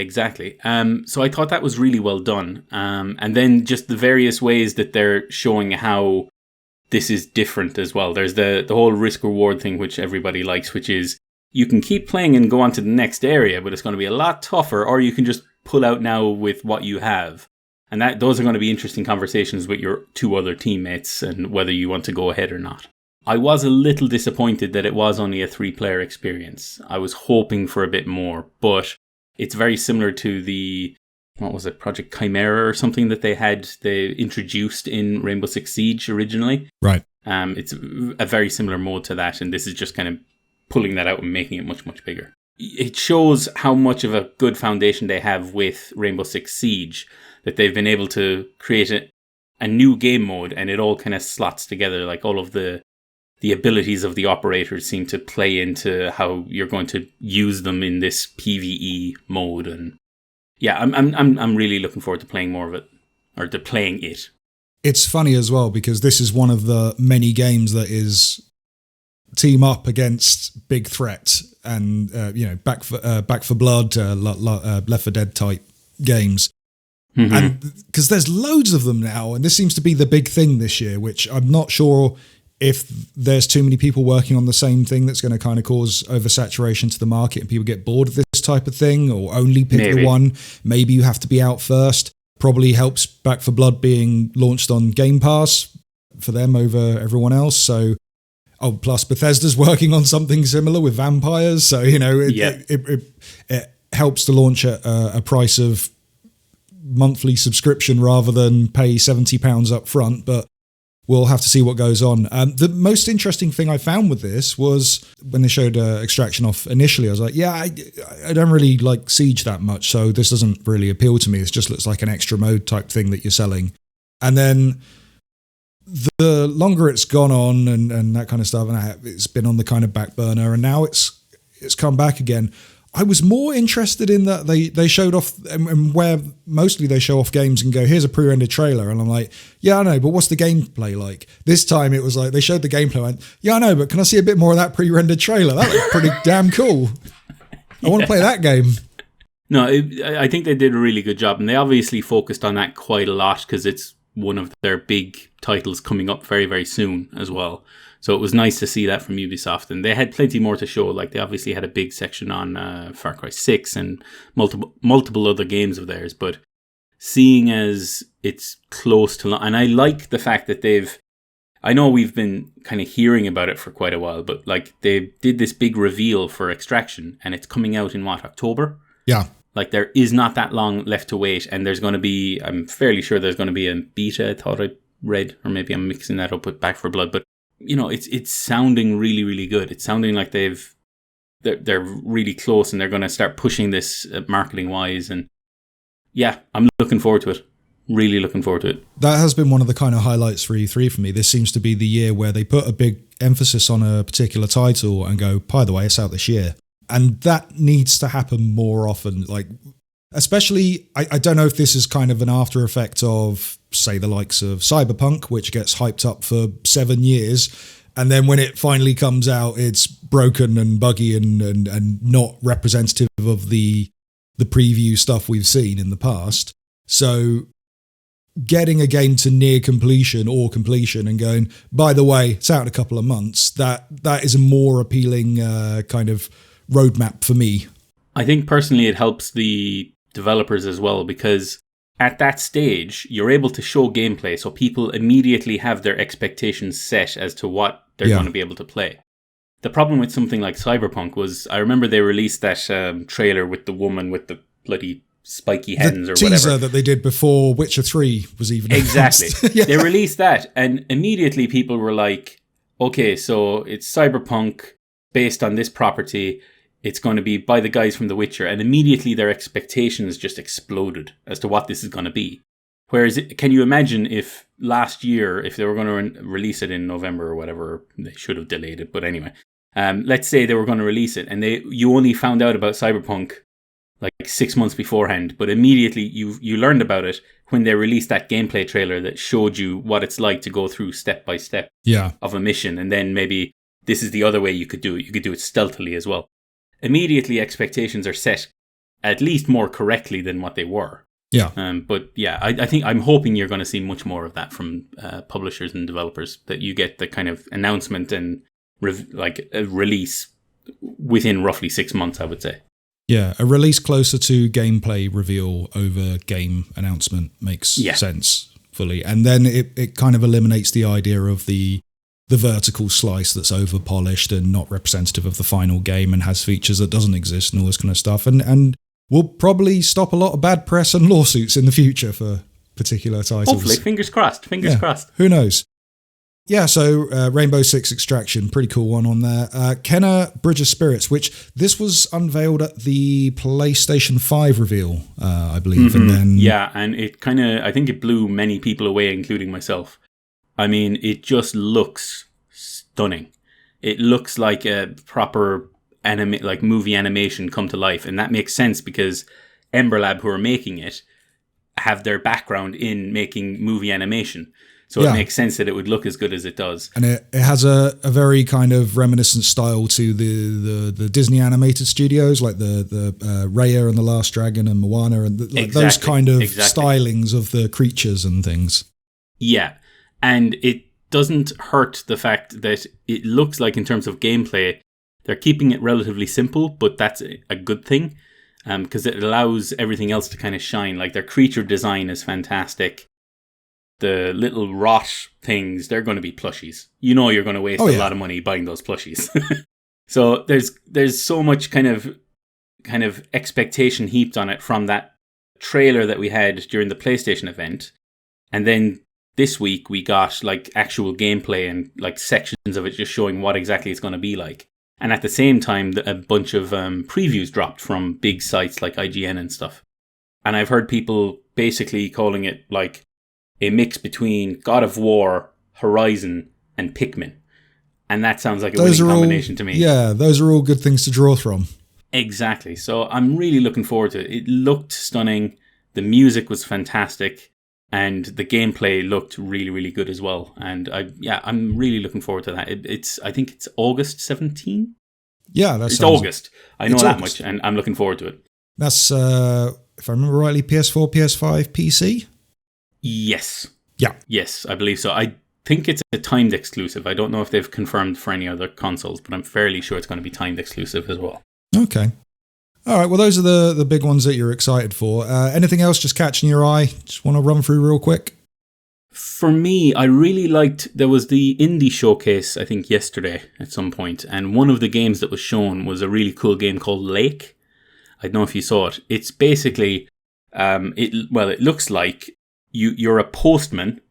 So I thought that was really well done. And then just the various ways that they're showing how this is different as well. There's the whole risk-reward thing, which everybody likes, which is you can keep playing and go on to the next area, but it's going to be a lot tougher, or you can just pull out now with what you have. And those are going to be interesting conversations with your 2 other teammates and whether you want to go ahead or not. I was a little disappointed that it was only a 3-player experience. I was hoping for a bit more, but it's very similar to the, Project Chimera or something that they introduced in Rainbow Six Siege originally. Right. It's a very similar mode to that, and this is just kind of pulling that out and making it much, much bigger. It shows how much of a good foundation they have with Rainbow Six Siege, that they've been able to create a new game mode, and it all kind of slots together. Like all of the abilities of the operators seem to play into how you're going to use them in this PvE mode. And yeah, I'm really looking forward to playing more of it, or to playing it. It's funny as well because this is one of the many games that is team up against big threat and Back for Blood, Left 4 Dead type games. Mm-hmm. And because there's loads of them now, and this seems to be the big thing this year, which I'm not sure if there's too many people working on the same thing that's going to kind of cause oversaturation to the market and people get bored of this type of thing, or only pick the one. Maybe you have to be out first. Probably helps Back for Blood being launched on Game Pass for them over everyone else. So, plus Bethesda's working on something similar with vampires. So, it helps to launch at a price of monthly subscription rather than pay £70 up front. But we'll have to see what goes on. The most interesting thing I found with this was when they showed Extraction off initially, I was like, I don't really like Siege that much, so this doesn't really appeal to me. It just looks like an extra mode type thing that you're selling. And then the longer it's gone on and that kind of stuff, and it's been on the kind of back burner, and now it's come back again. I was more interested in that they showed off, and where mostly they show off games and go, here's a pre-rendered trailer. And I'm like, yeah, I know, but what's the gameplay like? This time it was like, they showed the gameplay. I went, yeah, I know, but can I see a bit more of that pre-rendered trailer? That looked pretty damn cool. I want to play that game. No, I think they did a really good job. And they obviously focused on that quite a lot because it's one of their big titles coming up very, very soon as well. So it was nice to see that from Ubisoft, and they had plenty more to show. Like they obviously had a big section on Far Cry 6 and multiple other games of theirs. But seeing as it's close to, and I like the fact that I know we've been kind of hearing about it for quite a while, but like they did this big reveal for Extraction, and it's coming out in October? Yeah. Like there is not that long left to wait, and there's going to be, I'm fairly sure there's going to be a beta. I thought I read, or maybe I'm mixing that up with Back for Blood, but it's sounding really, really good. It's sounding like they're really close and they're going to start pushing this marketing wise. And yeah, I'm looking forward to it. Really looking forward to it. That has been one of the kind of highlights for E3 for me. This seems to be the year where they put a big emphasis on a particular title and go, by the way, it's out this year. And that needs to happen more often. Like, especially, I don't know if this is kind of an after effect of, say, the likes of Cyberpunk, which gets hyped up for 7 years. And then when it finally comes out, it's broken and buggy and not representative of the preview stuff we've seen in the past. So getting a game to near completion or completion and going, by the way, it's out in a couple of months, that is a more appealing kind of roadmap for me. I think personally it helps the developers as well, because at that stage, you're able to show gameplay, so people immediately have their expectations set as to what they're going to be able to play. The problem with something like Cyberpunk was, I remember they released that trailer with the woman with the bloody spiky hands or whatever. The teaser that they did before Witcher 3 was even Exactly. Yeah. They released that, and immediately people were like, okay, so it's Cyberpunk based on this property. It's going to be by the guys from The Witcher. And immediately their expectations just exploded as to what this is going to be. Whereas, can you imagine if last year, if they were going to release it in November or whatever, they should have delayed it. But anyway, let's say they were going to release it and you only found out about Cyberpunk like 6 months beforehand. But immediately you learned about it when they released that gameplay trailer that showed you what it's like to go through step by step of a mission. And then maybe this is the other way you could do it. You could do it stealthily as well. Immediately expectations are set at least more correctly than what they were. Yeah. But yeah, I think I'm hoping you're going to see much more of that from publishers and developers, that you get the kind of announcement and a release within roughly 6 months, I would say. Yeah, a release closer to gameplay reveal over game announcement makes sense fully. And then it kind of eliminates the idea of the vertical slice that's over polished and not representative of the final game and has features that doesn't exist and all this kind of stuff. And will probably stop a lot of bad press and lawsuits in the future for particular titles. Hopefully, fingers crossed. Fingers crossed. Who knows? Yeah, so Rainbow Six Extraction, pretty cool one on there. Kenna Bridge of Spirits, which this was unveiled at the PlayStation 5 reveal, I believe. Mm-hmm. And then and it kind of, I think it blew many people away, including myself. I mean, it just looks stunning. It looks like a proper movie animation come to life, and that makes sense because Ember Lab, who are making it, have their background in making movie animation. So it makes sense that it would look as good as it does. And it has a very kind of reminiscent style to the Disney animated studios, like the Raya and the Last Dragon and Moana and those kind of stylings of the creatures and things. Yeah. And it doesn't hurt the fact that it looks like, in terms of gameplay, they're keeping it relatively simple, but that's a good thing because it allows everything else to kind of shine. Like, their creature design is fantastic. The little rot things, they're going to be plushies. You know you're going to waste a lot of money buying those plushies. So there's so much kind of expectation heaped on it from that trailer that we had during the PlayStation event. And then this week we got like actual gameplay and like sections of it just showing what exactly it's going to be like. And at the same time, a bunch of previews dropped from big sites like IGN and stuff. And I've heard people basically calling it like a mix between God of War, Horizon, and Pikmin. And that sounds like a winning combination to me. Yeah, those are all good things to draw from. Exactly. So I'm really looking forward to it. It looked stunning. The music was fantastic. And the gameplay looked really, really good as well. And I'm really looking forward to that. I think it's August 17? Yeah, it's August. I know that much, and I'm looking forward to it. That's, if I remember rightly, PS4, PS5, PC? Yes. Yeah. Yes, I believe so. I think it's a timed exclusive. I don't know if they've confirmed for any other consoles, but I'm fairly sure it's going to be timed exclusive as well. Okay. All right, well, those are the big ones that you're excited for. Anything else just catching your eye? Just want to run through real quick? For me, I really liked, there was the indie showcase, I think, yesterday at some point, and one of the games that was shown was a really cool game called Lake. I don't know if you saw it. It's basically, it looks like you're a postman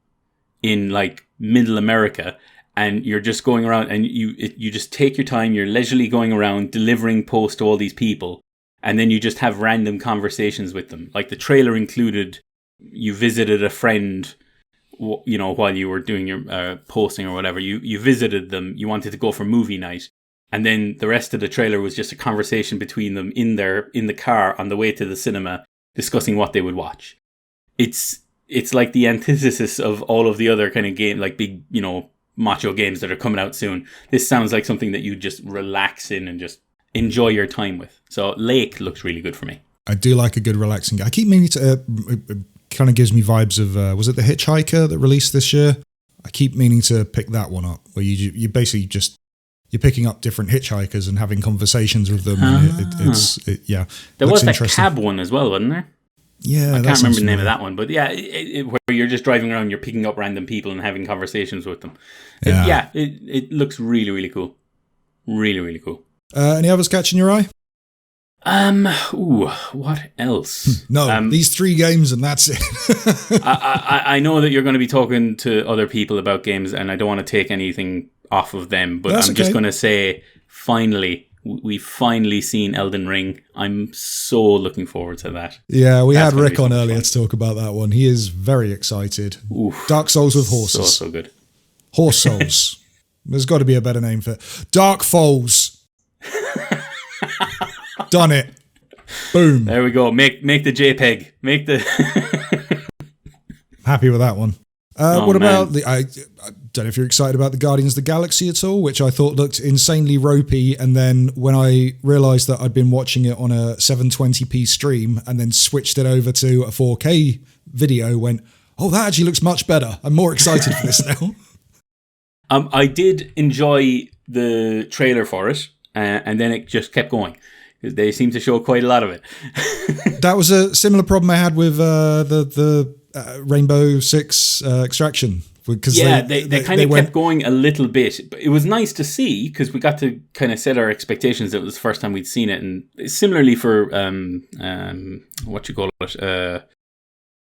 in like middle America, and you're just going around, and you just take your time, you're leisurely going around delivering post to all these people. And then you just have random conversations with them. Like the trailer included, you visited a friend, you know, while you were doing your posting or whatever. You visited them. You wanted to go for movie night. And then the rest of the trailer was just a conversation between them in the car on the way to the cinema, discussing what they would watch. It's like the antithesis of all of the other kind of game, like big, you know, macho games that are coming out soon. This sounds like something that you just relax in and just enjoy your time with. So Lake looks really good for me. I do like a good relaxing game. I keep meaning to, it kind of gives me vibes of, was it The Hitchhiker that released this year? I keep meaning to pick that one up, where you basically just, you're picking up different hitchhikers and having conversations with them. And There was that cab one as well, wasn't there? Yeah, I can't remember the name of that one, but yeah, where you're just driving around, you're picking up random people and having conversations with them. It looks really, really cool. Really, really cool. Any others catching your eye? What else? No, these 3 games and that's it. I know that you're going to be talking to other people about games, and I don't want to take anything off of them, but I'm just going to say, finally, we've finally seen Elden Ring. I'm so looking forward to that. Yeah, we had Rik on earlier to talk about that one. He is very excited. Oof, Dark Souls with horses. So good. Horse Souls. There's got to be a better name for it. Dark Foals. Done it. Boom. There we go. Make the JPEG. Make the... Happy with that one. What about the... I don't know if you're excited about the Guardians of the Galaxy at all, which I thought looked insanely ropey, and then when I realised that I'd been watching it on a 720p stream and then switched it over to a 4K video, went, oh, that actually looks much better. I'm more excited for this now. I did enjoy the trailer for it, and then it just kept going. They seem to show quite a lot of it. That was a similar problem I had with the Rainbow Six Extraction. Because they kind of kept going a little bit. But it was nice to see, because we got to kind of set our expectations. It was the first time we'd seen it. And similarly for,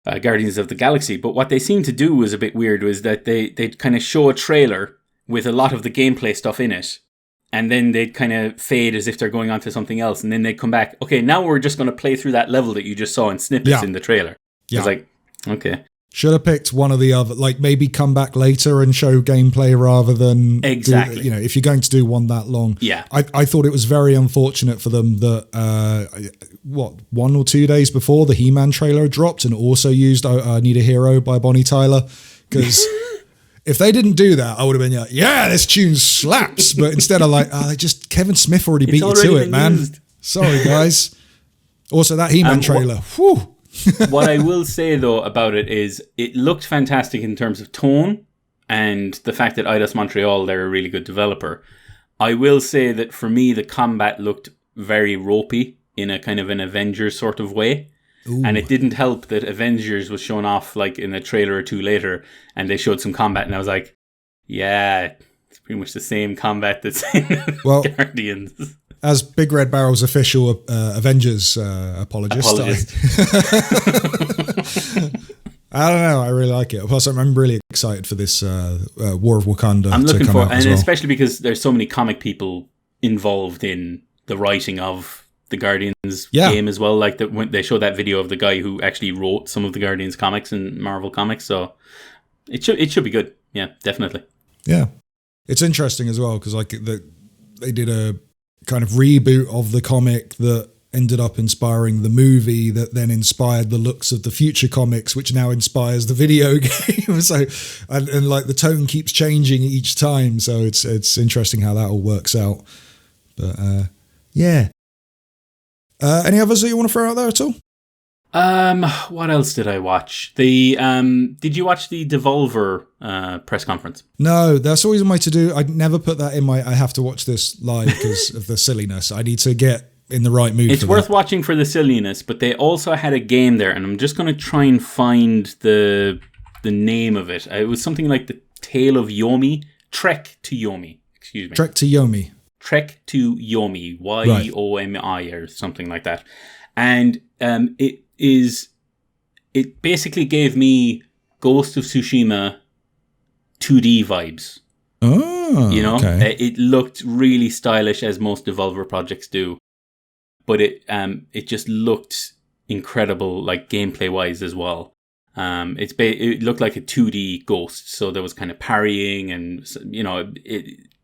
Guardians of the Galaxy. But what they seemed to do was a bit weird, was that they'd kind of show a trailer with a lot of the gameplay stuff in it. And then they'd kind of fade as if they're going on to something else. And then they'd come back, okay, now we're just going to play through that level that you just saw in snippets in the trailer. Yeah. It's like, okay. Should have picked one or the other, like maybe come back later and show gameplay rather than exactly. If you're going to do one that long. Yeah, I thought it was very unfortunate for them that 1 or 2 days before the He-Man trailer dropped and also used "I Need a Hero" by Bonnie Tyler, because if they didn't do that, I would have been like, yeah, this tune slaps. But instead of like, Kevin Smith already beat you to it, man. Sorry, guys. Also, that He-Man trailer. Whew. What I will say, though, about it is it looked fantastic in terms of tone and the fact that Eidos Montreal, they're a really good developer. I will say that for me, the combat looked very ropey in a kind of an Avengers sort of way. Ooh. And it didn't help that Avengers was shown off like in a trailer or two later, and they showed some combat, and I was like, yeah, it's pretty much the same combat that's in Guardians. As BigRedBarel's official Avengers apologist. I don't know. I really like it. Plus, I'm really excited for this War of Wakanda. I'm looking to come for, out as and well. especially because there's so many comic people involved in the writing of the Guardians game as well. Like when they showed that video of the guy who actually wrote some of the Guardians comics and Marvel comics, so it should be good. Yeah, definitely. Yeah, it's interesting as well because like they did a kind of reboot of the comic that ended up inspiring the movie that then inspired the looks of the future comics, which now inspires the video game. So, and like the tone keeps changing each time. So it's interesting how that all works out. But yeah. Any others that you want to throw out there at all? What else did I watch? Did you watch the Devolver press conference? No, that's always my to-do. I'd never put that in my I have to watch this live because of the silliness. I need to get in the right mood. It's worth watching for the silliness, but they also had a game there, and I'm just going to try and find the name of it. It was something like the Tale of Yomi, Trek to Yomi. Excuse me. Trek to Yomi. Trek to Yomi, Yomi or something like that. And it basically gave me Ghost of Tsushima 2D vibes. Oh, you know, okay. It looked really stylish, as most Devolver projects do, but it just looked incredible, like gameplay wise as well. It looked like a 2D Ghost, so there was kind of parrying, and you know,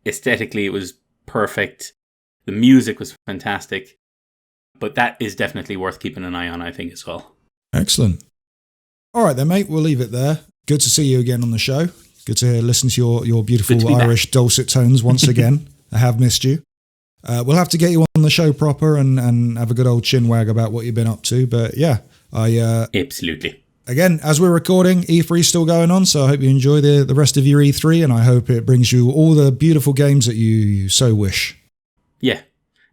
aesthetically it was perfect. The music was fantastic. But that is definitely worth keeping an eye on, I think, as well. Excellent. All right then, mate. We'll leave it there. Good to see you again on the show. Good to listen to your beautiful Irish dulcet tones once again. I have missed you. We'll have to get you on the show proper and have a good old chinwag about what you've been up to. But yeah, absolutely. Again, as we're recording, E3 is still going on, so I hope you enjoy the rest of your E3, and I hope it brings you all the beautiful games that you so wish. Yeah.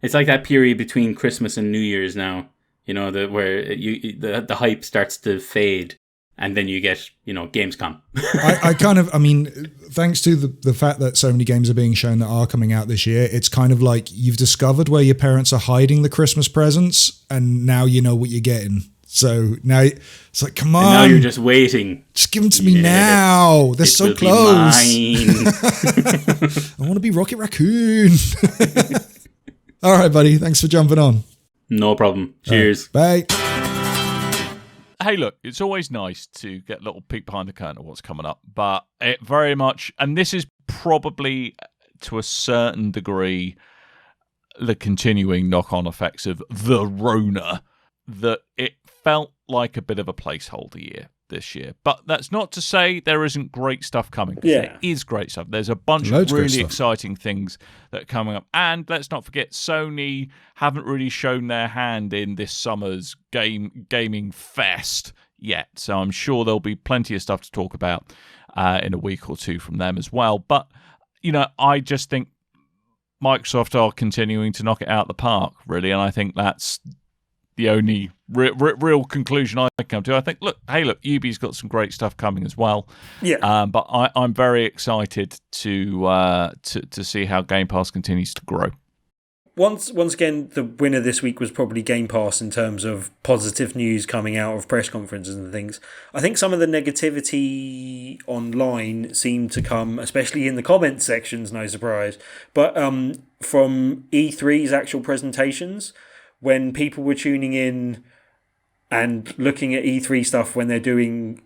It's like that period between Christmas and New Year's now, You know, the hype starts to fade, and then you get, Gamescom. I mean, thanks to the fact that so many games are being shown that are coming out this year, it's kind of like you've discovered where your parents are hiding the Christmas presents, and now you know what you're getting. So now it's like, come on. And now you're just waiting. Just give them to me now. They're so close. I want to be Rocket Raccoon. All right, buddy. Thanks for jumping on. No problem. Cheers. Bye. Hey, look, it's always nice to get a little peek behind the curtain of what's coming up, but it very much, and this is probably to a certain degree the continuing knock-on effects of the Rona, that it felt like a bit of a placeholder year this year. But that's not to say there isn't great stuff coming. Yeah. There is great stuff. There's a bunch Loads of of really great exciting things that are coming up. And let's not forget, Sony haven't really shown their hand in this summer's gaming fest yet. So I'm sure there'll be plenty of stuff to talk about in a week or two from them as well. But, I just think Microsoft are continuing to knock it out of the park, really. And I think that's the only real conclusion I come to. I think, look, Ubi's got some great stuff coming as well. Yeah. But I'm very excited to see how Game Pass continues to grow. Once again, the winner this week was probably Game Pass in terms of positive news coming out of press conferences and things. I think some of the negativity online seemed to come, especially in the comments sections, no surprise, but from E3's actual presentations, when people were tuning in and looking at E3 stuff when they're doing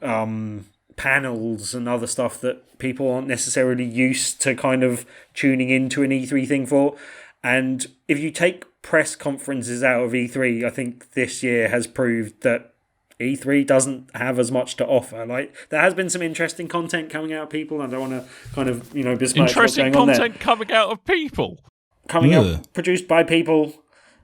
panels and other stuff that people aren't necessarily used to kind of tuning into an E3 thing for. And if you take press conferences out of E3, I think this year has proved that E3 doesn't have as much to offer. Like, there has been some interesting content coming out of people. I don't want to kind of, besmirch what's going on there. Interesting content coming out of people? Coming out, produced by people.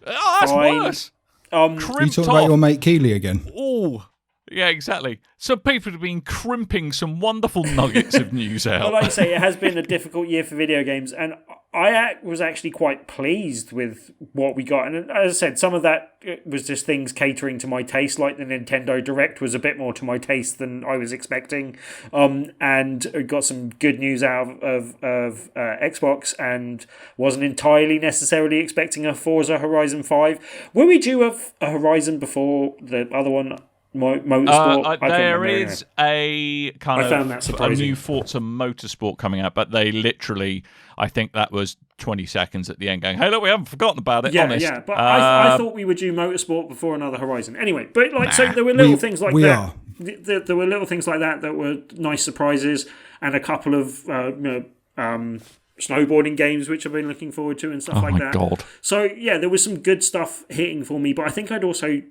Oh, that's worse. You talking about your mate Keeley again? Oh, yeah, exactly. So people have been crimping some wonderful nuggets of news out. Well, like you say, it has been a difficult year for video games, and I was actually quite pleased with what we got. And as I said, some of that was just things catering to my taste, like the Nintendo Direct was a bit more to my taste than I was expecting. And got some good news out of Xbox, and wasn't entirely necessarily expecting a Forza Horizon 5. Were we due a Horizon before the other one? Motorsport. There is a kind I found of that surprising. a new Forza Motorsport coming out, but they literally, I think that was 20 seconds at the end going, hey, look, we haven't forgotten about it, yeah, honest. Yeah, but I thought we were due Motorsport before another Horizon. Anyway, but so there were little things like that. There were little things like that were nice surprises, and a couple of snowboarding games which I've been looking forward to and stuff like that. Oh my God. So yeah, there was some good stuff hitting for me, but I think I'd also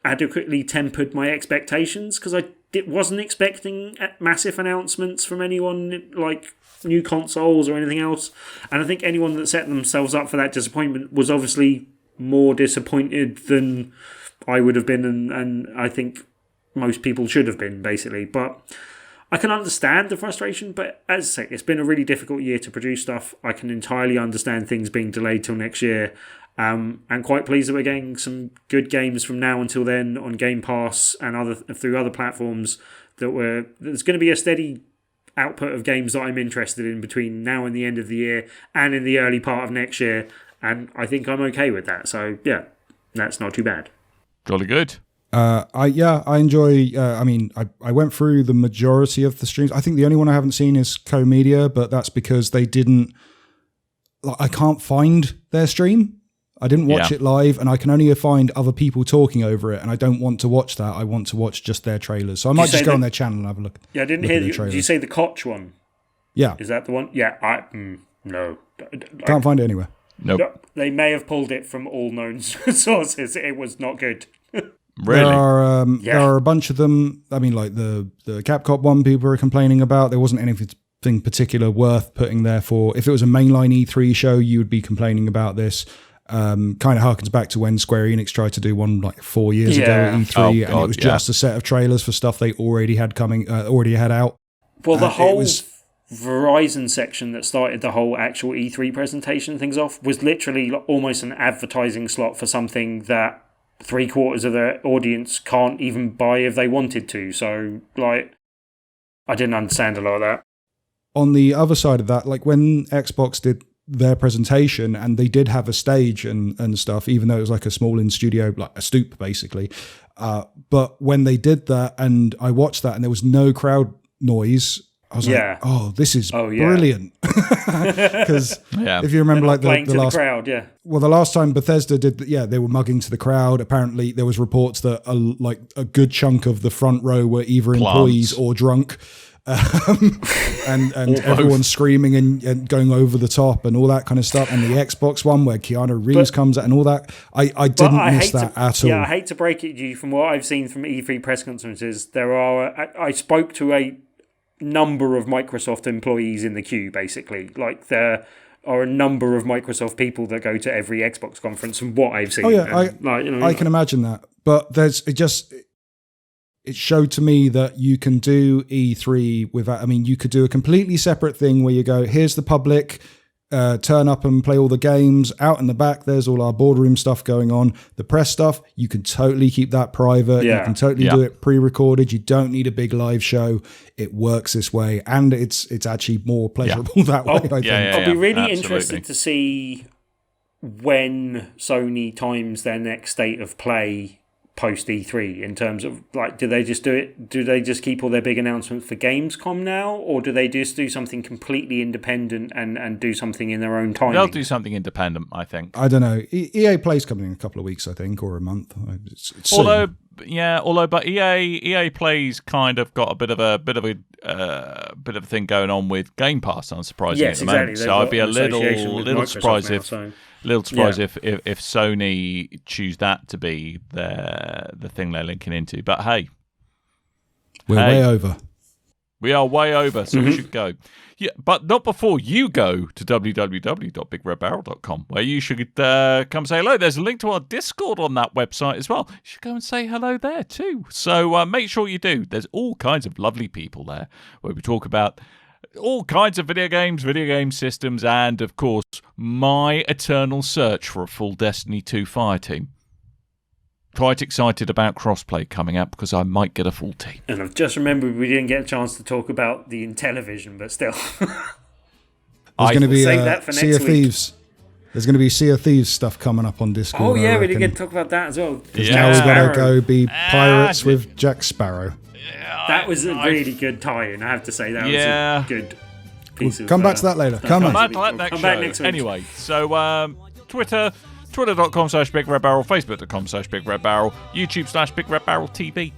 adequately tempered my expectations, because I wasn't expecting massive announcements from anyone like new consoles or anything else, and I think anyone that set themselves up for that disappointment was obviously more disappointed than I would have been, and I think most people should have been, basically. But I can understand the frustration, but as I say, it's been a really difficult year to produce stuff. I can entirely understand things being delayed till next year. I'm quite pleased that we're getting some good games from now until then on Game Pass and through other platforms. There's going to be a steady output of games that I'm interested in between now and the end of the year and in the early part of next year, and I think I'm okay with that. So yeah, that's not too bad. Jolly good. I enjoy. I went through the majority of the streams. I think the only one I haven't seen is Co-Media, but that's because they didn't. I can't find their stream. I didn't watch it live, and I can only find other people talking over it, and I don't want to watch that. I want to watch just their trailers. So I might just go on their channel and have a look. Yeah, I didn't hear you. Did you say the Koch one? Yeah. Is that the one? Yeah, no. Can't find it anywhere. Nope. They may have pulled it from all known sources. It was not good. Really? There are a bunch of them. I mean, like the Capcom one people are complaining about. There wasn't anything particular worth putting there for. If it was a mainline E3 show, you would be complaining about this. Kind of harkens back to when Square Enix tried to do one like 4 years ago at E3, and it was just a set of trailers for stuff they already had out. Well, the whole Verizon section that started the whole actual E3 presentation things off was literally almost an advertising slot for something that 3/4 of their audience can't even buy if they wanted to. So, like, I didn't understand a lot of that. On the other side of that, like when Xbox did their presentation and they did have a stage and stuff, even though it was like a small in studio, like a stoop basically. But when they did that and I watched that and there was no crowd noise, I was like, oh, this is brilliant. Because if you remember, like the last crowd, well, the last time Bethesda did, they were mugging to the crowd. Apparently, there was reports that a good chunk of the front row were either employees or drunk, and everyone's screaming and going over the top and all that kind of stuff. And the Xbox one where Keanu Reeves comes out and all that, I didn't miss that at all. Yeah, I hate to break it to you. From what I've seen from E3 press conferences, I spoke to a number of Microsoft employees in the queue, basically. Like, there are a number of Microsoft people that go to every Xbox conference from what I've seen. Oh yeah, I can imagine that. But it showed to me that you can do E3 without, I mean, you could do a completely separate thing where you go, here's the public, turn up and play all the games. Out in the back, there's all our boardroom stuff going on. The press stuff, you can totally keep that private. You can totally do it pre-recorded. You don't need a big live show. It works this way, and it's actually more pleasurable that way, I think. I'll be really interested to see when Sony times their next state of play post E3 in terms of, like, do they just do it? Do they just keep all their big announcements for Gamescom now, or do they just do something completely independent and do something in their own time? They'll do something independent, I think. I don't know. EA Play's coming in a couple of weeks, I think, or a month. It's but EA Play's kind of got a bit of a thing going on with Game Pass, unsurprisingly, at the moment. So I'd be a little surprised if Sony choose that to be the thing they're linking into. But hey, we're way over. We are way over, so we should go. Yeah, but not before you go to www.BigRedBarel.com, where you should come say hello. There's a link to our Discord on that website as well. You should go and say hello there too. So make sure you do. There's all kinds of lovely people there where we talk about all kinds of video game systems, and of course, my eternal search for a full Destiny 2 fire team. Quite excited about crossplay coming out because I might get a full team. And I've just remembered we didn't get a chance to talk about the Intellivision, but still. There's going to be Sea of Thieves. There's going to be Sea of Thieves stuff coming up on Discord. Oh yeah, we didn't get to talk about that as well. Now we've got to go be pirates with Jack Sparrow. That was a really good tie-in, I have to say. That was a good piece of... Come back to that later. Come back to that next show. Anyway, so Twitter... Twitter.com/BigRedBarel, Facebook.com/BigRedBarel, YouTube/BigRedBarel TV.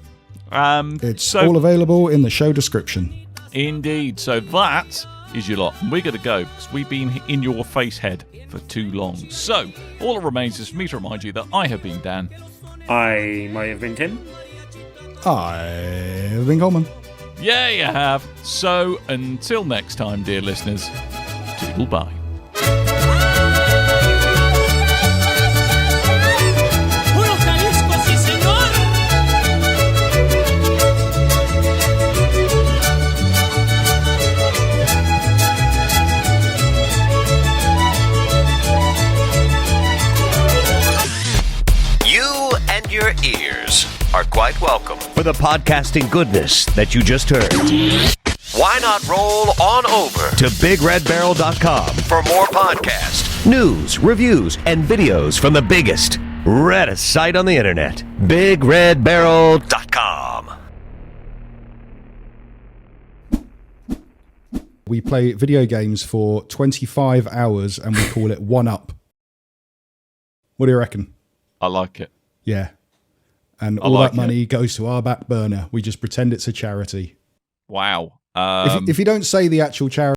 It's all available in the show description. Indeed. So that is your lot. And we're going to go because we've been in your face head for too long. So all that remains is for me to remind you that I have been Dan. I might have been Tim. I've been Coleman. Yeah, you have. So until next time, dear listeners, toodle bye. Your ears are quite welcome for the podcasting goodness that you just heard. Why not roll on over to BigRedBarel.com for more podcasts, news, reviews, and videos from the biggest, reddest site on the internet, BigRedBarel.com. We play video games for 25 hours and we call it One Up. What do you reckon? I like it. Yeah. And all that money goes to our back burner. We just pretend it's a charity. Wow. If you don't say the actual charity,